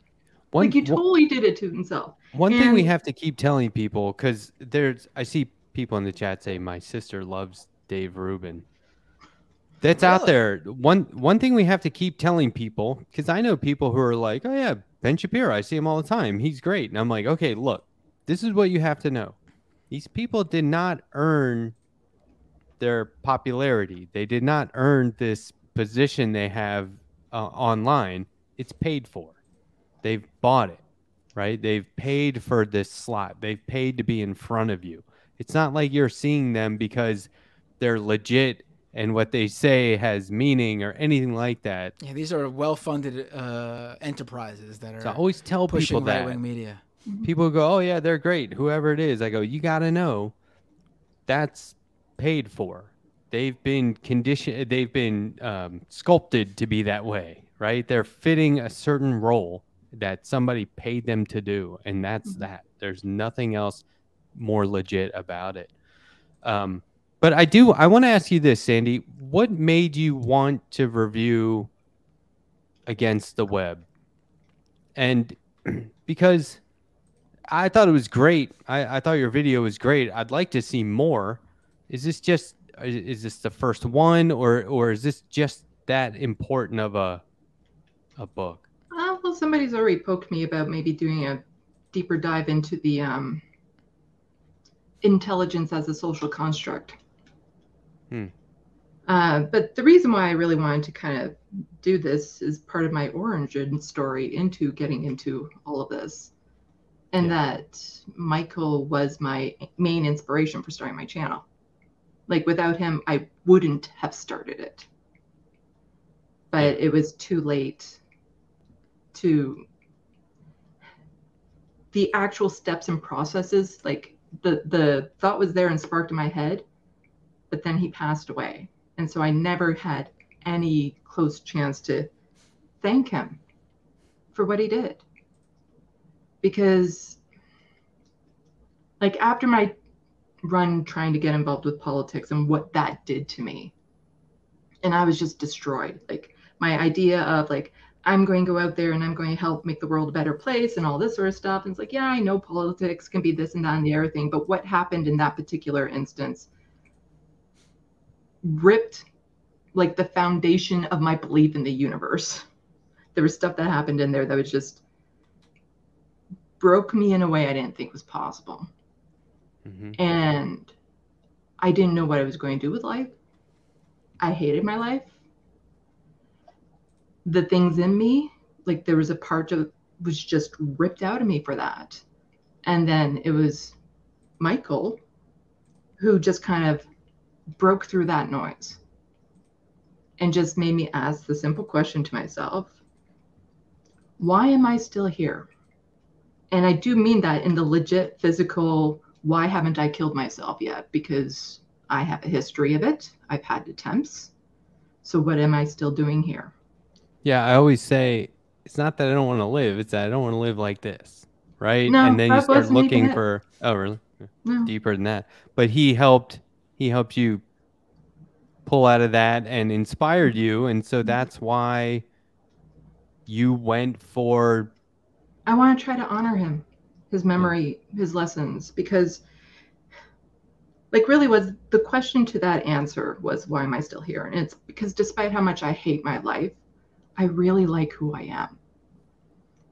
You totally did it to himself. One thing we have to keep telling people, because I see people in the chat say, my sister loves Dave Rubin. That's out there. One thing we have to keep telling people, because I know people who are like, oh yeah, Ben Shapiro, I see him all the time. He's great. And I'm like, okay, look, this is what you have to know. These people did not earn their popularity. They did not earn this position they have online. It's paid for. They've bought it, right? They've paid for this slot. They've paid to be in front of you. It's not like you're seeing them because they're legit and what they say has meaning or anything like that. Yeah, these are well-funded enterprises that are so I always tell people that. Right-wing media. People go, oh, yeah, they're great, whoever it is. I go, you got to know that's paid for. They've been conditioned. They've been sculpted to be that way, right? They're fitting a certain role that somebody paid them to do, and that's that. There's nothing else more legit about it. But I want to ask you this, Sandy. What made you want to review Against the Web? And because I thought it was great. I thought your video was great. I'd like to see more. Is this the first one, or is this just that important of a book? Well, somebody's already poked me about maybe doing a deeper dive into the intelligence as a social construct. But the reason why I really wanted to kind of do this is part of my origin story into getting into all of this. And that Michael was my main inspiration for starting my channel. Like, without him, I wouldn't have started it. But it was too late to the actual steps and processes. Like, the thought was there and sparked in my head, but then he passed away. And so I never had any close chance to thank him for what he did. Because, like, after my run trying to get involved with politics and what that did to me, And I was just destroyed. Like my idea of like, I'm going to go out there and I'm going to help make the world a better place and all this sort of stuff. And it's like, yeah, I know politics can be this and that and the other thing, but what happened in that particular instance ripped like the foundation of my belief in the universe. There was stuff that happened in there that was just broke me in a way I didn't think was possible. And I didn't know what I was going to do with life. I hated my life. The things in me, like there was a part of was just ripped out of me for that. And then it was Michael who just kind of broke through that noise and just made me ask the simple question to myself, why am I still here? And I do mean that in the legit physical, why haven't I killed myself yet? Because I have a history of it. I've had attempts. So what am I still doing here? Yeah, I always say it's not that I don't want to live, it's that I don't want to live like this, right? No, and then you that start wasn't even looking it. for, oh, really? No. Deeper than that. But he helped you pull out of that and inspired you, and so that's why you went for. I want to try to honor him, his memory, his lessons, because like really was the question to that answer was, why am I still here? And it's because despite how much I hate my life, I really like who I am.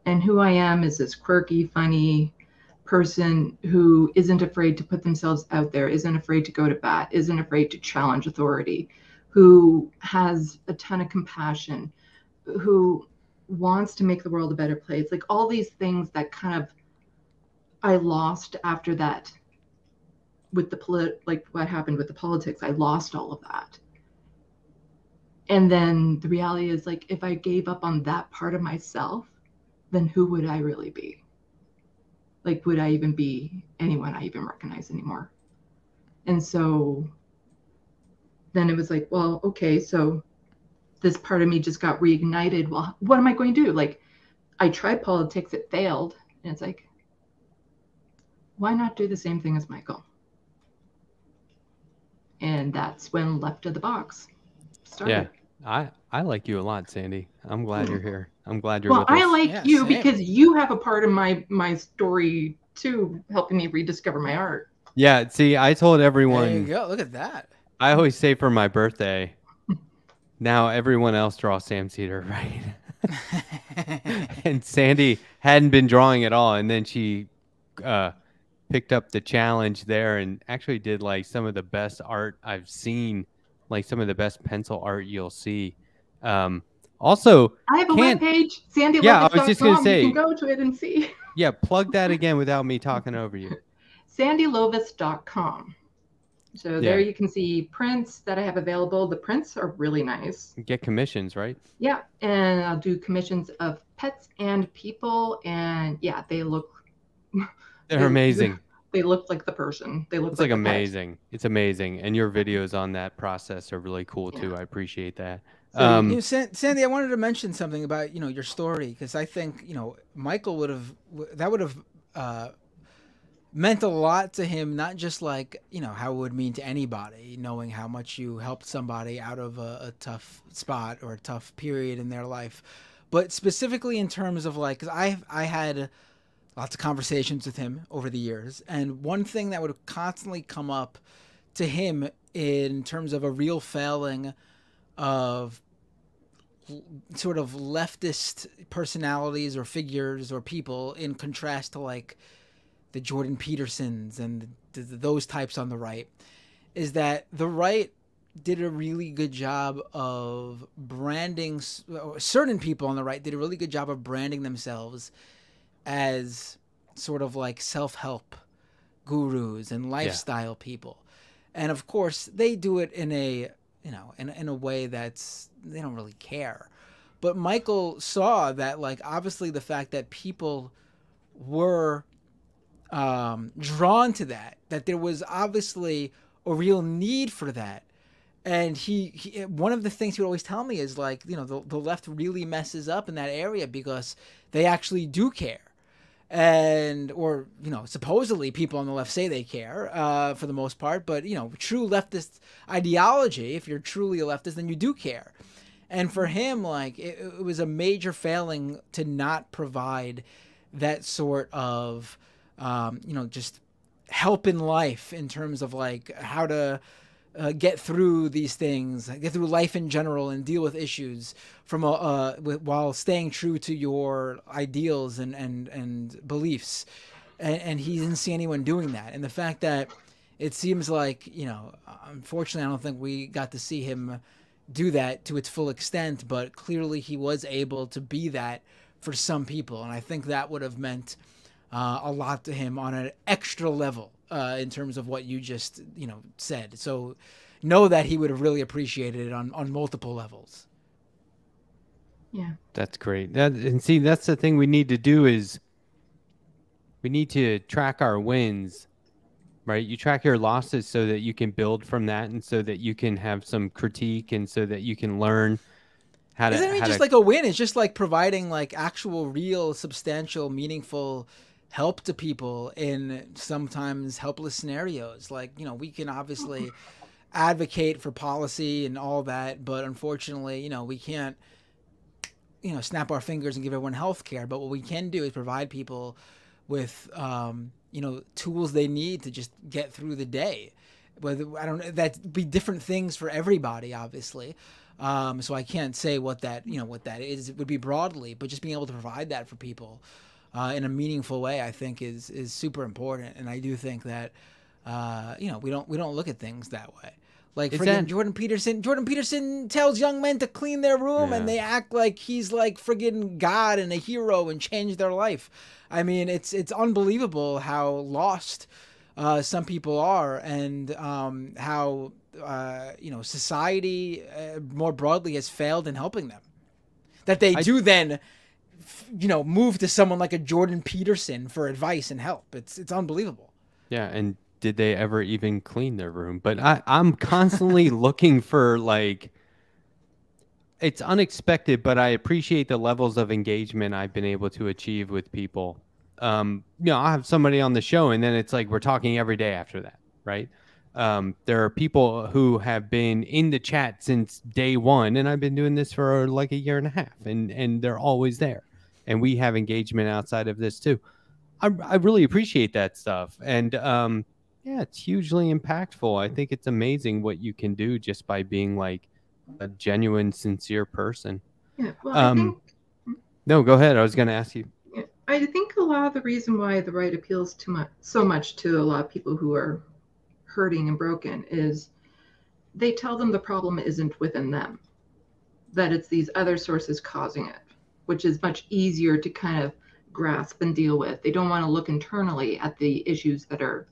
And who I am is this quirky, funny person who isn't afraid to put themselves out there, isn't afraid to go to bat, isn't afraid to challenge authority, who has a ton of compassion, who wants to make the world a better place. Like all these things that kind of I lost after that with the like what happened with the politics. I lost all of that. And then the reality is like, if I gave up on that part of myself, then who would I really be? Like, would I even be anyone I even recognize anymore? And so then it was like, well, okay, so this part of me just got reignited. Well, what am I going to do? Like, I tried politics, it failed. And it's like, why not do the same thing as Michael? And that's when Left of the Box started. Yeah, I like you a lot, Sandy. I'm glad you're here. I'm glad you're with us. Well, I like you same. because you have a part of my story too, helping me rediscover my art. Yeah, see, I told everyone. There you go. Look at that. I always say for my birthday, now everyone else draws Sam Cedar, right? And Sandy hadn't been drawing at all, and then she picked up the challenge there and actually did like some of the best art I've seen, like some of the best pencil art you'll see. Also, I have a webpage, sandylovitz.com. Yeah, I was just gonna say, you can go to it and see. Yeah, plug that again without me talking over you. sandylovitz.com. So there you can see prints that I have available. The prints are really nice. Get commissions, right? Yeah, and I'll do commissions of pets and people, and yeah, they look. They're amazing. They look like the person. They look It's like the amazing. Pet. It's amazing, and your videos on that process are really cool too. I appreciate that. So, Sandy, I wanted to mention something about your story, because I think Michael would have meant a lot to him, not just like how it would mean to anybody, knowing how much you helped somebody out of a tough spot or a tough period in their life, but specifically in terms of like, because I had lots of conversations with him over the years, and one thing that would constantly come up to him in terms of a real failing of sort of leftist personalities or figures or people, in contrast to like the Jordan Petersons and those types on the right, is that the right did a really good job of branding, certain people on the right did a really good job of branding themselves as sort of like self-help gurus and lifestyle people. And of course they do it in a in a way that's, they don't really care. But Michael saw that, like, obviously the fact that people were drawn to that there was obviously a real need for that. And he one of the things he would always tell me is like, the left really messes up in that area because they actually do care. or supposedly people on the left say they care for the most part, but true leftist ideology, if you're truly a leftist, then you do care. And for him, like, it was a major failing to not provide that sort of just help in life in terms of like how to get through these things, get through life in general, and deal with issues from while staying true to your ideals and beliefs. And he didn't see anyone doing that. And the fact that it seems like, unfortunately, I don't think we got to see him do that to its full extent, but clearly he was able to be that for some people. And I think that would have meant a lot to him on an extra level in terms of what you just, said. So know that he would have really appreciated it on multiple levels. Yeah. That's great. And see, that's the thing we need to do is we need to track our wins, right? You track your losses so that you can build from that, and so that you can have some critique, and so that you can learn how to... Isn't it just like a win? It's just like providing like actual, real, substantial, meaningful help to people in sometimes helpless scenarios. Like, we can obviously advocate for policy and all that, but unfortunately, we can't, snap our fingers and give everyone health care. But what we can do is provide people with, tools they need to just get through the day. Whether, that'd be different things for everybody, obviously. So I can't say what that is. It would be broadly, but just being able to provide that for people in a meaningful way, I think is super important. And I do think that, we don't look at things that way. Like friggin' Jordan Peterson tells young men to clean their room, and they act like he's like friggin' God and a hero and changed their life. I mean, it's unbelievable how lost some people are, and how society more broadly has failed in helping them. That they do then move to someone like a Jordan Peterson for advice and help. It's unbelievable. Yeah, and did they ever even clean their room? But I'm constantly looking for, like, it's unexpected, but I appreciate the levels of engagement I've been able to achieve with people. I'll have somebody on the show, and then it's like we're talking every day after that, right? There are people who have been in the chat since day one, and I've been doing this for like a year and a half, and they're always there. And we have engagement outside of this too. I really appreciate that stuff. And it's hugely impactful. I think it's amazing what you can do just by being like a genuine, sincere person. Yeah, well, I think... No, go ahead. I was going to ask you. I think a lot of the reason why the right appeals so much to a lot of people who are hurting and broken is they tell them the problem isn't within them, that it's these other sources causing it, which is much easier to kind of grasp and deal with. They don't want to look internally at the issues that are,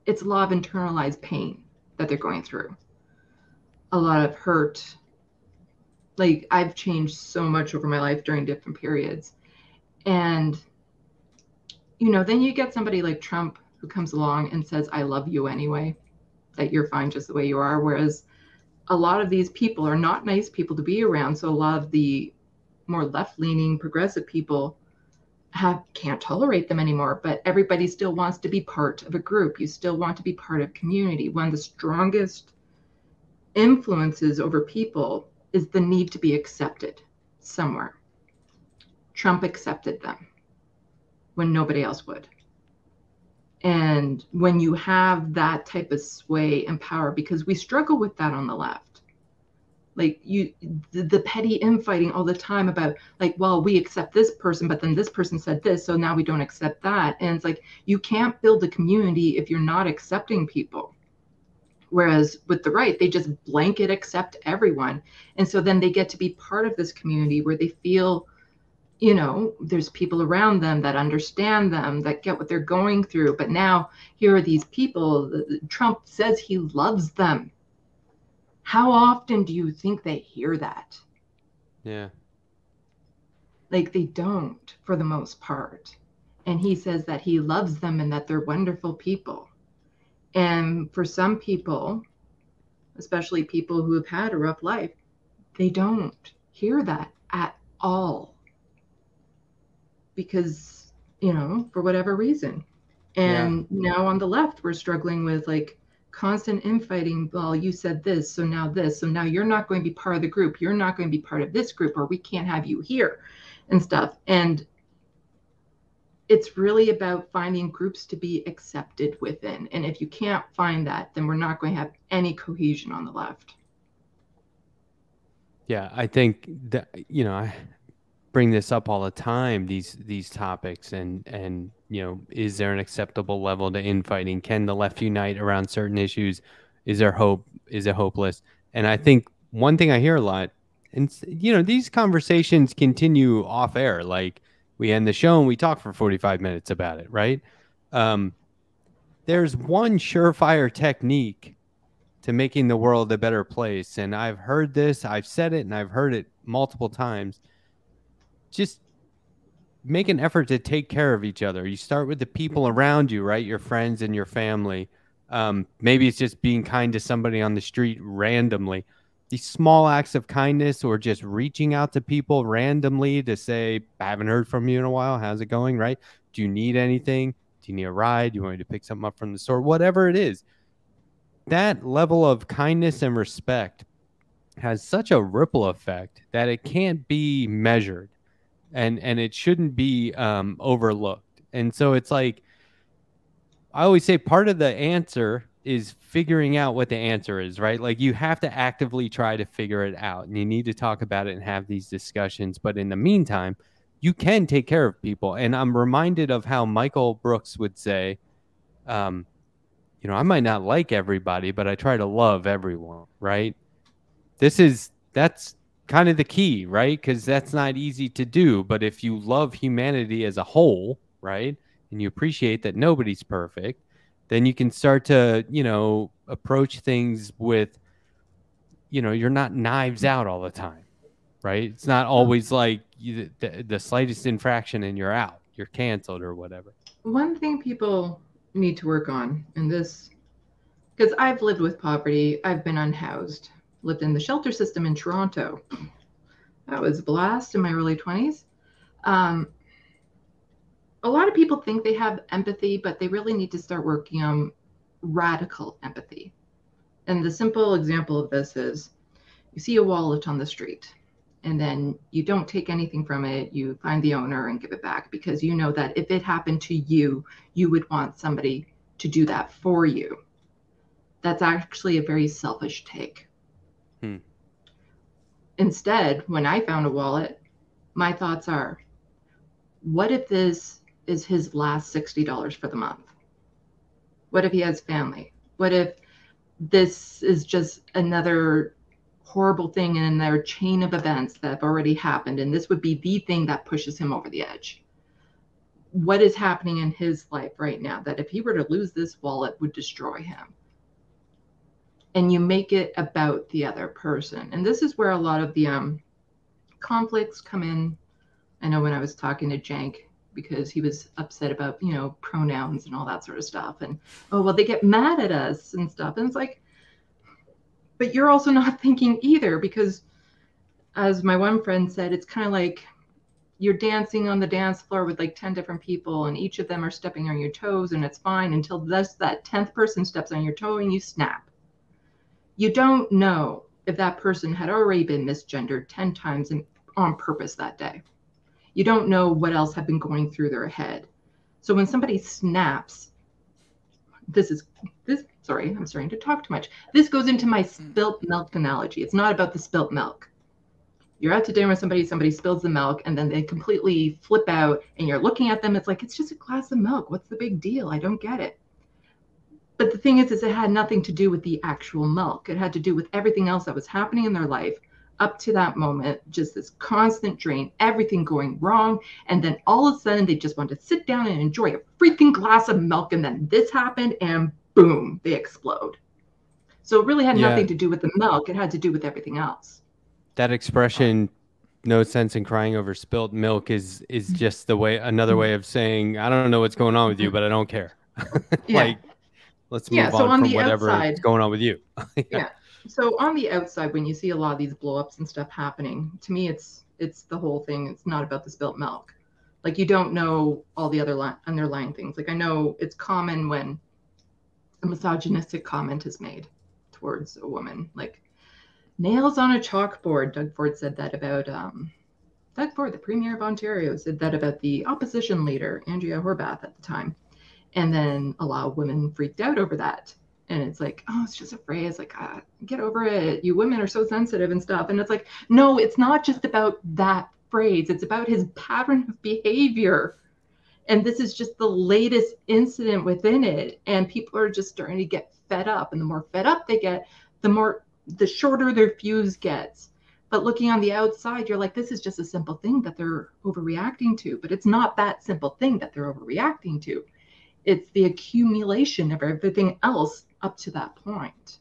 it's a lot of internalized pain that they're going through. A lot of hurt. Like, I've changed so much over my life during different periods. And, then you get somebody like Trump who comes along and says, I love you anyway, that you're fine just the way you are. Whereas a lot of these people are not nice people to be around. So a lot of the more left-leaning progressive people can't tolerate them anymore, but everybody still wants to be part of a group. You still want to be part of community. One of the strongest influences over people is the need to be accepted somewhere. Trump accepted them when nobody else would. And when you have that type of sway and power, because we struggle with that on the left, like the petty infighting all the time about like, well, we accept this person, but then this person said this, so now we don't accept that. And it's like, you can't build a community if you're not accepting people. Whereas with the right, they just blanket accept everyone. And so then they get to be part of this community where they feel, there's people around them that understand them, that get what they're going through. But now here are these people, Trump says he loves them. How often do you think they hear that? Yeah. Like, they don't, for the most part. And he says that he loves them and that they're wonderful people. And for some people, especially people who have had a rough life, they don't hear that at all. because, for whatever reason. And now on the left, we're struggling with like constant infighting. Well, you said this, so now this. So now you're not going to be part of the group. You're not going to be part of this group, or we can't have you here and stuff. And it's really about finding groups to be accepted within. And if you can't find that, then we're not going to have any cohesion on the left. Yeah, I think that, I bring this up all the time, these topics, and is there an acceptable level to infighting? Can the left unite around certain issues? Is there hope? Is it hopeless? And I think one thing I hear a lot, and these conversations continue off air. Like, we end the show and we talk for 45 minutes about it, right? There's one surefire technique to making the world a better place, and I've heard this, I've said it, and I've heard it multiple times. Just make an effort to take care of each other. You start with the people around you, right? Your friends and your family. Maybe it's just being kind to somebody on the street randomly. These small acts of kindness, or just reaching out to people randomly to say, I haven't heard from you in a while. How's it going, right? Do you need anything? Do you need a ride? Do you want me to pick something up from the store? Whatever it is. That level of kindness and respect has such a ripple effect that it can't be measured. And it shouldn't be overlooked. And so it's like, I always say part of the answer is figuring out what the answer is, right? Like, you have to actively try to figure it out, and you need to talk about it and have these discussions. But in the meantime, you can take care of people. And I'm reminded of how Michael Brooks would say, I might not like everybody, but I try to love everyone, right? That's kind of the key, right? Because that's not easy to do. But if you love humanity as a whole, right, and you appreciate that nobody's perfect, then you can start to, approach things with, you're not knives out all the time, right? It's not always like the slightest infraction and you're out, you're canceled or whatever. One thing people need to work on, and this, because I've lived with poverty, I've been unhoused, lived in the shelter system in Toronto. That was a blast in my early 20s. A lot of people think they have empathy, but they really need to start working on radical empathy. And the simple example of this is, you see a wallet on the street, and then you don't take anything from it. You find the owner and give it back, because you know that if it happened to you, you would want somebody to do that for you. That's actually a very selfish take. Instead, when I found a wallet, my thoughts are, what if this is his last $60 for the month? What if he has family? What if this is just another horrible thing in their chain of events that have already happened, and this would be the thing that pushes him over the edge? What is happening in his life right now that if he were to lose this wallet would destroy him? And you make it about the other person. And this is where a lot of the conflicts come in. I know when I was talking to Jank, because he was upset about, pronouns and all that sort of stuff. And, they get mad at us and stuff. And it's like, but you're also not thinking either, because as my one friend said, it's kind of like you're dancing on the dance floor with like 10 different people, and each of them are stepping on your toes, and it's fine until that 10th person steps on your toe and you snap. You don't know if that person had already been misgendered 10 times on purpose that day. You don't know what else had been going through their head. So when somebody snaps, sorry, I'm starting to talk too much. This goes into my spilt milk analogy. It's not about the spilt milk. You're out to dinner with somebody spills the milk, and then they completely flip out, and you're looking at them. It's like, it's just a glass of milk. What's the big deal? I don't get it. But the thing is it had nothing to do with the actual milk. It had to do with everything else that was happening in their life up to that moment, just this constant drain, everything going wrong. And then all of a sudden, they just want to sit down and enjoy a freaking glass of milk. And then this happened, and boom, they explode. So it really had nothing to do with the milk. It had to do with everything else. That expression, no sense in crying over spilt milk, is just another way of saying, I don't know what's going on with you, but I don't care. Like, let's move on from whatever is going on with you. Yeah. So on the outside, when you see a lot of these blow-ups and stuff happening, to me, it's the whole thing. It's not about the spilt milk. Like, you don't know all the other underlying things. Like, I know it's common when a misogynistic comment is made towards a woman, like nails on a chalkboard. Doug Ford said that about Doug Ford, the Premier of Ontario, said that about the opposition leader, Andrea Horwath, at the time. And then a lot of women freaked out over that. And it's like, oh, it's just a phrase. Like, get over it. You women are so sensitive and stuff. And it's like, no, it's not just about that phrase. It's about his pattern of behavior. And this is just the latest incident within it. And people are just starting to get fed up. And the more fed up they get, the shorter their fuse gets. But looking on the outside, you're like, this is just a simple thing that they're overreacting to. But it's not that simple thing that they're overreacting to. It's the accumulation of everything else up to that point.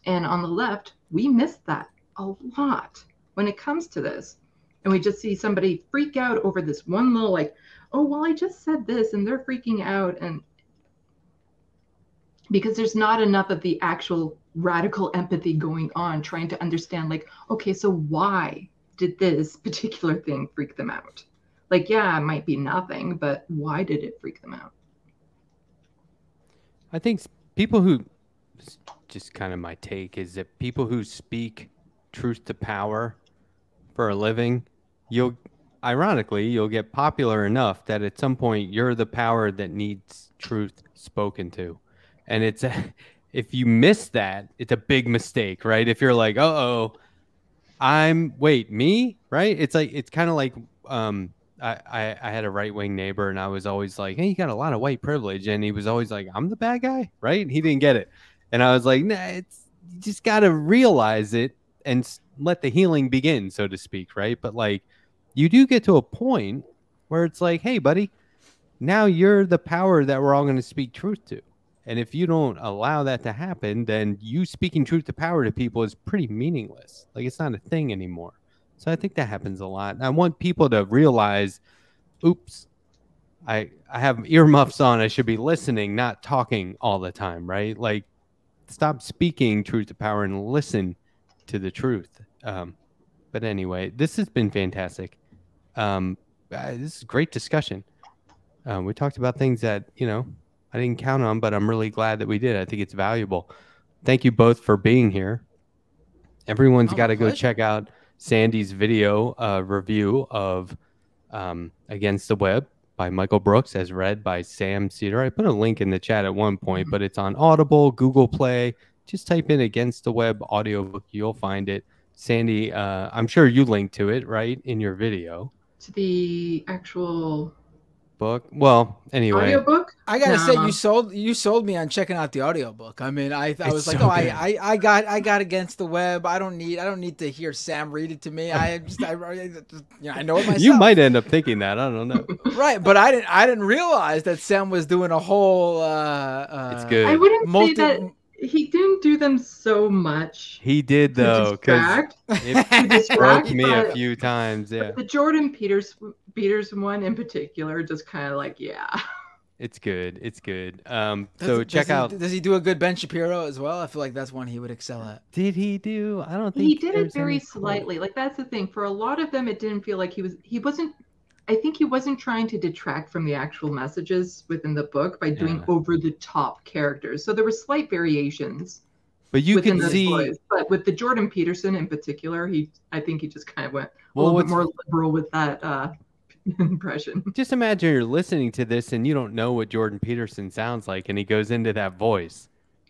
And on the left, we miss that a lot when it comes to this. And we just see somebody freak out over this one little, like, oh, well, I just said this, and they're freaking out. And because there's not enough of the actual radical empathy going on, trying to understand, like, okay, so why did this particular thing freak them out? Like, yeah, it might be nothing, but why did it freak them out? I think people who, just kind of my take, is that people who speak truth to power for a living, ironically, you'll get popular enough that at some point you're the power that needs truth spoken to. And if you miss that, it's a big mistake, right? If you're like, me, right? It's like, it's kind of like, I had a right-wing neighbor, and I was always like, hey, you got a lot of white privilege. And he was always like, I'm the bad guy, right? He didn't get it. And I was like, nah, you just got to realize it and let the healing begin, so to speak, right? But like, you do get to a point where it's like, hey, buddy, now you're the power that we're all going to speak truth to. And if you don't allow that to happen, then you speaking truth to power to people is pretty meaningless. Like, it's not a thing anymore. So I think that happens a lot. And I want people to realize, oops, I have earmuffs on. I should be listening, not talking all the time, right? Like, stop speaking truth to power and listen to the truth. But anyway, this has been fantastic. This is a great discussion. We talked about things that, I didn't count on, but I'm really glad that we did. I think it's valuable. Thank you both for being here. Everyone's got to go check out Sandy's video review of Against the Web by Michael Brooks, as read by Sam Cedar. I put a link in the chat at one point, but it's on Audible, Google Play. Just type in Against the Web audiobook. You'll find it. Sandy, I'm sure you linked to it, right, in your video. To the actual book. Well, anyway, audiobook. I gotta say, you sold me on checking out the audiobook. I mean, I was like, so I got Against the Web. I don't need to hear Sam read it to me. I know it myself. You might end up thinking that. I don't know. Right, but I didn't realize that Sam was doing a whole. It's good. I wouldn't say that. He didn't do them so much. He did, though, because it broke me a few times. Yeah, the Jordan Peterson one in particular, just kind of like, yeah. It's good. It's good. So check out. Does he do a good Ben Shapiro as well? I feel like that's one he would excel at. Did he do? I don't think he did it very slightly. Like, that's the thing. For a lot of them, it didn't feel like he wasn't. I think he wasn't trying to detract from the actual messages within the book by doing over the top characters. So there were slight variations. But you can see. Boys. But with the Jordan Peterson in particular, I think he just kind of went a little bit more liberal with that impression. Just imagine you're listening to this and you don't know what Jordan Peterson sounds like, and he goes into that voice.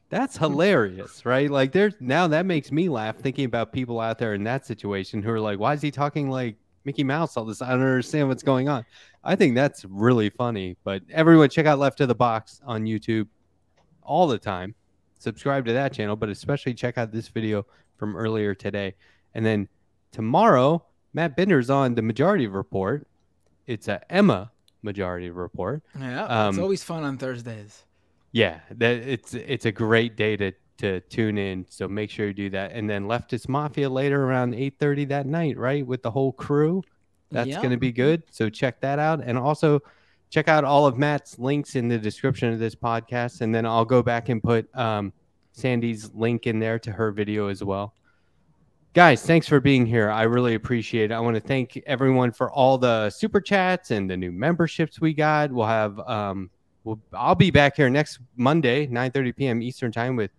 That's hilarious, right? Like, now that makes me laugh thinking about people out there in that situation who are like, why is he talking like Mickey Mouse all this? I don't understand what's going on. I think that's really funny. But everyone, check out Left of the Box on YouTube all the time. Subscribe to that channel, but especially check out this video from earlier today. And then tomorrow, Matt Binder's on the Majority Report. It's a Emma Majority Report. Yeah, it's always fun on Thursdays. Yeah, it's a great day to tune in. So make sure you do that. And then Leftist Mafia later around 8:30 that night, right? With the whole crew. That's going to be good. So check that out. And also check out all of Matt's links in the description of this podcast. And then I'll go back and put Sandy's link in there to her video as well. Guys, thanks for being here. I really appreciate it. I want to thank everyone for all the super chats and the new memberships we got. We'll have I'll be back here next Monday, 9:30 p.m. Eastern time with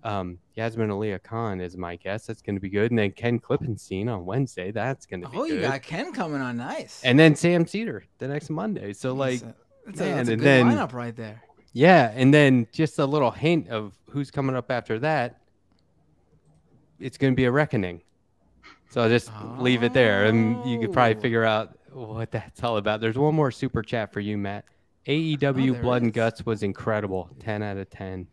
Yasmin Aaliyah Khan as my guest. That's going to be good. And then Ken Klippenstein on Wednesday. That's going to be good. Oh, you got Ken coming on. Nice. And then Sam Cedar the next Monday. So like, that's a good lineup right there. Yeah. And then just a little hint of who's coming up after that. It's going to be a reckoning. So I'll just leave it there. And you could probably figure out what that's all about. There's one more super chat for you, Matt. AEW Blood and Guts was incredible. 10 out of 10.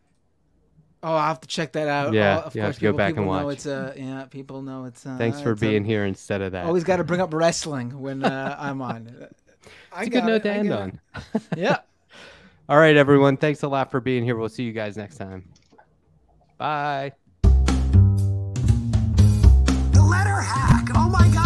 Oh, I'll have to check that out. Yeah, of you course, have to go back and watch. Know it's people know it's. Thanks for being here instead of that. Always got to bring up wrestling when I'm on. It's a good note to end on. Yeah. All right, everyone. Thanks a lot for being here. We'll see you guys next time. Bye. The Letterhack. Oh my God.